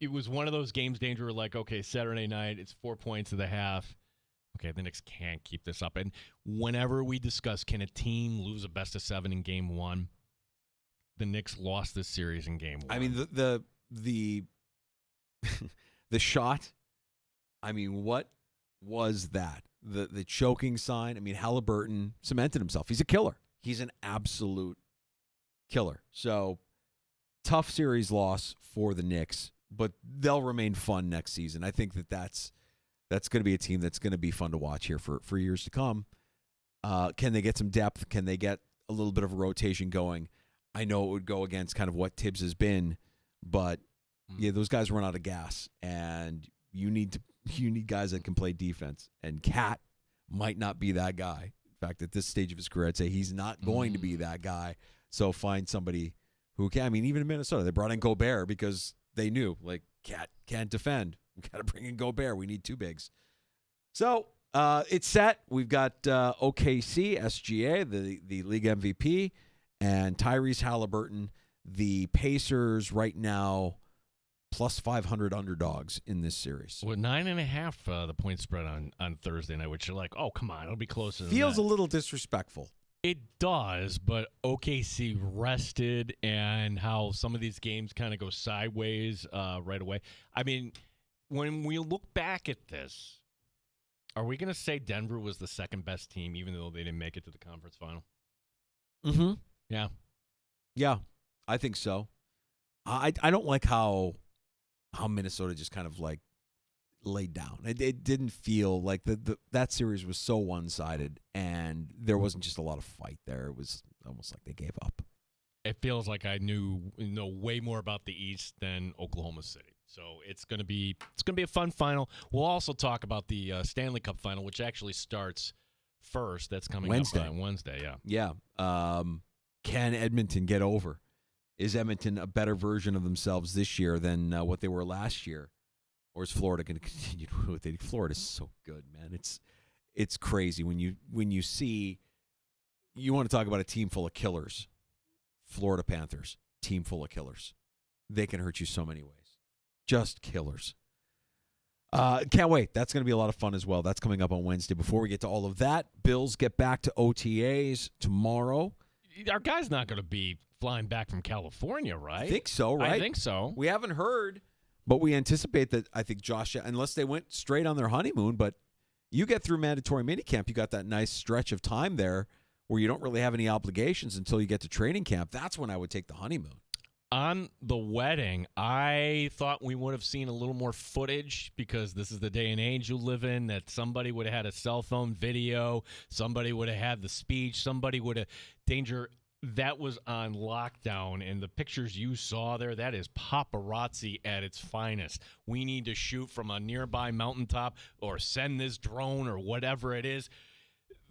Speaker 4: It was one of those games, Danger, where like, okay, Saturday night, it's 4 points at the half. Okay, the Knicks can't keep this up. And whenever we discuss, can a team lose a best of 7 in game 1? The Knicks lost this series in game 1.
Speaker 3: I mean, the The shot, I mean, what was that? The choking sign. I mean, Halliburton cemented himself. He's a killer. He's an absolute killer. So, tough series loss for the Knicks, but they'll remain fun next season. I think that's going to be a team that's going to be fun to watch here for years to come. Can they get some depth? Can they get a little bit of a rotation going? I know it would go against kind of what Tibbs has been, but yeah, those guys run out of gas, and you need guys that can play defense. And Cat might not be that guy. In fact, at this stage of his career, I'd say he's not going to be that guy. So find somebody who can. I mean, even in Minnesota, they brought in Gobert because they knew, like, Cat can't defend. We got to bring in Gobert. We need two bigs. So it's set. We've got OKC, SGA, the league MVP, and Tyrese Halliburton, the Pacers right now, plus 500 underdogs in this series.
Speaker 4: Well, 9.5 the point spread on Thursday night, which you're like, oh, come on, it'll be closer than
Speaker 3: Feels
Speaker 4: that.
Speaker 3: a little disrespectful.
Speaker 4: It does, but OKC rested, and how some of these games kind of go sideways right away. I mean, when we look back at this, are we going to say Denver was the second best team, even though they didn't make it to the conference final?
Speaker 3: Mm-hmm.
Speaker 4: Yeah.
Speaker 3: Yeah, I think so. I don't like how Minnesota just kind of like laid down. It didn't feel like that series was so one-sided, and there wasn't just a lot of fight there. It was almost like they gave up.
Speaker 4: It feels like I know way more about the East than Oklahoma City. So it's gonna be a fun final. We'll also talk about the Stanley Cup final, which actually starts first. That's coming
Speaker 3: Wednesday.
Speaker 4: up on Wednesday. Yeah.
Speaker 3: Yeah. Can Edmonton get over? Is Edmonton a better version of themselves this year than what they were last year? Or is Florida going to continue to do what they do? Florida's so good, man. It's crazy when you see, you want to talk about a team full of killers. Florida Panthers, team full of killers. They can hurt you so many ways. Just killers. Can't wait. That's going to be a lot of fun as well. That's coming up on Wednesday. Before we get to all of that, Bills get back to OTAs tomorrow.
Speaker 4: Our guy's not going to be flying back from California, right?
Speaker 3: I think so, right?
Speaker 4: I think so.
Speaker 3: We haven't heard, but we anticipate that. I think Josh, unless they went straight on their honeymoon, but you get through mandatory minicamp, you got that nice stretch of time there where you don't really have any obligations until you get to training camp. That's when I would take the honeymoon.
Speaker 4: On the wedding, I thought we would have seen a little more footage because this is the day and age you live in, that somebody would have had a cell phone video, somebody would have had the speech, somebody would have danger. That was on lockdown, and the pictures you saw there, that is paparazzi at its finest. We need to shoot from a nearby mountaintop or send this drone or whatever it is.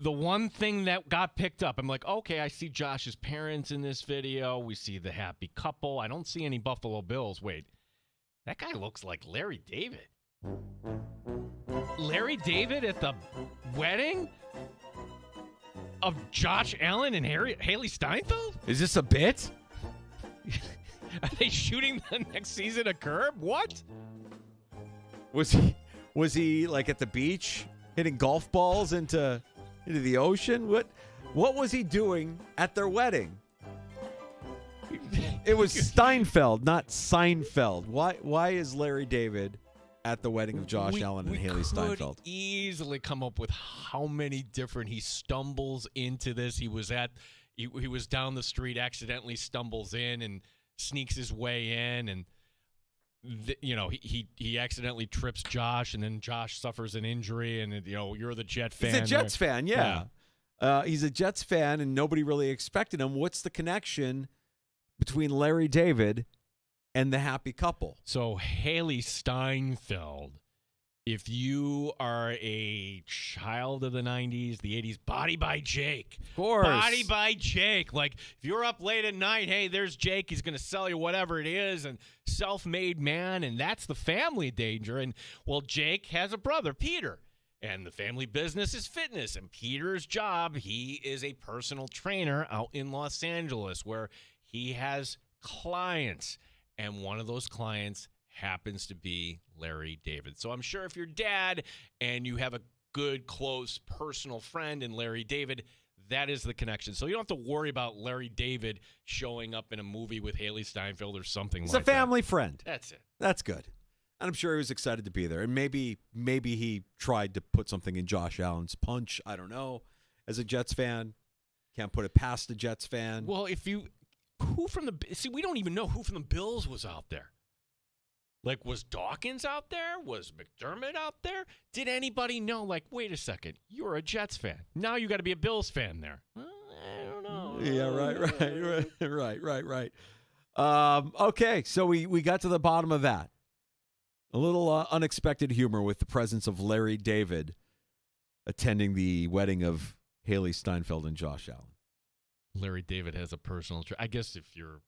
Speaker 4: The one thing that got picked up, I'm like, okay, I see Josh's parents in this video. We see the happy couple. I don't see any Buffalo Bills. Wait, that guy looks like Larry David. Larry David at the wedding of Josh Allen and Haley Steinfeld?
Speaker 3: Is this a bit?
Speaker 4: Are they shooting the next season a Curb? What?
Speaker 3: Was he like at the beach hitting golf balls into the ocean? What was he doing at their wedding? It was Steinfeld, not Seinfeld. Why is Larry David at the wedding of Josh Allen and Haley Steinfeld?
Speaker 4: We could easily come up with how many different. He stumbles into this. He was down the street, accidentally stumbles in and sneaks his way in, and he accidentally trips Josh, and then Josh suffers an injury, and you're the Jet fan.
Speaker 3: He's a Jets fan, yeah. He's a Jets fan, and nobody really expected him. What's the connection between Larry David and the happy couple?
Speaker 4: So Haley Steinfeld, if you are a child of the 90s, the 80s, Body by Jake.
Speaker 3: Of course.
Speaker 4: Body by Jake. Like, if you're up late at night, hey, there's Jake. He's going to sell you whatever it is, and self-made man, and that's the family danger. And, well, Jake has a brother, Peter, and the family business is fitness. And Peter's job, he is a personal trainer out in Los Angeles where he has clients. And one of those clients happens to be Larry David. So I'm sure if you're dad and you have a good, close, personal friend in Larry David, that is the connection. So you don't have to worry about Larry David showing up in a movie with Haley Steinfeld or something like that.
Speaker 3: He's a family friend.
Speaker 4: That's it.
Speaker 3: That's good. And I'm sure he was excited to be there. And maybe he tried to put something in Josh Allen's punch. I don't know. As a Jets fan, can't put it past a Jets fan.
Speaker 4: Well, we don't even know who from the Bills was out there. Like, was Dawkins out there? Was McDermott out there? Did anybody know, like, wait a second, you're a Jets fan. Now you got to be a Bills fan there. I don't know.
Speaker 3: Yeah, right. Okay, so we got to the bottom of that. A little unexpected humor with the presence of Larry David attending the wedding of Haley Steinfeld and Josh Allen.
Speaker 4: Larry David has a personal I guess if you're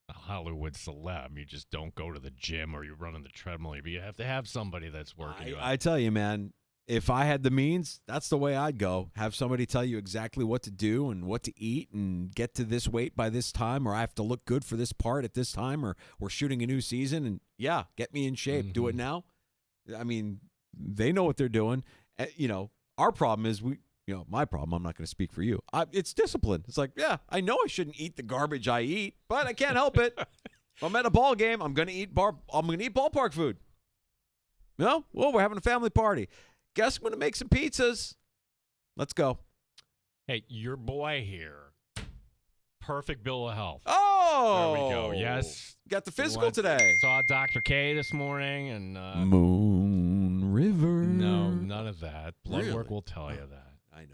Speaker 4: a Hollywood celeb, you just don't go to the gym or you run on the treadmill. You have to have somebody that's working you out.
Speaker 3: I tell you, man, if I had the means, that's the way I'd go. Have somebody tell you exactly what to do and what to eat and get to this weight by this time, or I have to look good for this part at this time, or we're shooting a new season, and yeah, get me in shape. Do it now. I mean, they know what they're doing. Our problem is my problem, I'm not going to speak for you. It's discipline. It's like, yeah, I know I shouldn't eat the garbage I eat, but I can't help it. If I'm at a ball game, I'm going to eat ballpark food. Well, we're having a family party. Guess I'm going to make some pizzas. Let's go.
Speaker 4: Hey, your boy here. Perfect bill of health.
Speaker 3: Oh!
Speaker 4: There we go. Yes.
Speaker 3: Got the physical today.
Speaker 4: Saw Dr. K this morning. And
Speaker 3: Moon River.
Speaker 4: No, none of that. Blood
Speaker 3: Really?
Speaker 4: work will tell you that.
Speaker 3: I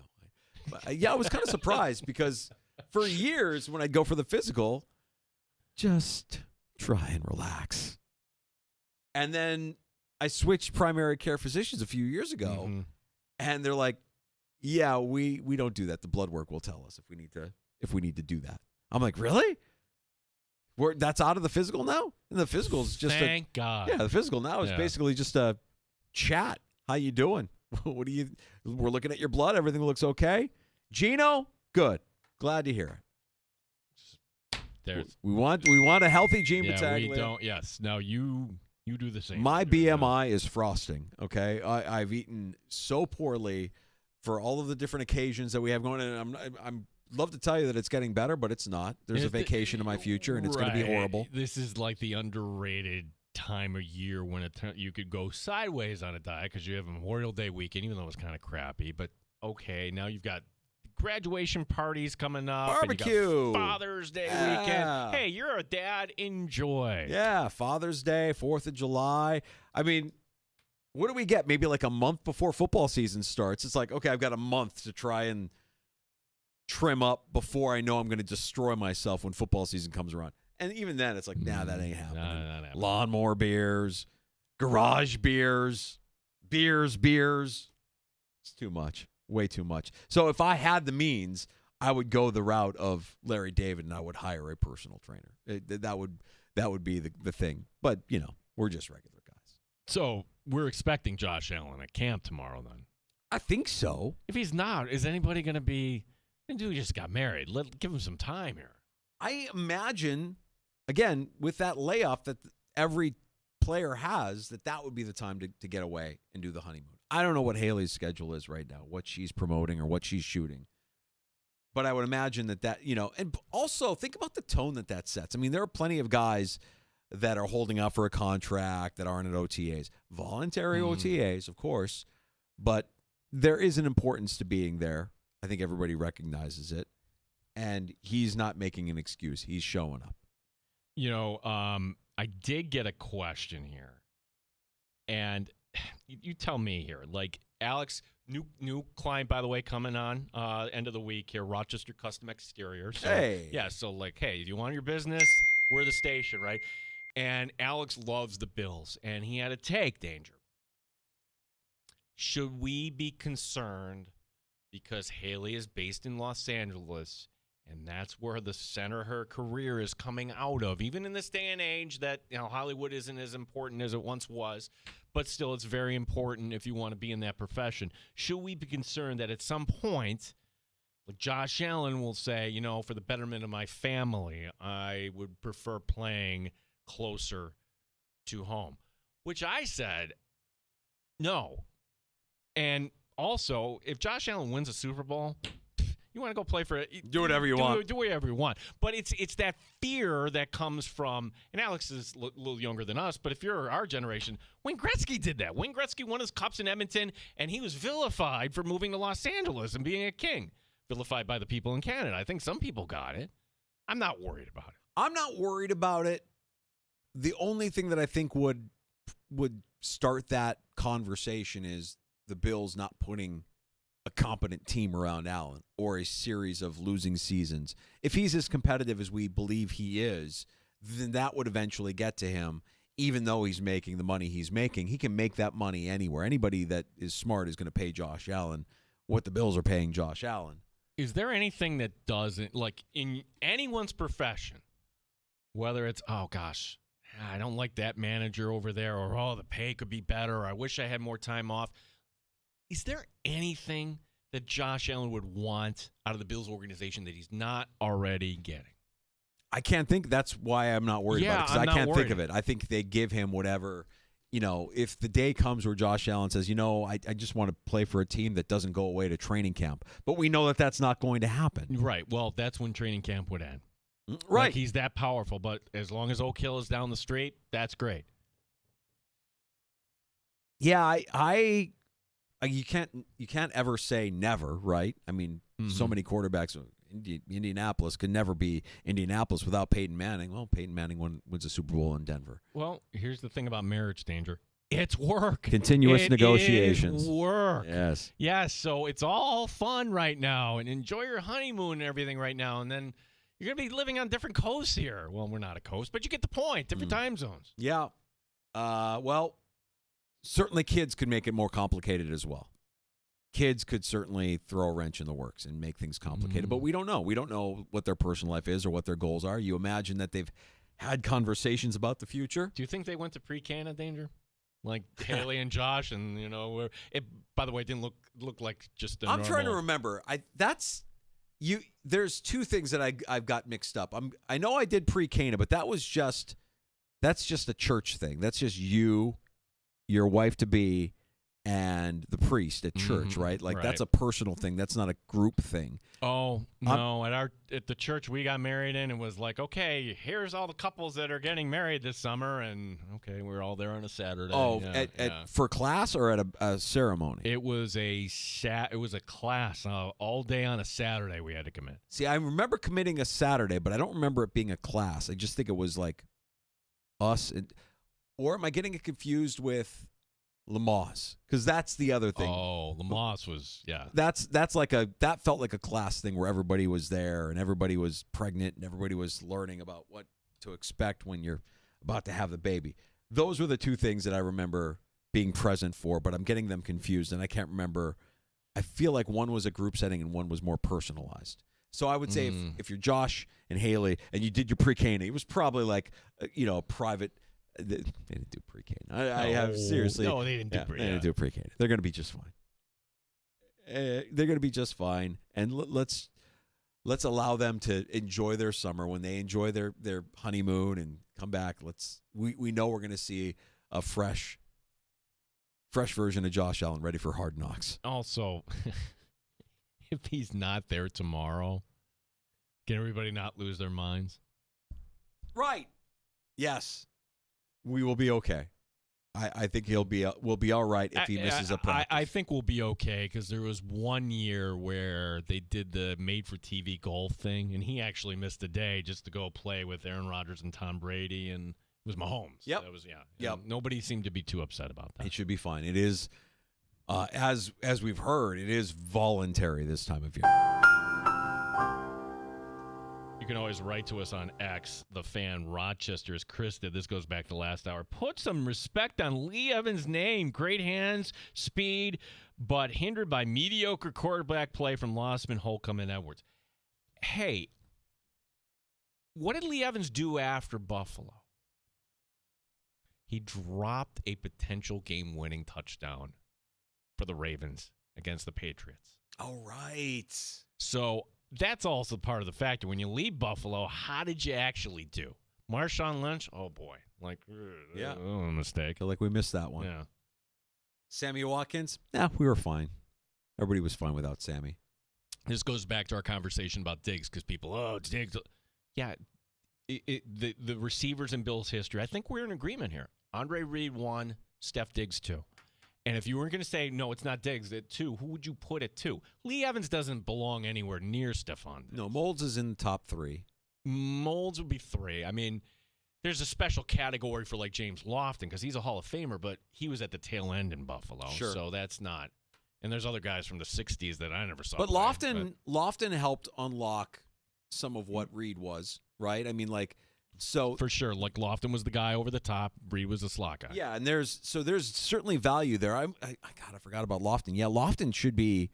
Speaker 3: know. I was kind of surprised because for years when I'd go for the physical, just try and relax. And then I switched primary care physicians a few years ago, and they're like, "Yeah, we don't do that. The blood work will tell us if we need to do that." I'm like, "Really? That's out of the physical now?" And the physical is just
Speaker 4: Thank God.
Speaker 3: Yeah, the physical now is basically just a chat. How you doing? We're looking at your blood. Everything looks okay. Gino, good. Glad to hear it. We want a healthy Gene Battaglia.
Speaker 4: We don't. Yes. Now you do the same.
Speaker 3: My BMI is frosting. Okay, I've eaten so poorly for all of the different occasions that we have going, and I'm love to tell you that it's getting better, but it's not. There's a vacation in my future, and it's going to be horrible.
Speaker 4: This is like the underrated time of year when you could go sideways on a diet because you have Memorial Day weekend, even though it's kind of crappy. But okay, now you've got graduation parties coming up,
Speaker 3: barbecue,
Speaker 4: and you got Father's Day weekend. Hey, you're a dad. Enjoy.
Speaker 3: Yeah, Father's Day, 4th of July. I mean, what do we get? Maybe like a month before football season starts. It's like, okay, I've got a month to try and trim up before I know I'm going to destroy myself when football season comes around. And even then, it's like, nah, that ain't happening.
Speaker 4: Not happening.
Speaker 3: Lawnmower beers, garage beers. It's too much. Way too much. So if I had the means, I would go the route of Larry David and I would hire a personal trainer. That would be the thing. But, we're just regular guys.
Speaker 4: So we're expecting Josh Allen at camp tomorrow then?
Speaker 3: I think so.
Speaker 4: If he's not, is anybody going to be – the dude just got married. Give him some time here.
Speaker 3: I imagine, again, with that layoff that every player has, that would be the time to get away and do the honeymoon. I don't know what Haley's schedule is right now, what she's promoting or what she's shooting. But I would imagine that, and also think about the tone that sets. I mean, there are plenty of guys that are holding out for a contract that aren't at OTAs. Voluntary OTAs, of course, but there is an importance to being there. I think everybody recognizes it. And he's not making an excuse. He's showing up.
Speaker 4: I did get a question here. And you tell me here. Like, Alex, new client, by the way, coming on end of the week here, Rochester Custom Exterior. So,
Speaker 3: hey.
Speaker 4: Yeah, so like, hey, do you want your business? We're the station, right? And Alex loves the Bills. And he had a take, Danger. Should we be concerned because Haley is based in Los Angeles, and that's where the center of her career is coming out of, even in this day and age that Hollywood isn't as important as it once was, but still it's very important if you want to be in that profession. Should we be concerned that at some point, like Josh Allen will say, for the betterment of my family, I would prefer playing closer to home, which I said no. And also, if Josh Allen wins a Super Bowl, You want to go play for it?
Speaker 3: Do whatever you want.
Speaker 4: Do whatever you want. But it's that fear that comes from, and Alex is a little younger than us, but if you're our generation, Wayne Gretzky did that. Wayne Gretzky won his cups in Edmonton, and he was vilified for moving to Los Angeles and being a king. Vilified by the people in Canada. I think some people got it. I'm not worried about it.
Speaker 3: I'm not worried about it. The only thing that I think would start that conversation is the Bills not putting a competent team around Allen or a series of losing seasons. If he's as competitive as we believe he is, then that would eventually get to him. Even though he's making the money he's making, he can make that money anywhere. Anybody that is smart is going to pay Josh Allen what the Bills are paying Josh Allen.
Speaker 4: Is there anything that doesn't, like in anyone's profession, whether it's, oh gosh, I don't like that manager over there, or oh, the pay could be better, or I wish I had more time off. Is there anything that Josh Allen would want out of the Bills organization that he's not already getting?
Speaker 3: I can't think. That's why I'm not worried about it, because I can't think of it. I think they give him whatever, if the day comes where Josh Allen says, I just want to play for a team that doesn't go away to training camp. But we know that that's not going to happen.
Speaker 4: Right. Well, that's when training camp would end.
Speaker 3: Right.
Speaker 4: Like he's that powerful, but as long as Oak Hill is down the street, that's great.
Speaker 3: Yeah, you can't ever say never, right? I mean, so many quarterbacks. Indianapolis could never be Indianapolis without Peyton Manning. Well, Peyton Manning wins a Super Bowl in Denver.
Speaker 4: Well, here's the thing about marriage, Danger. It's work.
Speaker 3: Continuous negotiations.
Speaker 4: Is work.
Speaker 3: Yes.
Speaker 4: Yes, so it's all fun right now, and enjoy your honeymoon and everything right now, and then you're going to be living on different coasts here. Well, we're not a coast, but you get the point. Different time zones.
Speaker 3: Yeah. Well, certainly kids could make it more complicated as well. Kids could certainly throw a wrench in the works and make things complicated, but we don't know. We don't know what their personal life is or what their goals are. You imagine that they've had conversations about the future.
Speaker 4: Do you think they went to pre-Canada, Danger? Like Haley and Josh, and by the way, it didn't look like just a
Speaker 3: I'm
Speaker 4: normal...
Speaker 3: trying to remember. There's two things that I've got mixed up. I know I did pre-Cana, but that's just a church thing. That's just you, your wife to be, and the priest at church, right? Like that's a personal thing. That's not a group thing.
Speaker 4: Oh no! At the church we got married in, it was like, okay, here's all the couples that are getting married this summer, and okay, we're all there on a Saturday.
Speaker 3: Oh, for class or at a ceremony?
Speaker 4: It was a class all day on a Saturday. We had to commit.
Speaker 3: See, I remember committing a Saturday, but I don't remember it being a class. I just think it was like us, or am I getting it confused with Lamaze? Because that's the other thing.
Speaker 4: Oh, Lamaze was, yeah.
Speaker 3: That felt like a class thing where everybody was there and everybody was pregnant and everybody was learning about what to expect when you're about to have the baby. Those were the two things that I remember being present for, but I'm getting them confused and I can't remember. I feel like one was a group setting and one was more personalized. So I would say if you're Josh and Haley and you did your pre-Cana, it was probably like private. They didn't do pre-Cana. I have seriously.
Speaker 4: No, they didn't do pre-Cana.
Speaker 3: They didn't do pre-Cana. They're going to be just fine. They're going to be just fine. And let's allow them to enjoy their summer. When they enjoy their honeymoon and come back, we know we're going to see a fresh version of Josh Allen ready for Hard Knocks.
Speaker 4: Also, if he's not there tomorrow, can everybody not lose their minds?
Speaker 3: Right. Yes. We will be okay. I think we'll be all right if he misses a practice.
Speaker 4: I think we'll be okay because there was one year where they did the made-for-TV golf thing, and he actually missed a day just to go play with Aaron Rodgers and Tom Brady, and it was Mahomes.
Speaker 3: Yep.
Speaker 4: That was, yeah.
Speaker 3: Yep.
Speaker 4: Nobody seemed to be too upset about that.
Speaker 3: It should be fine. It is, as we've heard, it is voluntary this time of year.
Speaker 4: You can always write to us on X, the fan Rochester, as Chris did. This goes back to last hour. Put some respect on Lee Evans' name. Great hands, speed, but hindered by mediocre quarterback play from Lossman, Holcomb, and Edwards. Hey, what did Lee Evans do after Buffalo? He dropped a potential game-winning touchdown for the Ravens against the Patriots.
Speaker 3: All right.
Speaker 4: So that's also part of the factor. When you leave Buffalo, how did you actually do? Marshawn Lynch, oh boy, mistake.
Speaker 3: Feel like we missed that one.
Speaker 4: Yeah.
Speaker 3: Sammy Watkins, we were fine. Everybody was fine without Sammy.
Speaker 4: This goes back to our conversation about Diggs because people, it's Diggs. Yeah, the receivers in Bills history, I think we're in agreement here. Andre Reed 1, Steph Diggs 2. And if you were going to say, no, it's not Diggs at 2, who would you put at 2? Lee Evans doesn't belong anywhere near Stephon Diggs.
Speaker 3: No, Molds is in the top 3.
Speaker 4: Molds would be 3. I mean, there's a special category for like James Lofton because he's a Hall of Famer, but he was at the tail end in Buffalo.
Speaker 3: Sure.
Speaker 4: So that's not. And there's other guys from the 60s that I never saw.
Speaker 3: But
Speaker 4: play,
Speaker 3: Lofton helped unlock some of what Reed was, right? I mean, like, so.
Speaker 4: For sure. Like, Lofton was the guy over the top. Reed was the slot guy.
Speaker 3: Yeah, and there's certainly value there. I forgot about Lofton. Yeah, Lofton should be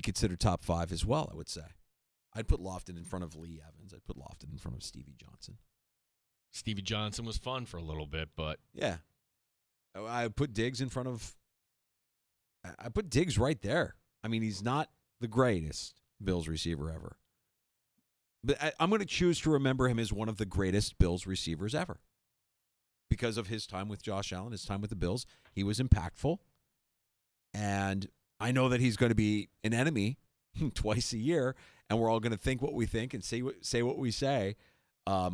Speaker 3: considered top 5 as well, I would say. I'd put Lofton in front of Lee Evans. I'd put Lofton in front of Stevie Johnson.
Speaker 4: Stevie Johnson was fun for a little bit, but.
Speaker 3: Yeah. I put Diggs in front of. I put Diggs right there. I mean, he's not the greatest Bills receiver ever. But I'm going to choose to remember him as one of the greatest Bills receivers ever. Because of his time with Josh Allen, his time with the Bills. He was impactful. And I know that he's going to be an enemy twice a year, and we're all going to think what we think and say what we say. I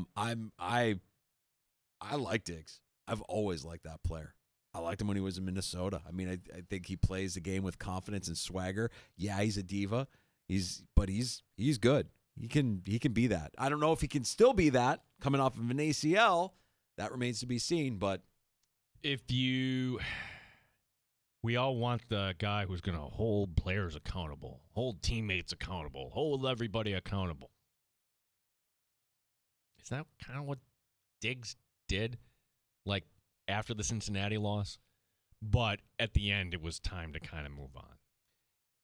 Speaker 3: like Diggs. I've always liked that player. I liked him when he was in Minnesota. I mean, I think he plays the game with confidence and swagger. Yeah, he's a diva. He's good. He can be that. I don't know if he can still be that coming off of an ACL. That remains to be seen. But
Speaker 4: we all want the guy who's going to hold players accountable, hold teammates accountable, hold everybody accountable. Is that kind of what Diggs did? Like, after the Cincinnati loss, but at the end, it was time to kind of move on.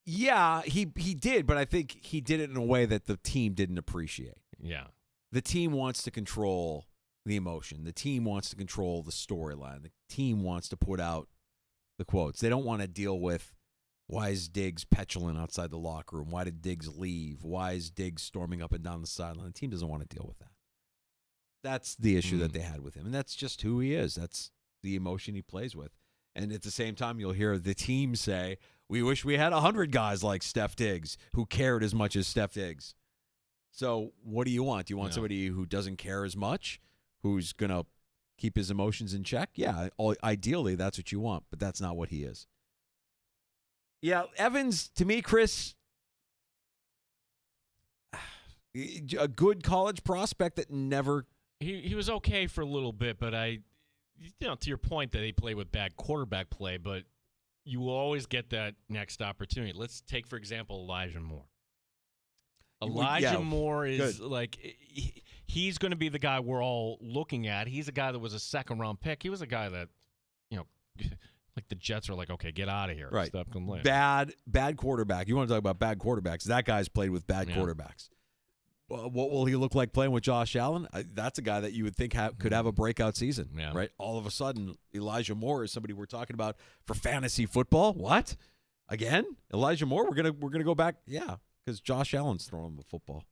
Speaker 3: Yeah, he did, but I think he did it in a way that the team didn't appreciate.
Speaker 4: Yeah.
Speaker 3: The team wants to control the emotion. The team wants to control the storyline. The team wants to put out the quotes. They don't want to deal with, why is Diggs petulant outside the locker room? Why did Diggs leave? Why is Diggs storming up and down the sideline? The team doesn't want to deal with that. That's the issue that they had with him, and that's just who he is. That's the emotion he plays with. And at the same time, you'll hear the team say, we wish we had 100 guys like Steph Diggs who cared as much as Steph Diggs. So what do you want? Do you want somebody who doesn't care as much, who's going to keep his emotions in check? Yeah, ideally, that's what you want, but that's not what he is. Yeah, Evans, to me, Chris, a good college prospect that never...
Speaker 4: He was okay for a little bit, but to your point that he played with bad quarterback play, but you will always get that next opportunity. Let's take, for example, Elijah Moore. Elijah Moore is like, he's going to be the guy we're all looking at. He's a guy that was a second-round pick. He was a guy that, like the Jets are like, okay, get out of here.
Speaker 3: Right.
Speaker 4: Stop complaining.
Speaker 3: Bad quarterback. You want to talk about bad quarterbacks. That guy's played with bad quarterbacks. What will he look like playing with Josh Allen? That's a guy that you would think could have a breakout season, right? All of a sudden, Elijah Moore is somebody we're talking about for fantasy football. What? Again? Elijah Moore? We're gonna go back? Yeah, because Josh Allen's throwing the football.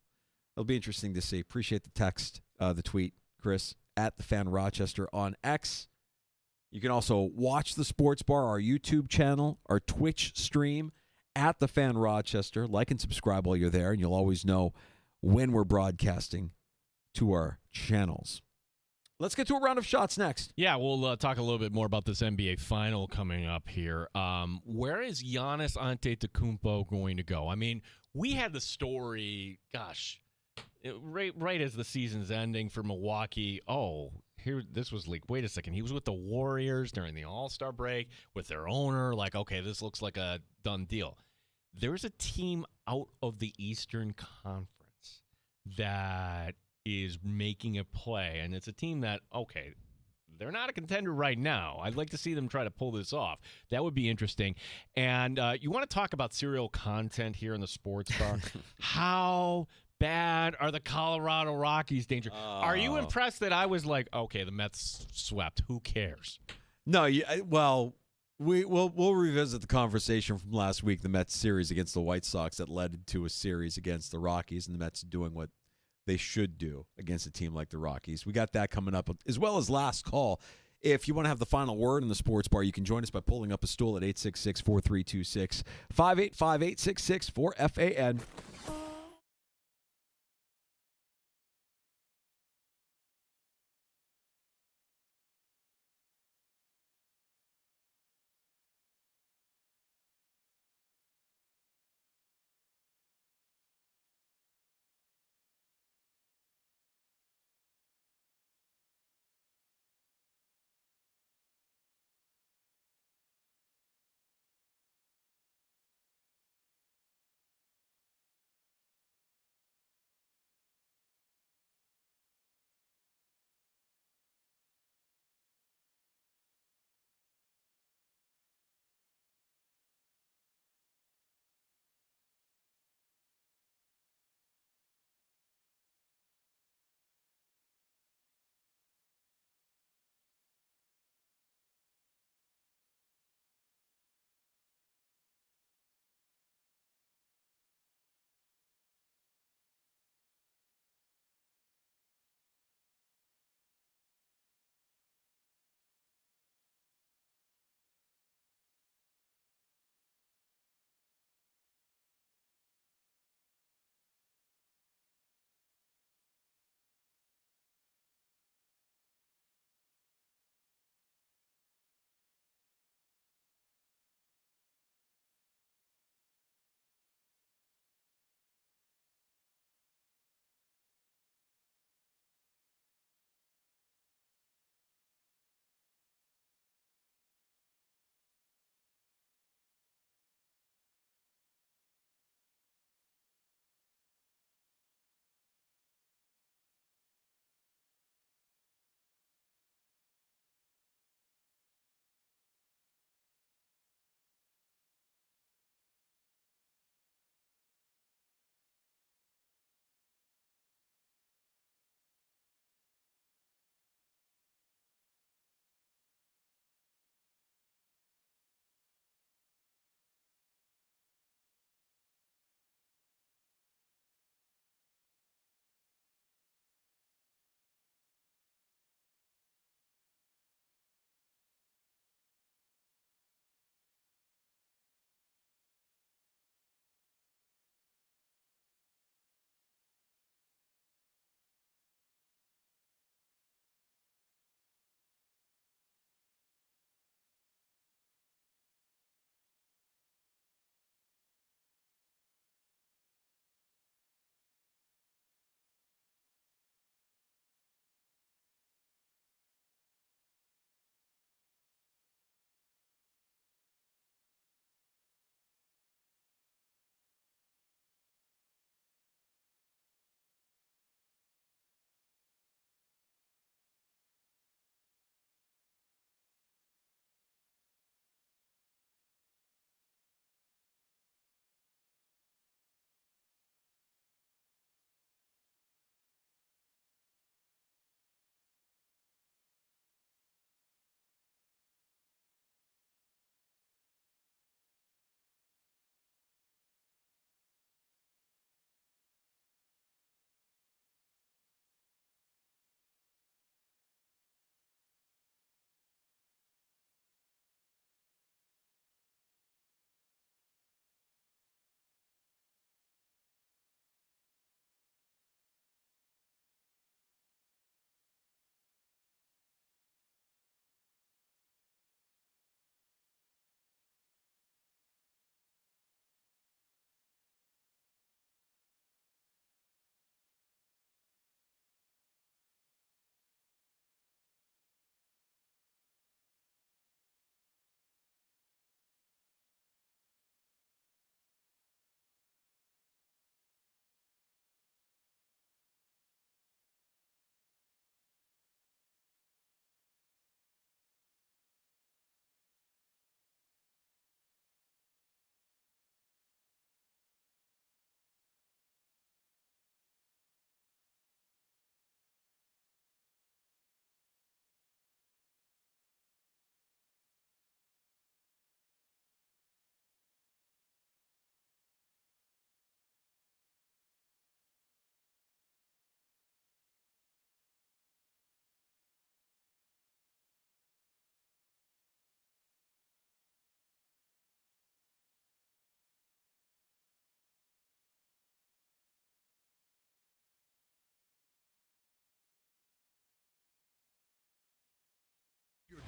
Speaker 3: It'll be interesting to see. Appreciate the text, the tweet, Chris, at the Fan Rochester on X. You can also watch the Sports Bar, our YouTube channel, our Twitch stream at the Fan Rochester. Like and subscribe while you're there, and you'll always know when we're broadcasting to our channels. Let's get to a round of shots next.
Speaker 4: Yeah, we'll talk a little bit more about this NBA final coming up here. Where is Giannis Antetokounmpo going to go? I mean, we had the story, right as the season's ending for Milwaukee. This was leaked. Wait a second. He was with the Warriors during the All-Star break with their owner. Like, okay, this looks like a done deal. There's a team out of the Eastern Conference that is making a play, and it's a team that, okay, they're not a contender right now. I'd like to see them try to pull this off. That would be interesting. And you want to talk about serial content here in the Sports Bar? How bad are the Colorado Rockies, Danger? Are you impressed that I was like, okay, the Mets swept. Who cares?
Speaker 3: No, we'll revisit the conversation from last week, the Mets series against the White Sox that led to a series against the Rockies, and the Mets doing what they should do against a team like the Rockies. We got that coming up, as well as last call. If you want to have the final word in the sports bar, you can join us by pulling up a stool at 866-4326, 585-866-4FAN.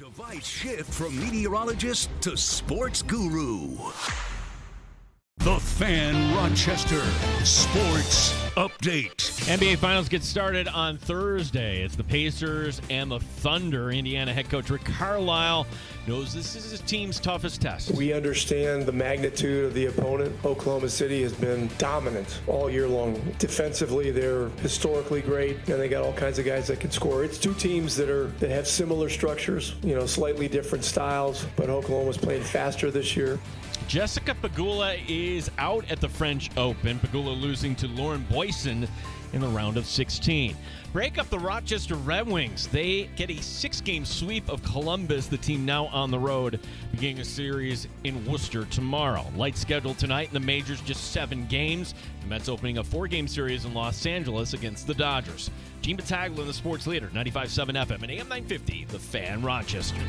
Speaker 1: Device shift from meteorologist to sports guru. The Fan Rochester Sports Update.
Speaker 4: NBA Finals get started on Thursday. It's the Pacers and the Thunder. Indiana head coach Rick Carlisle knows this is his team's toughest test.
Speaker 5: We understand the magnitude of the opponent. Oklahoma City has been dominant all year long. Defensively, they're historically great, and they got all kinds of guys that can score. It's two teams that have similar structures, slightly different styles, but Oklahoma's playing faster this year.
Speaker 4: Jessica Pegula is out at the French Open. Pegula losing to Lauren Boyson in the round of 16. Break up the Rochester Red Wings. They get a 6-game sweep of Columbus, the team now on the road, beginning a series in Worcester tomorrow. Light schedule tonight in the majors, just 7 games. The Mets opening a 4-game series in Los Angeles against the Dodgers. Gene Battaglia, the sports leader, 95.7 FM and AM 950, The Fan Rochester.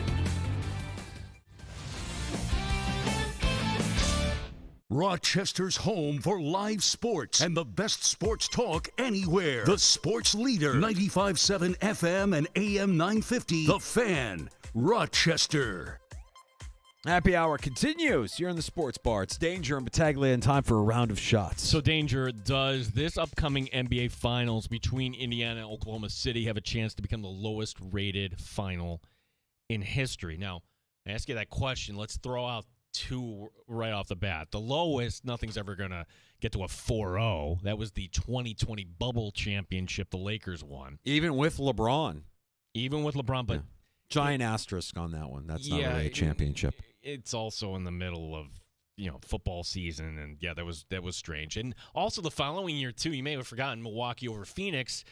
Speaker 1: Rochester's home for live sports and the best sports talk anywhere. The sports leader, 95.7 FM and AM 950, The Fan, Rochester.
Speaker 3: Happy Hour continues here in the Sports Bar. It's Danger and Battaglia, and time for a round of shots.
Speaker 4: So, Danger, does this upcoming NBA Finals between Indiana and Oklahoma City have a chance to become the lowest-rated final in history? Now, I ask you that question. Let's throw out 2 right off the bat. The lowest, nothing's ever going to get to a 4-0. That was the 2020 bubble championship the Lakers won.
Speaker 3: Even with LeBron.
Speaker 4: But
Speaker 3: yeah. Giant asterisk on that one. That's not really a championship.
Speaker 4: It's also in the middle of, football season, and that was strange. And also the following year too, you may have forgotten Milwaukee over Phoenix.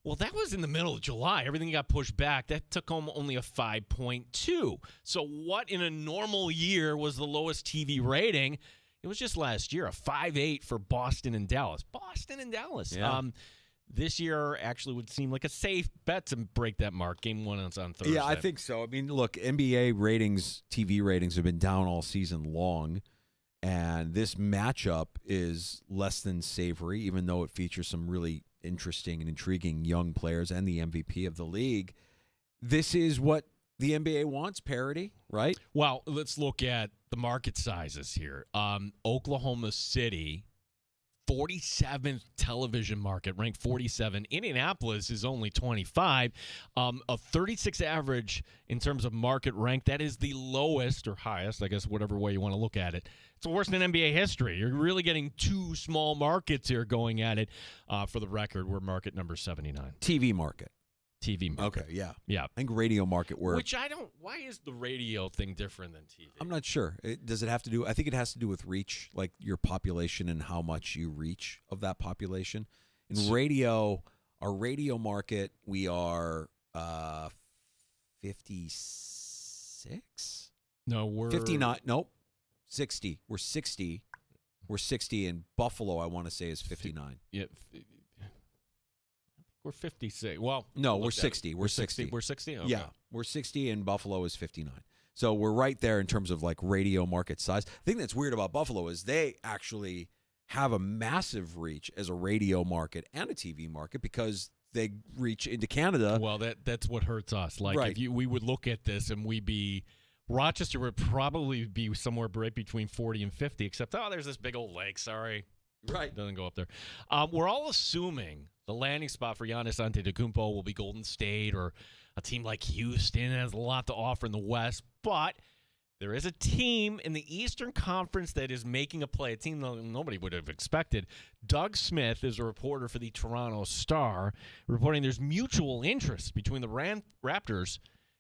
Speaker 4: Well, that was in the middle of July. Everything got pushed back. That took home only a 5.2. So what in a normal year was the lowest TV rating? It was just last year, a 5.8 for Boston and Dallas. Yeah. This year actually would seem like a safe bet to break that mark. Game 1 is on Thursday.
Speaker 3: Yeah, I think so. I mean, look, NBA ratings, TV ratings have been down all season long, and this matchup is less than savory, even though it features some really interesting and intriguing young players and the MVP of the league. This is what the NBA wants, parity, right?
Speaker 4: Well, let's look at the market sizes here. Oklahoma City, 47th television market, ranked 47. Indianapolis is only 25. A 36 average in terms of market rank. That is the lowest or highest, I guess, whatever way you want to look at it. It's worse than NBA history. You're really getting 2 small markets here going at it. For the record, we're market number 79.
Speaker 3: TV market.
Speaker 4: Okay,
Speaker 3: yeah.
Speaker 4: Yeah.
Speaker 3: I think radio market where...
Speaker 4: Which I don't... Why is the radio thing different than TV?
Speaker 3: I'm not sure. Does it have to do... I think it has to do with reach, like your population and how much you reach of that population. In radio, our radio market, we are 56?
Speaker 4: No, we're...
Speaker 3: 59. Nope. 60. We're 60. We're 60, and Buffalo, I want to say, is 59.
Speaker 4: Yeah. We're 56. Well,
Speaker 3: no, we're 60. We're 60.
Speaker 4: We're 60? Okay.
Speaker 3: Yeah, we're 60, and Buffalo is 59. So we're right there in terms of, like, radio market size. The thing that's weird about Buffalo is they actually have a massive reach as a radio market and a TV market because they reach into Canada.
Speaker 4: Well, that's what hurts us. Like,
Speaker 3: right.
Speaker 4: If we would look at this and Rochester would probably be somewhere right between 40 and 50, except, there's this big old lake. Sorry.
Speaker 3: Right.
Speaker 4: Doesn't go up there. We're all assuming the landing spot for Giannis Antetokounmpo will be Golden State or a team like Houston has a lot to offer in the West. But there is a team in the Eastern Conference that is making a play, a team nobody would have expected. Doug Smith is a reporter for the Toronto Star, reporting there's mutual interest between the Raptors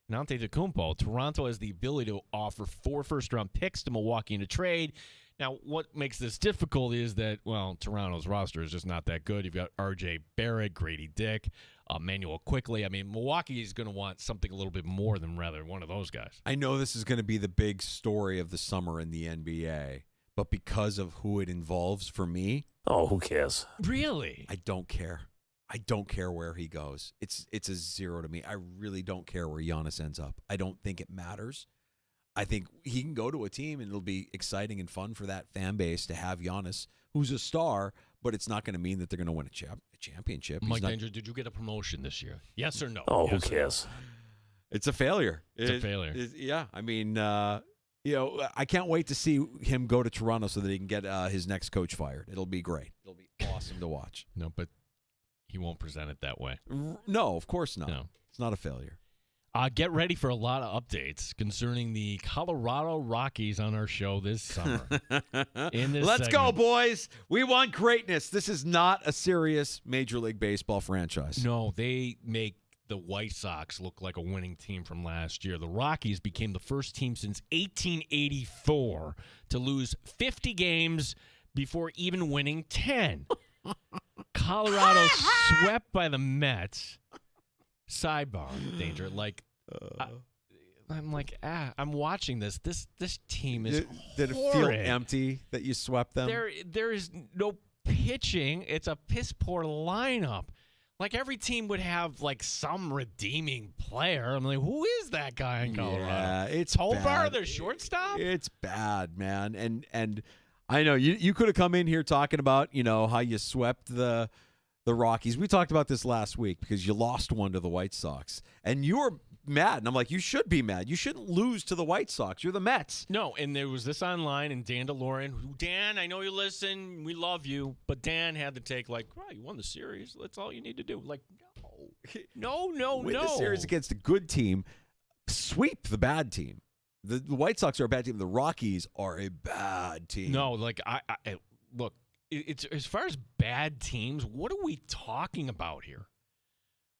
Speaker 4: and Antetokounmpo. Toronto has the ability to offer 4 first-round picks to Milwaukee in a trade. Now, what makes this difficult is that, Toronto's roster is just not that good. You've got R.J. Barrett, Grady Dick, Manuel Quickley. I mean, Milwaukee is going to want something a little bit more than rather one of those guys.
Speaker 3: I know this is going to be the big story of the summer in the NBA, but because of who it involves for me...
Speaker 17: Oh, who cares?
Speaker 4: Really?
Speaker 3: I don't care. I don't care where he goes. It's a 0 to me. I really don't care where Giannis ends up. I don't think it matters. I think he can go to a team, and it'll be exciting and fun for that fan base to have Giannis, who's a star, but it's not going to mean that they're going to win a championship.
Speaker 4: Mike Danger, did you get a promotion this year? Yes or no?
Speaker 17: Oh,
Speaker 4: yes
Speaker 17: who cares?
Speaker 3: It's a failure.
Speaker 4: It's a failure.
Speaker 3: Yeah. I mean, I can't wait to see him go to Toronto so that he can get his next coach fired. It'll be great. It'll be awesome to watch.
Speaker 4: No, but he won't present it that way.
Speaker 3: No, of course not.
Speaker 4: No.
Speaker 3: It's not a failure.
Speaker 4: Get ready for a lot of updates concerning the Colorado Rockies on our show this summer.
Speaker 3: Let's go, boys. We want greatness. This is not a serious Major League Baseball franchise.
Speaker 4: No, they make the White Sox look like a winning team from last year. The Rockies became the first team since 1884 to lose 50 games before even winning 10. Colorado swept by the Mets. Sidebar, Danger. I'm I'm watching this. This team is
Speaker 3: Did it feel empty that you swept them?
Speaker 4: There is no pitching. It's a piss poor lineup. Like every team would have some redeeming player. I'm like, who is that guy in Colorado?
Speaker 3: Yeah, it's
Speaker 4: Tovar,
Speaker 3: bad.
Speaker 4: their shortstop.
Speaker 3: It's bad, man. And I know you could have come in here talking about how you swept the Rockies. We talked about this last week because you lost one to the White Sox. And you were mad. And I'm like, you should be mad. You shouldn't lose to the White Sox. You're the Mets.
Speaker 4: No, and there was this online, and Dan DeLorean, Dan, I know you listen. We love you. But Dan had to take, you won the series. That's all you need to do. No.
Speaker 3: Win the series against a good team. Sweep the bad team. The White Sox are a bad team. The Rockies are a bad team.
Speaker 4: No, I look, it's as far as bad teams, what are we talking about here?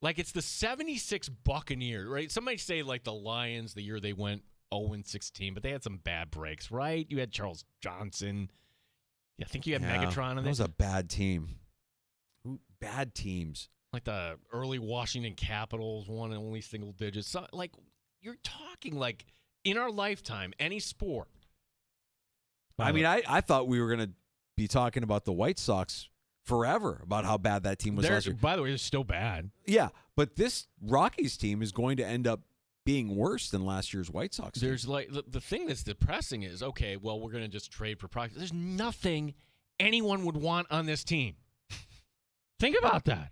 Speaker 4: It's the 76 Buccaneers, right? Somebody say the Lions the year they went 0-16, but they had some bad breaks, right? You had Charles Johnson. I think you had Megatron in there.
Speaker 3: That was a bad team. Bad teams.
Speaker 4: The early Washington Capitals won only single digits. So, you're talking in our lifetime, any sport.
Speaker 3: I mean, I thought we were going to be talking about the White Sox forever about how bad that team was last year.
Speaker 4: By the way, it's still bad.
Speaker 3: Yeah, but this Rockies team is going to end up being worse than last year's White Sox team.
Speaker 4: There's the thing that's depressing is, okay, well, we're going to just trade for prospects. There's nothing anyone would want on this team. Think about that.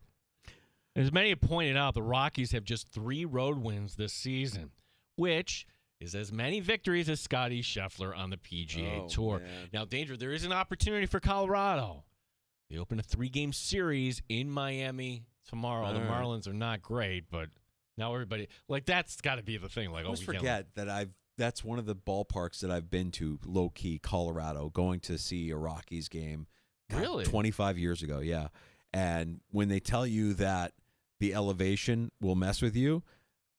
Speaker 4: As many have pointed out, the Rockies have just 3 road wins this season, which is as many victories as Scotty Scheffler on the PGA Tour.
Speaker 3: Man.
Speaker 4: Now, Danger, there is an opportunity for Colorado. They open a 3-game series in Miami tomorrow. The Marlins are not great, but now everybody that's got to be the thing.
Speaker 3: I always forget that that's one of the ballparks that I've been to, low key, Colorado, going to see a Rockies game.
Speaker 4: Really?
Speaker 3: 25 years ago, yeah. And when they tell you that the elevation will mess with you,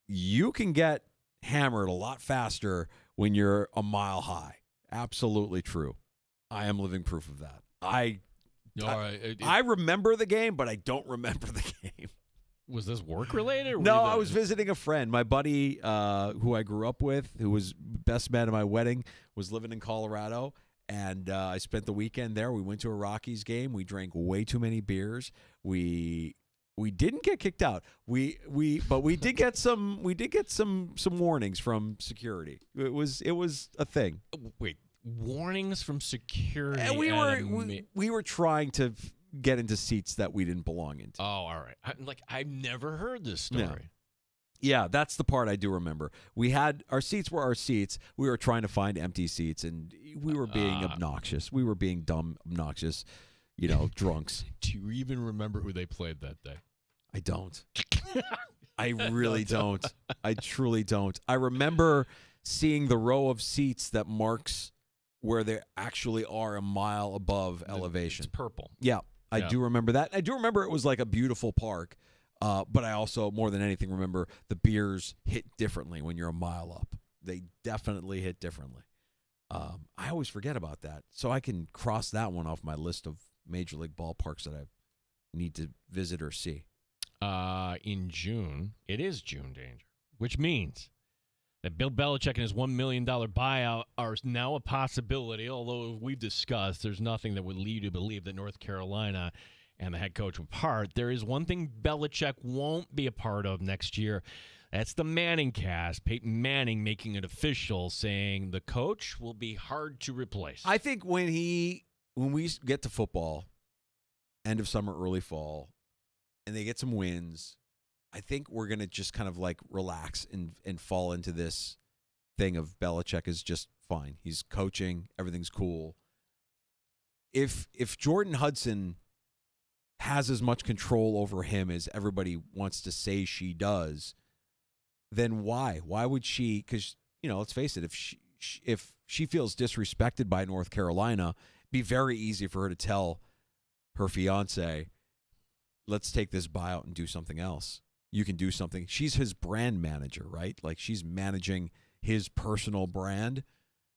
Speaker 3: you can get hammered a lot faster when you're a mile high. Absolutely true. I am living proof of that. I remember the game, but I don't remember the game.
Speaker 4: Was this work related?
Speaker 3: No, I was visiting a friend. My buddy, who I grew up with, who was best man at my wedding, was living in Colorado, and I spent the weekend there. We went to a Rockies game. We drank way too many beers. We didn't get kicked out. But we did get some warnings from security. It was a thing.
Speaker 4: Wait, warnings from security?
Speaker 3: And we were trying to get into seats that we didn't belong into.
Speaker 4: Oh, all right. I've never heard this story.
Speaker 3: Yeah, that's the part I do remember. We had our seats were our seats. We were trying to find empty seats, and we were being obnoxious. We were being dumb, obnoxious, drunks.
Speaker 4: Do you even remember who they played that day?
Speaker 3: I don't. I really don't. I truly don't. I remember seeing the row of seats that marks where they actually are a mile above elevation.
Speaker 4: It's purple.
Speaker 3: Yeah, I do remember that. I do remember it was like a beautiful park, but I also, more than anything, remember the beers hit differently when you're a mile up. They definitely hit differently. I always forget about that, so I can cross that one off my list of Major League ballparks that I need to visit or see.
Speaker 4: In June, it is June, Danger, which means that Bill Belichick and his $1 million buyout are now a possibility, although we've discussed there's nothing that would lead you to believe that North Carolina and the head coach will part. There is one thing Belichick won't be a part of next year. That's the Manning cast. Peyton Manning making it official, saying the coach will be hard to replace.
Speaker 3: I think when we get to football, end of summer, early fall, and they get some wins, I think we're going to just kind of like relax and fall into this thing of Belichick is just fine. He's coaching. Everything's cool. If Jordan Hudson has as much control over him as everybody wants to say she does, then why? Why would she? Because, let's face it, if she feels disrespected by North Carolina, it'd be very easy for her to tell her fiance, let's take this buyout and do something else. You can do something. She's his brand manager, right? Like she's managing his personal brand.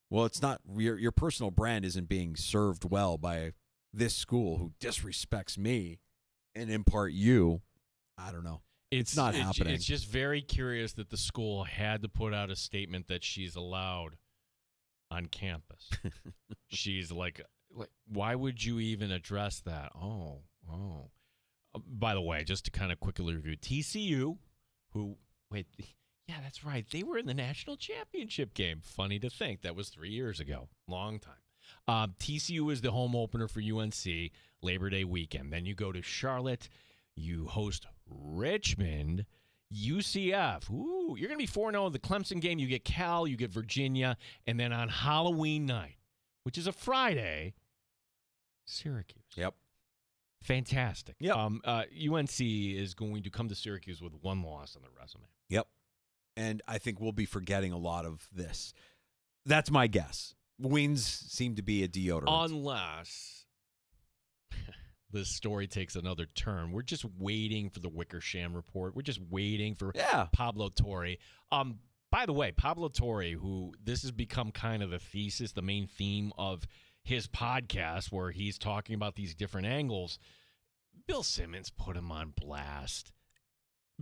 Speaker 3: Well, it's not your personal brand isn't being served well by this school who disrespects me and in part you. I don't know. It's not happening.
Speaker 4: It's just very curious that the school had to put out a statement that she's allowed on campus. She's like, why would you even address that? Oh. By the way, just to kind of quickly review, TCU, yeah, that's right. They were in the national championship game. Funny to think. That was 3 years ago. Long time. TCU is the home opener for UNC Labor Day weekend. Then you go to Charlotte. You host Richmond, UCF. Ooh, you're going to be 4-0 in the Clemson game. You get Cal, you get Virginia, and then on Halloween night, which is a Friday, Syracuse.
Speaker 3: Yep.
Speaker 4: Fantastic.
Speaker 3: Yep.
Speaker 4: UNC is going to come to Syracuse with one loss on their resume.
Speaker 3: Yep. And I think we'll be forgetting a lot of this. That's my guess. Wings seem to be a deodorant.
Speaker 4: Unless this story takes another turn. We're just waiting for the Wickersham report. We're just waiting for Pablo Torre. By the way, Pablo Torre, who this has become kind of the thesis, the main theme of his podcast where he's talking about these different angles. Bill Simmons put him on blast.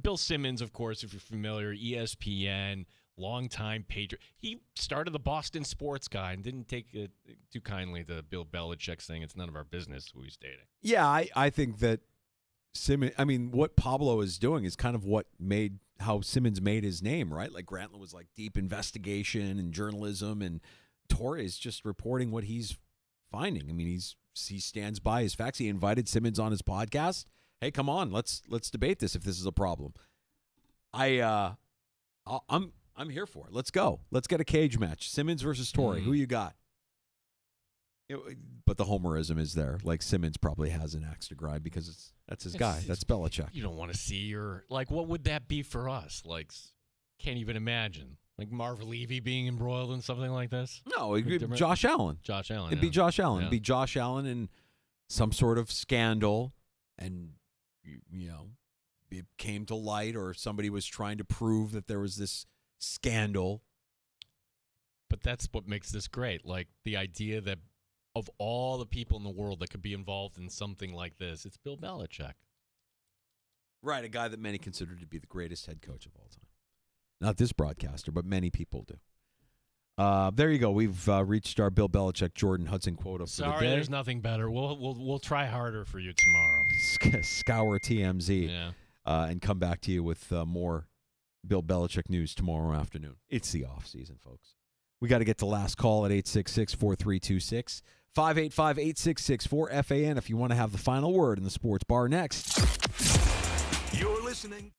Speaker 4: Bill Simmons, of course, if you're familiar, ESPN, longtime patriot. He started the Boston Sports Guy and didn't take it too kindly to Bill Belichick saying it's none of our business who he's dating.
Speaker 3: Yeah, I think that Simmons, what Pablo is doing is kind of how Simmons made his name, right? Like Grantland was like deep investigation and journalism, and Torre is just reporting what he's finding. he stands by his facts. He invited Simmons on his podcast. Hey, come on, let's debate this if this is a problem. I'm here for it. Let's go. Let's get a cage match. Simmons versus Torre. Who you got? But the homerism is there. Like Simmons probably has an axe to grind because that's his guy. That's Belichick.
Speaker 4: You don't want to see what would that be for us? Like, can't even imagine. Like Marv Levy being embroiled in something like this?
Speaker 3: No, it'd be Josh Allen. It'd be Josh Allen. It'd be Josh Allen in some sort of scandal, and it came to light, or somebody was trying to prove that there was this scandal.
Speaker 4: But that's what makes this great. Like the idea that of all the people in the world that could be involved in something like this, it's Bill Belichick.
Speaker 3: Right, a guy that many consider to be the greatest head coach of all time. Not this broadcaster, but many people do. There you go. We've reached our Bill Belichick, Jordan Hudson quota for the day.
Speaker 4: Sorry, there's nothing better. We'll try harder for you tomorrow.
Speaker 3: Scour TMZ and come back to you with more Bill Belichick news tomorrow afternoon. It's the off season, folks. We got to get to last call at 866-4326. 585-866-4FAN if you want to have the final word in the sports bar next.
Speaker 1: You're listening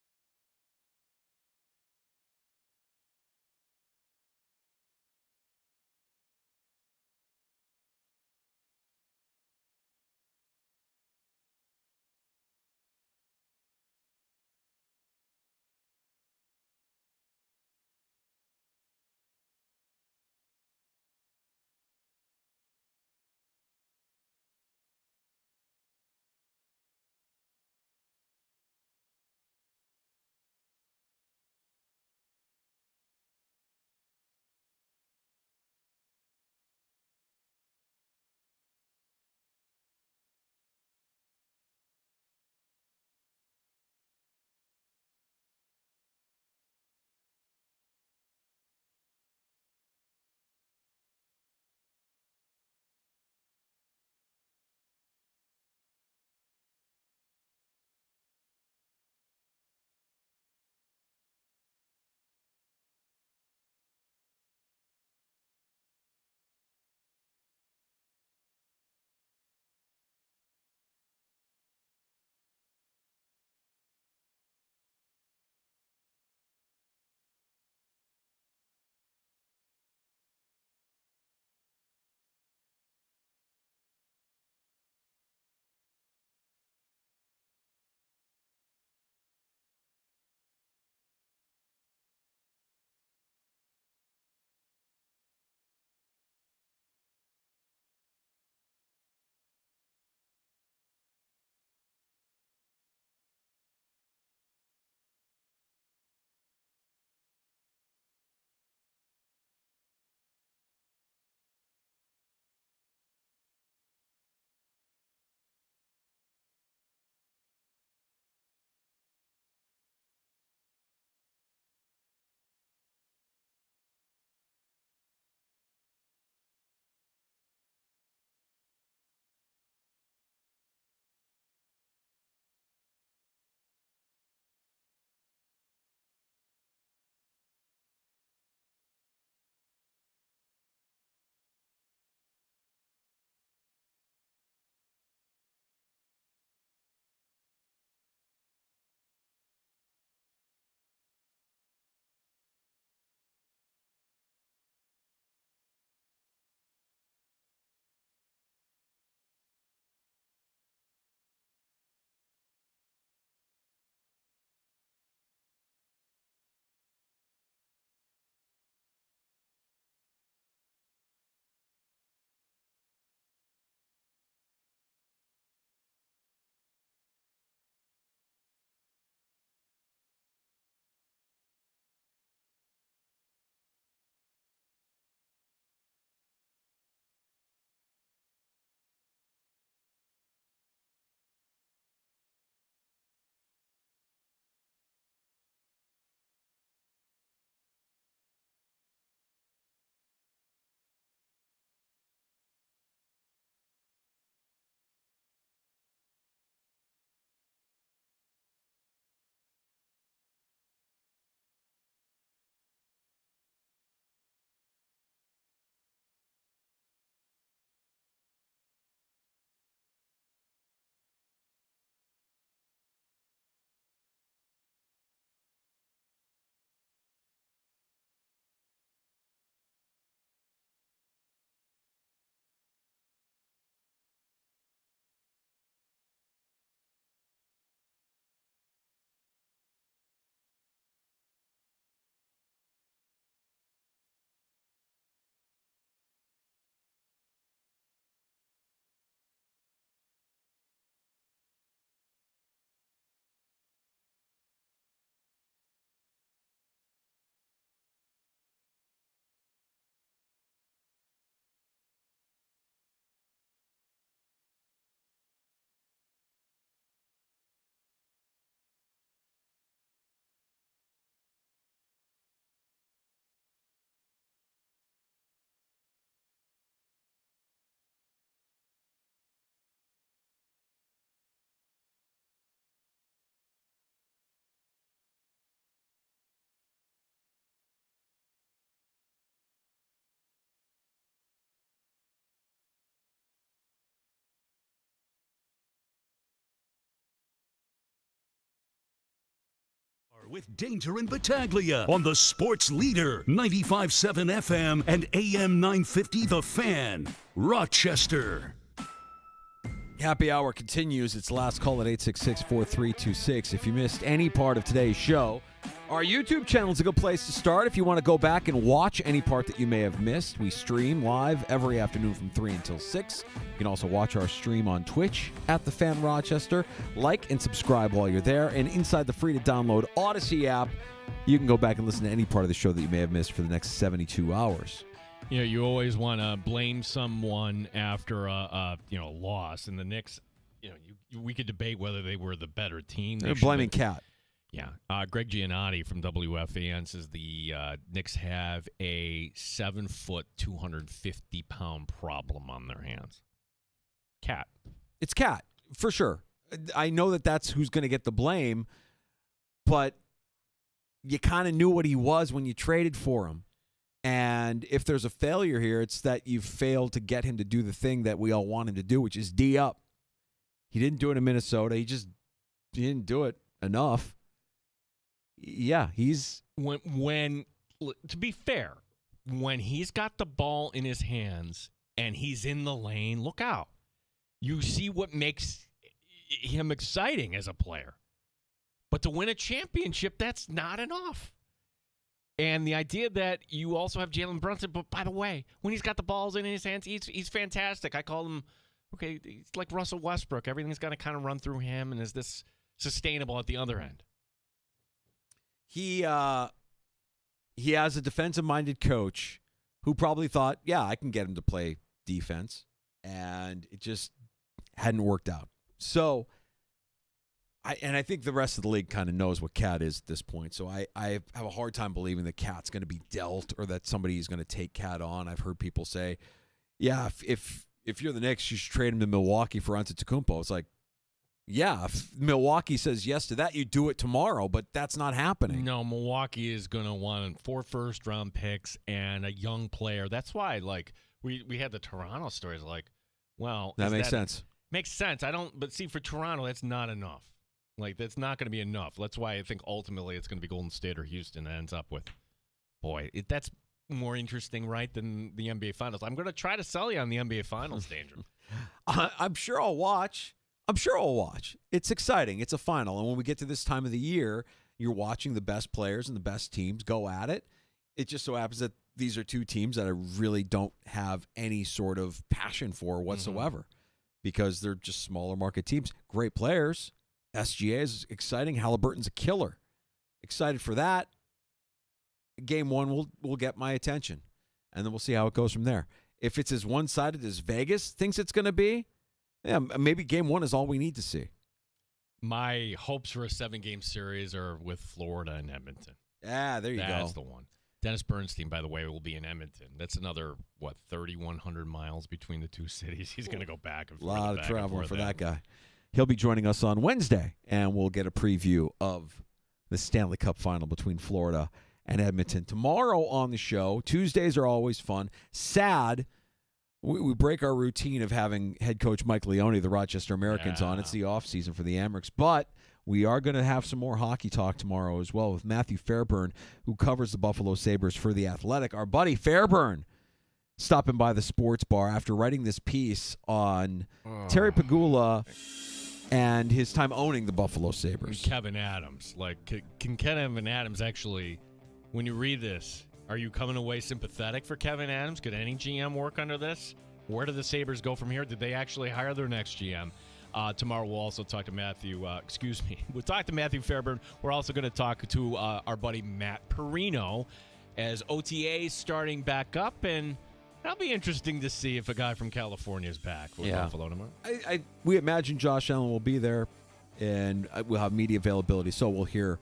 Speaker 1: with Danger and Battaglia on the Sports Leader, 95.7 FM and AM 950 The Fan, Rochester.
Speaker 3: Happy Hour continues. It's last call at 866-4326. If you missed any part of today's show, our YouTube channel is a good place to start. If you want to go back and watch any part that you may have missed, we stream live every afternoon from 3 until 6. You can also watch our stream on Twitch at The Fan Rochester. Like and subscribe while you're there. And inside the free-to-download Odyssey app, you can go back and listen to any part of the show that you may have missed for the next 72 hours.
Speaker 4: You know, you always want to blame someone after a loss, and the Knicks. We could debate whether they were the better team.
Speaker 3: They're blaming Cat.
Speaker 4: Yeah, Greg Giannotti from WFAN says the Knicks have a 7-foot, 250-pound problem on their hands. Cat.
Speaker 3: It's Cat for sure. I know that that's who's going to get the blame, but you kind of knew what he was when you traded for him. And if there's a failure here, it's that you've failed to get him to do the thing that we all want him to do, which is D up. He didn't do it in Minnesota. He didn't do it enough. Yeah, he's...
Speaker 4: When to be fair, when he's got the ball in his hands and he's in the lane, look out. You see what makes him exciting as a player. But to win a championship, that's not enough. And the idea that you also have Jalen Brunson, but by the way, when he's got the balls in his hands, he's fantastic. I call him, he's like Russell Westbrook. Everything's got to kind of run through him, and is this sustainable at the other end?
Speaker 3: He has a defensive-minded coach who probably thought, yeah, I can get him to play defense, and it just hadn't worked out. So... I think the rest of the league kind of knows what Cat is at this point. So I have a hard time believing that Cat's going to be dealt or that somebody is going to take Cat on. I've heard people say, yeah, if you're the Knicks, you should trade him to Milwaukee for Antetokounmpo. It's like, yeah, if Milwaukee says yes to that, you do it tomorrow, but that's not happening.
Speaker 4: No, Milwaukee is going to want 4 first-round picks and a young player. That's why, we had the Toronto stories.
Speaker 3: That makes sense.
Speaker 4: Makes sense. But see, for Toronto, that's not enough. That's not going to be enough. That's why I think ultimately it's going to be Golden State or Houston that ends up with. Boy, that's more interesting, right, than the NBA Finals. I'm going to try to sell you on the NBA Finals, Danger.
Speaker 3: I'm sure I'll watch. It's exciting. It's a final. And when we get to this time of the year, you're watching the best players and the best teams go at it. It just so happens that these are two teams that I really don't have any sort of passion for whatsoever because they're just smaller market teams. Great players. SGA is exciting. Halliburton's a killer. Excited for that. Game 1 will get my attention, and then we'll see how it goes from there. If it's as one-sided as Vegas thinks it's going to be, yeah, maybe Game 1 is all we need to see.
Speaker 4: My hopes for a 7-game series are with Florida and Edmonton.
Speaker 3: Yeah, there you go.
Speaker 4: That's the one. Dennis Bernstein, by the way, will be in Edmonton. That's another, 3,100 miles between the two cities. He's going to go back and forth.
Speaker 3: A lot of travel for that guy. He'll be joining us on Wednesday, and we'll get a preview of the Stanley Cup final between Florida and Edmonton. Tomorrow on the show, Tuesdays are always fun. Sad, we break our routine of having head coach Mike Leone of the Rochester Americans on. It's the offseason for the Amherst, but we are going to have some more hockey talk tomorrow as well with Matthew Fairburn, who covers the Buffalo Sabres for The Athletic. Our buddy Fairburn stopping by the sports bar after writing this piece on Terry Pegula and his time owning the Buffalo Sabres.
Speaker 4: And Kevin Adams. Can Kevin Adams actually, when you read this, are you coming away sympathetic for Kevin Adams? Could any GM work under this? Where do the Sabres go from here? Did they actually hire their next GM? Tomorrow we'll also talk to we'll talk to Matthew Fairburn. We're also going to talk to our buddy Matt Perino as OTA is starting back up, and that'll be interesting to see if a guy from California is back with Buffalo tomorrow.
Speaker 3: We imagine Josh Allen will be there, and we'll have media availability, so we'll hear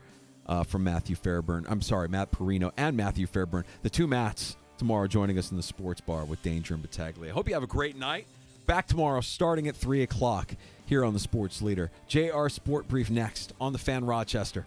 Speaker 3: from Matt Perino and Matthew Fairburn, the two Matts, tomorrow joining us in the sports bar with Danger and Battaglia. Hope you have a great night. Back tomorrow starting at 3 o'clock here on the Sports Leader. JR Sport Brief next on the Fan Rochester.